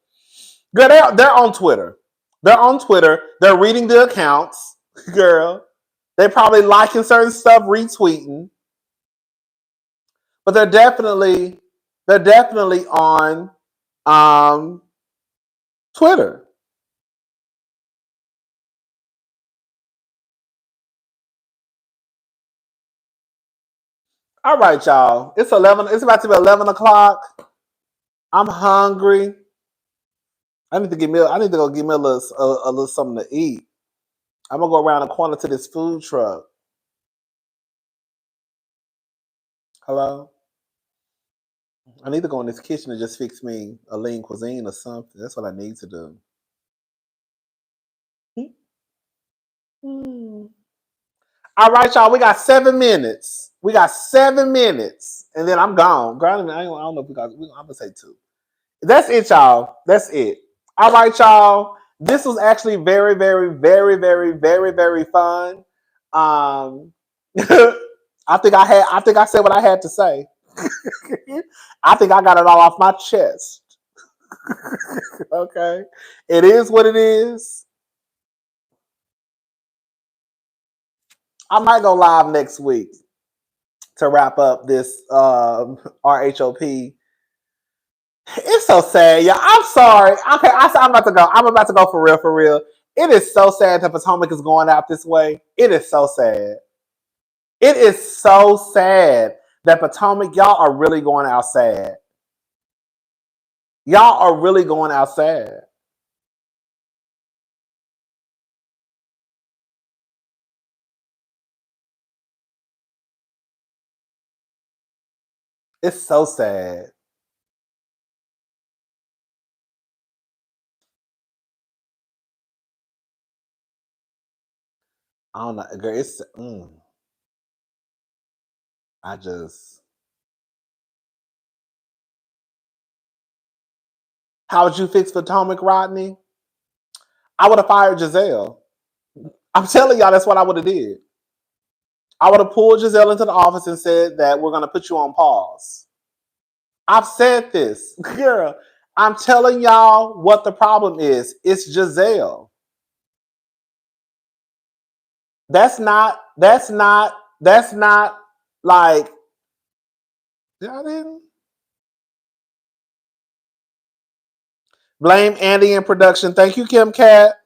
Girl, they're on Twitter. They're on Twitter. They're reading the accounts, girl. They're probably liking certain stuff, retweeting. But they're definitely on Twitter. All right, y'all. It's 11. It's about to be 11 o'clock. I'm hungry. I need to go get me a little something to eat. I'm gonna go around the corner to this food truck. Hello. I need to go in this kitchen and just fix me a lean cuisine or something. That's what I need to do. All right, y'all. We got 7 minutes. We got 7 minutes, and then I'm gone. Girl, I don't know if I'm gonna say 2. That's it, y'all. That's it. All right, y'all. This was actually very, very, very, very, very, very fun. I think I said what I had to say. I think I got it all off my chest. Okay. It is what it is. I might go live next week to wrap up this RHOP. It's so sad, y'all. I'm sorry. Okay, I'm about to go. I'm about to go for real, for real. It is so sad that Potomac is going out this way. It is so sad. It is so sad that Potomac, y'all are really going out sad. Y'all are really going out sad. It's so sad. I don't know, girl. It's I just. How would you fix Potomac, Rodney? I would have fired Jazelle. I'm telling y'all, that's what I would have did. I would have pulled Jazelle into the office and said that we're going to put you on pause. I've said this, girl. I'm telling y'all what the problem is. It's Jazelle. That's not like, I didn't blame Andy in production. Thank you, Kim Cat.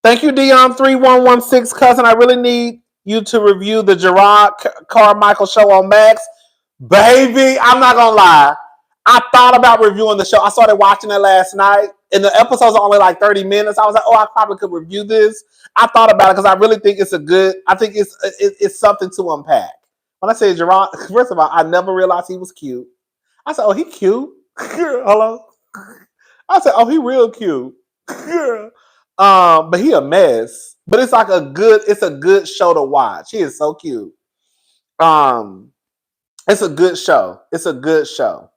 Thank you, Dion3116, cousin. I really need you to review the Gerard Carmichael show on Max. Baby, I'm not gonna lie. I thought about reviewing the show. I started watching it last night, and the episodes are only like 30 minutes. I was like, oh, I probably could review this. I thought about it because I really think it's I think it's something to unpack. When I say Gerard, first of all, I never realized he was cute. I said, oh, he cute. Hello. I said, oh, he real cute. But he a mess. But it's like it's a good show to watch. He is so cute. It's a good show. It's a good show.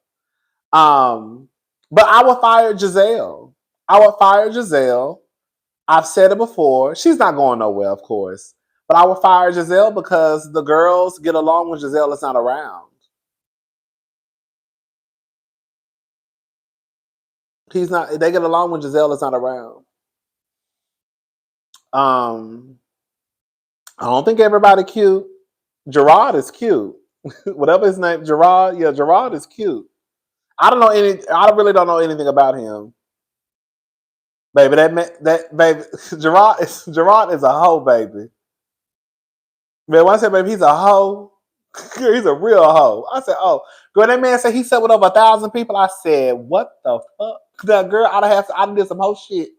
But I would fire Jazelle. I would fire Jazelle. I've said it before. She's not going nowhere, of course. But I would fire Jazelle because the girls get along when Jazelle is not around. He's not. They get along when Jazelle is not around. I don't think everybody cute. Gerard is cute. Whatever his name, Gerard. Yeah, Gerard is cute. I don't know any. I really don't know anything about him, baby. That baby, Gerard is a hoe, baby. Man, when I said baby, he's a hoe. He's a real hoe. I said, oh, girl, that man said he slept with over 1,000 people. I said, what the fuck? That girl, I done did some hoe shit.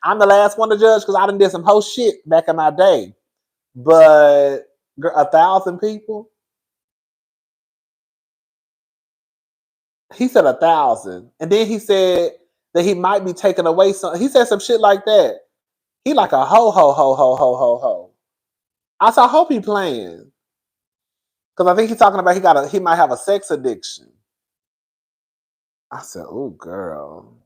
I'm the last one to judge because I done did some hoe shit back in my day. But girl, 1,000 people. He said 1,000, and then he said that he might be taking away some. He said some shit like that. He like a ho ho ho ho ho ho ho. I said, I hope he playing because I think he's talking about he might have a sex addiction. I said, oh girl.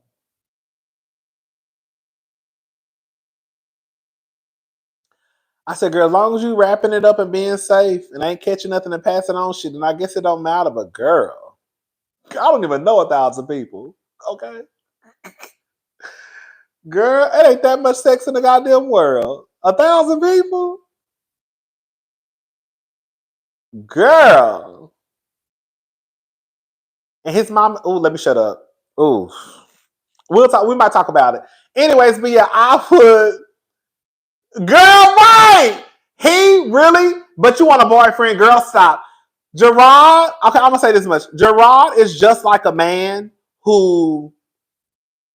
I said, girl, as long as you wrapping it up and being safe and ain't catching nothing and passing on shit, then I guess it don't matter. But girl, I don't even know 1,000 people. Okay. Girl, it ain't that much sex in the goddamn world. 1,000 people? Girl. And his mom, oh, let me shut up. Ooh. We might talk about it. Anyways, but yeah, I would. Girl, right. He really, but you want a boyfriend, girl, stop. Gerard, okay, I'm gonna say this much. Gerard is just like a man who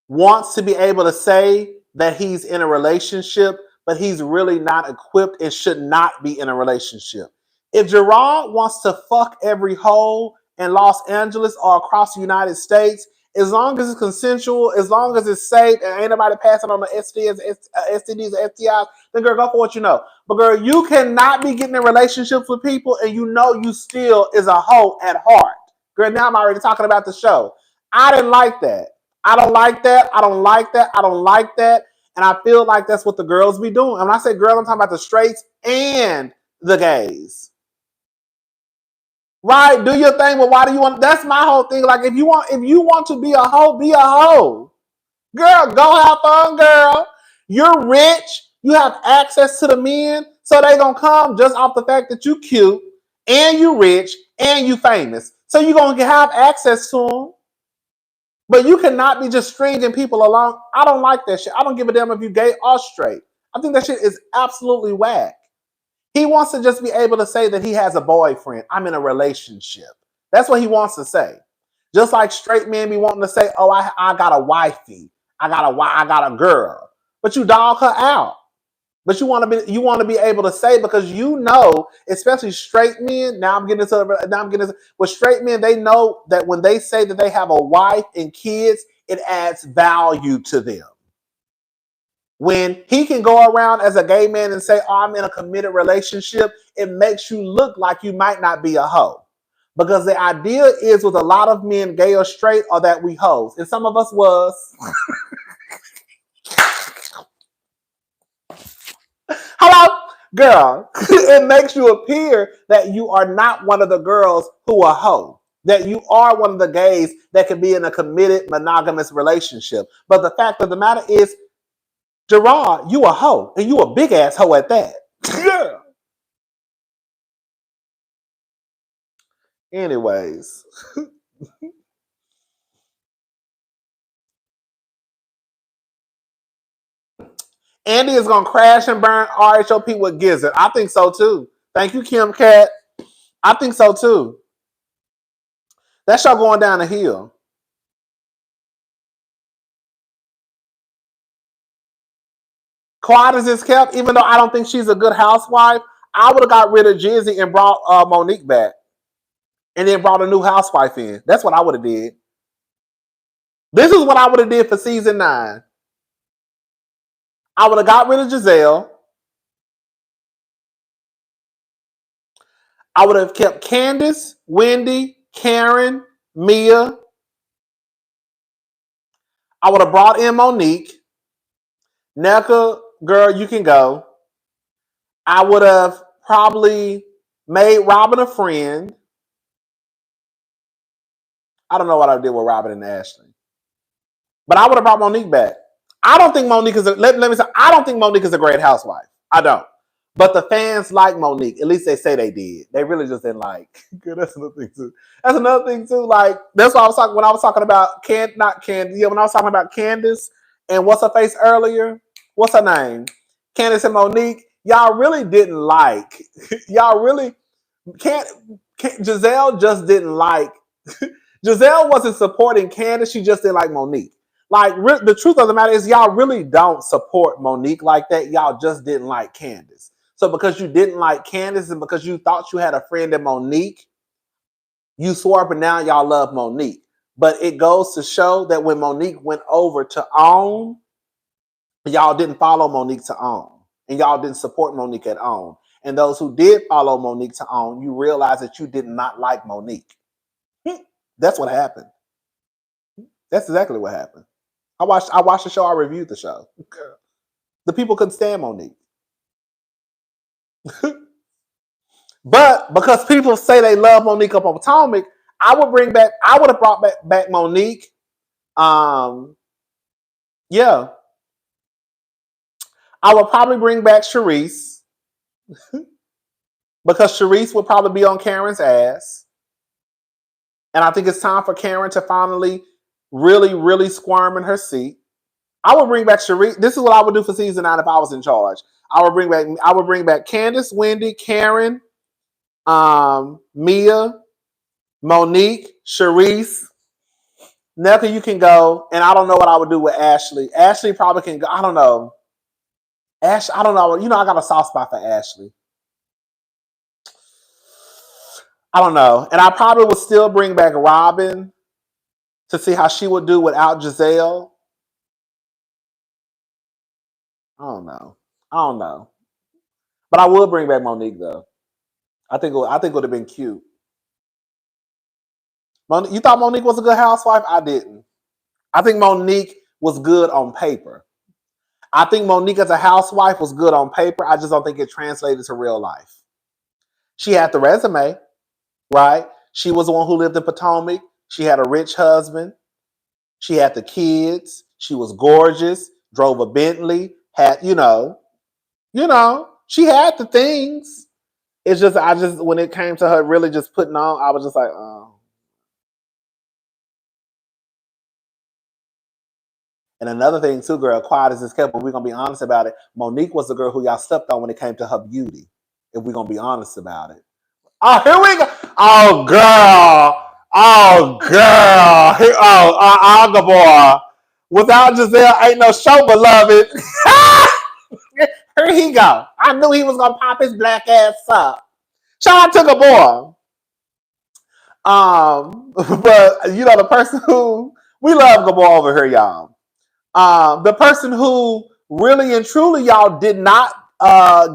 wants to be able to say that he's in a relationship, but he's really not equipped and should not be in a relationship. If Gerard wants to fuck every hoe in Los Angeles or across the United States, as long as it's consensual, as long as it's safe, and ain't nobody passing on the STDs or STIs, then girl, go for what you know. But girl, you cannot be getting in relationships with people and you know you still is a hoe at heart. Girl, now I'm already talking about the show. I didn't like that. I don't like that. I don't like that. I don't like that. And I feel like that's what the girls be doing. And when I say girls, I'm talking about the straights and the gays. Right? Do your thing, but why do you want? That's my whole thing. Like, if you want to be a hoe, be a hoe. Girl, go have fun, girl. You're rich. You have access to the men, so they gonna come just off the fact that you cute and you rich and you famous. So you gonna have access to them. But you cannot be just stringing people along. I don't like that shit. I don't give a damn if you gay or straight. I think that shit is absolutely whack. He wants to just be able to say that he has a boyfriend. I'm in a relationship. That's what he wants to say. Just like straight men be wanting to say, oh, I got a wifey. I got a girl. But you dog her out. But you want to be able to say, because you know, especially straight men. With straight men, they know that when they say that they have a wife and kids, it adds value to them. When he can go around as a gay man and say, oh, I'm in a committed relationship, it makes you look like you might not be a hoe. Because the idea is with a lot of men, gay or straight, are that we hoes. And some of us was. Hello? Girl, it makes you appear that you are not one of the girls who are hoe. That you are one of the gays that can be in a committed monogamous relationship. But the fact of the matter is, Gerard, you a hoe. And you a big ass hoe at that. Yeah. Anyways. Andy is going to crash and burn RHOP with Gizzard. I think so too. Thank you, Kim Cat. I think so too. That show going down the hill. Quiet as it's kept, even though I don't think she's a good housewife, I would have got rid of Jizzy and brought Monique back. And then brought a new housewife in. That's what I would have did. This is what I would have did for season 9. I would have got rid of Jazelle. I would have kept Candace, Wendy, Karen, Mia. I would have brought in Monique. Neka, girl, you can go. I would have probably made Robin a friend. I don't know what I did with Robin and Ashley. But I would have brought Monique back. I don't think Monique is let me say, I don't think Monique is a great housewife. I don't. But the fans like Monique. At least they say they did. They really just didn't like. That's another thing too. That's another thing too. Like that's what I was talking when I was talking about not Candace. Yeah, when I was talking about Candace and what's her face earlier. What's her name? Candace and Monique. Y'all really didn't like. Y'all really can't. Jazelle just didn't like. Jazelle wasn't supporting Candace. She just didn't like Monique. Like the truth of the matter is, y'all really don't support Monique like that. Y'all just didn't like Candace. So because you didn't like Candace and because you thought you had a friend in Monique, you swore up and down y'all love Monique. But it goes to show that when Monique went over to OWN, y'all didn't follow Monique to OWN. And y'all didn't support Monique at OWN. And those who did follow Monique to OWN, you realize that you did not like Monique. That's what happened. That's exactly what happened. I watched the show. I reviewed the show. The people couldn't stand Monique. But because people say they love Monique up on Potomac, I would have brought back Monique. Yeah. I would probably bring back Charisse. Because Charisse would probably be on Karen's ass. And I think it's time for Karen to finally really, really squirm in her seat. I would bring back Charisse. This is what I would do for season 9 if I was in charge. I would bring back Candace, Wendy, Karen, Mia, Monique, Charisse. Neka, you can go. And I don't know what I would do with Ashley. Ashley probably can go. I don't know. I don't know. You know, I got a soft spot for Ashley. I don't know. And I probably would still bring back Robin to see how she would do without Jazelle. I don't know. But I would bring back Monique though. I think it would have been cute. You thought Monique was a good housewife? I didn't. I think Monique was good on paper. I think Monique as a housewife was good on paper. I just don't think it translated to real life. She had the resume, right? She was the one who lived in Potomac. She had a rich husband. She had the kids. She was gorgeous, drove a Bentley, had, she had the things. It's just, when it came to her really just putting on, I was just like, oh. And another thing too, girl, quiet as it's kept, but we're going to be honest about it. Monique was the girl who y'all stepped on when it came to her beauty, if we're going to be honest about it. Oh, here we go. Oh, girl. Boy. Without Jazelle, ain't no show, beloved. Here he go. I knew he was going to pop his black ass up. Shout out to the boy. But, the person who, we love Gabor over here, y'all. The person who really and truly y'all did not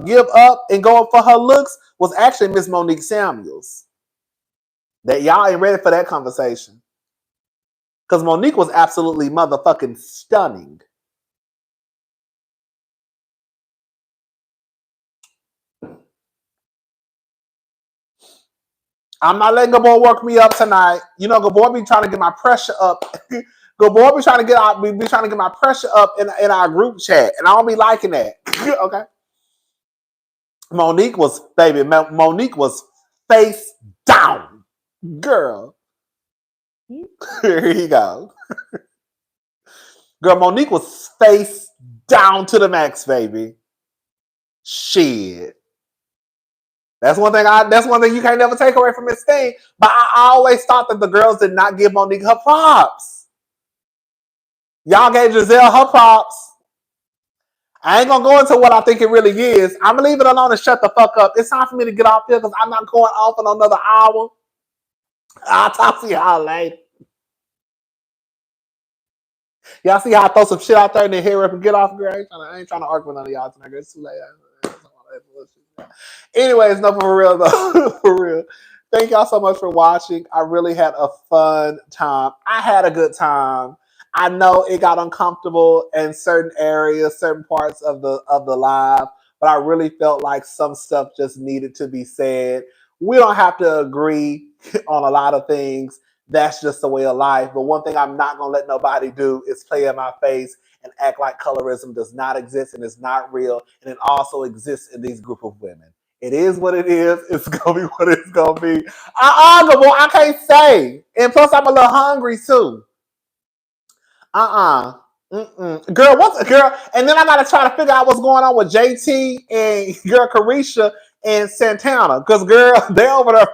give up and go up for her looks was actually Miss Monique Samuels. That y'all ain't ready for that conversation. Because Monique was absolutely motherfucking stunning. I'm not letting Gabor work me up tonight. Gabor be trying to get my pressure up. Gabor be trying to get my pressure up in our group chat, and I don't be liking that. Okay. Monique was face down, girl. Here you go, girl. Monique was face down to the max, baby. Shit. That's one thing you can't never take away from this thing. But I always thought that the girls did not give Monique her props. Y'all gave Jazelle her props. I ain't gonna go into what I think it really is. I'm gonna leave it alone and shut the fuck up. It's time for me to get off here because I'm not going off in another hour. I'll talk to y'all later. Y'all see how I throw some shit out there and then hear up and get off, girl? I ain't trying to argue with none of y'all tonight. It's too late. Anyways, no, for real though. For real. Thank y'all so much for watching. I really had a fun time. I had a good time. I know it got uncomfortable in certain areas, certain parts of the live, but I really felt like some stuff just needed to be said. We don't have to agree on a lot of things. That's just the way of life. But one thing I'm not going to let nobody do is play in my face and act like colorism does not exist and is not real. And it also exists in these group of women. It is what it is. It's going to be what it's going to be. I can't say. And plus, I'm a little hungry too. Girl, what's girl? And then I gotta try to figure out what's going on with JT and girl Carisha and Santana. Cause girl, they over there.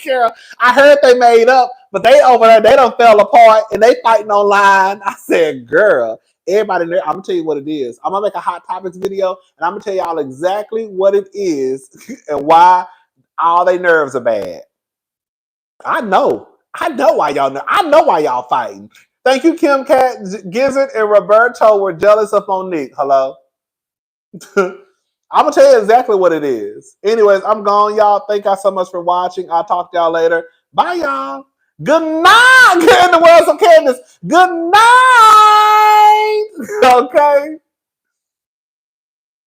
Girl, I heard they made up, but they over there, they done fell apart and they fighting online. I said, girl, everybody there, I'm gonna tell you what it is. I'm gonna make a hot topics video and I'm gonna tell y'all exactly what it is and why all they nerves are bad. I know why y'all know. I know why y'all fighting. Thank you, Kim Cat, Gizzard, and Roberto were jealous of Monique. Hello. I'm going to tell you exactly what it is. Anyways, I'm gone, y'all. Thank y'all so much for watching. I'll talk to y'all later. Bye, y'all. Good night. In the words of Candace. Good night. Okay.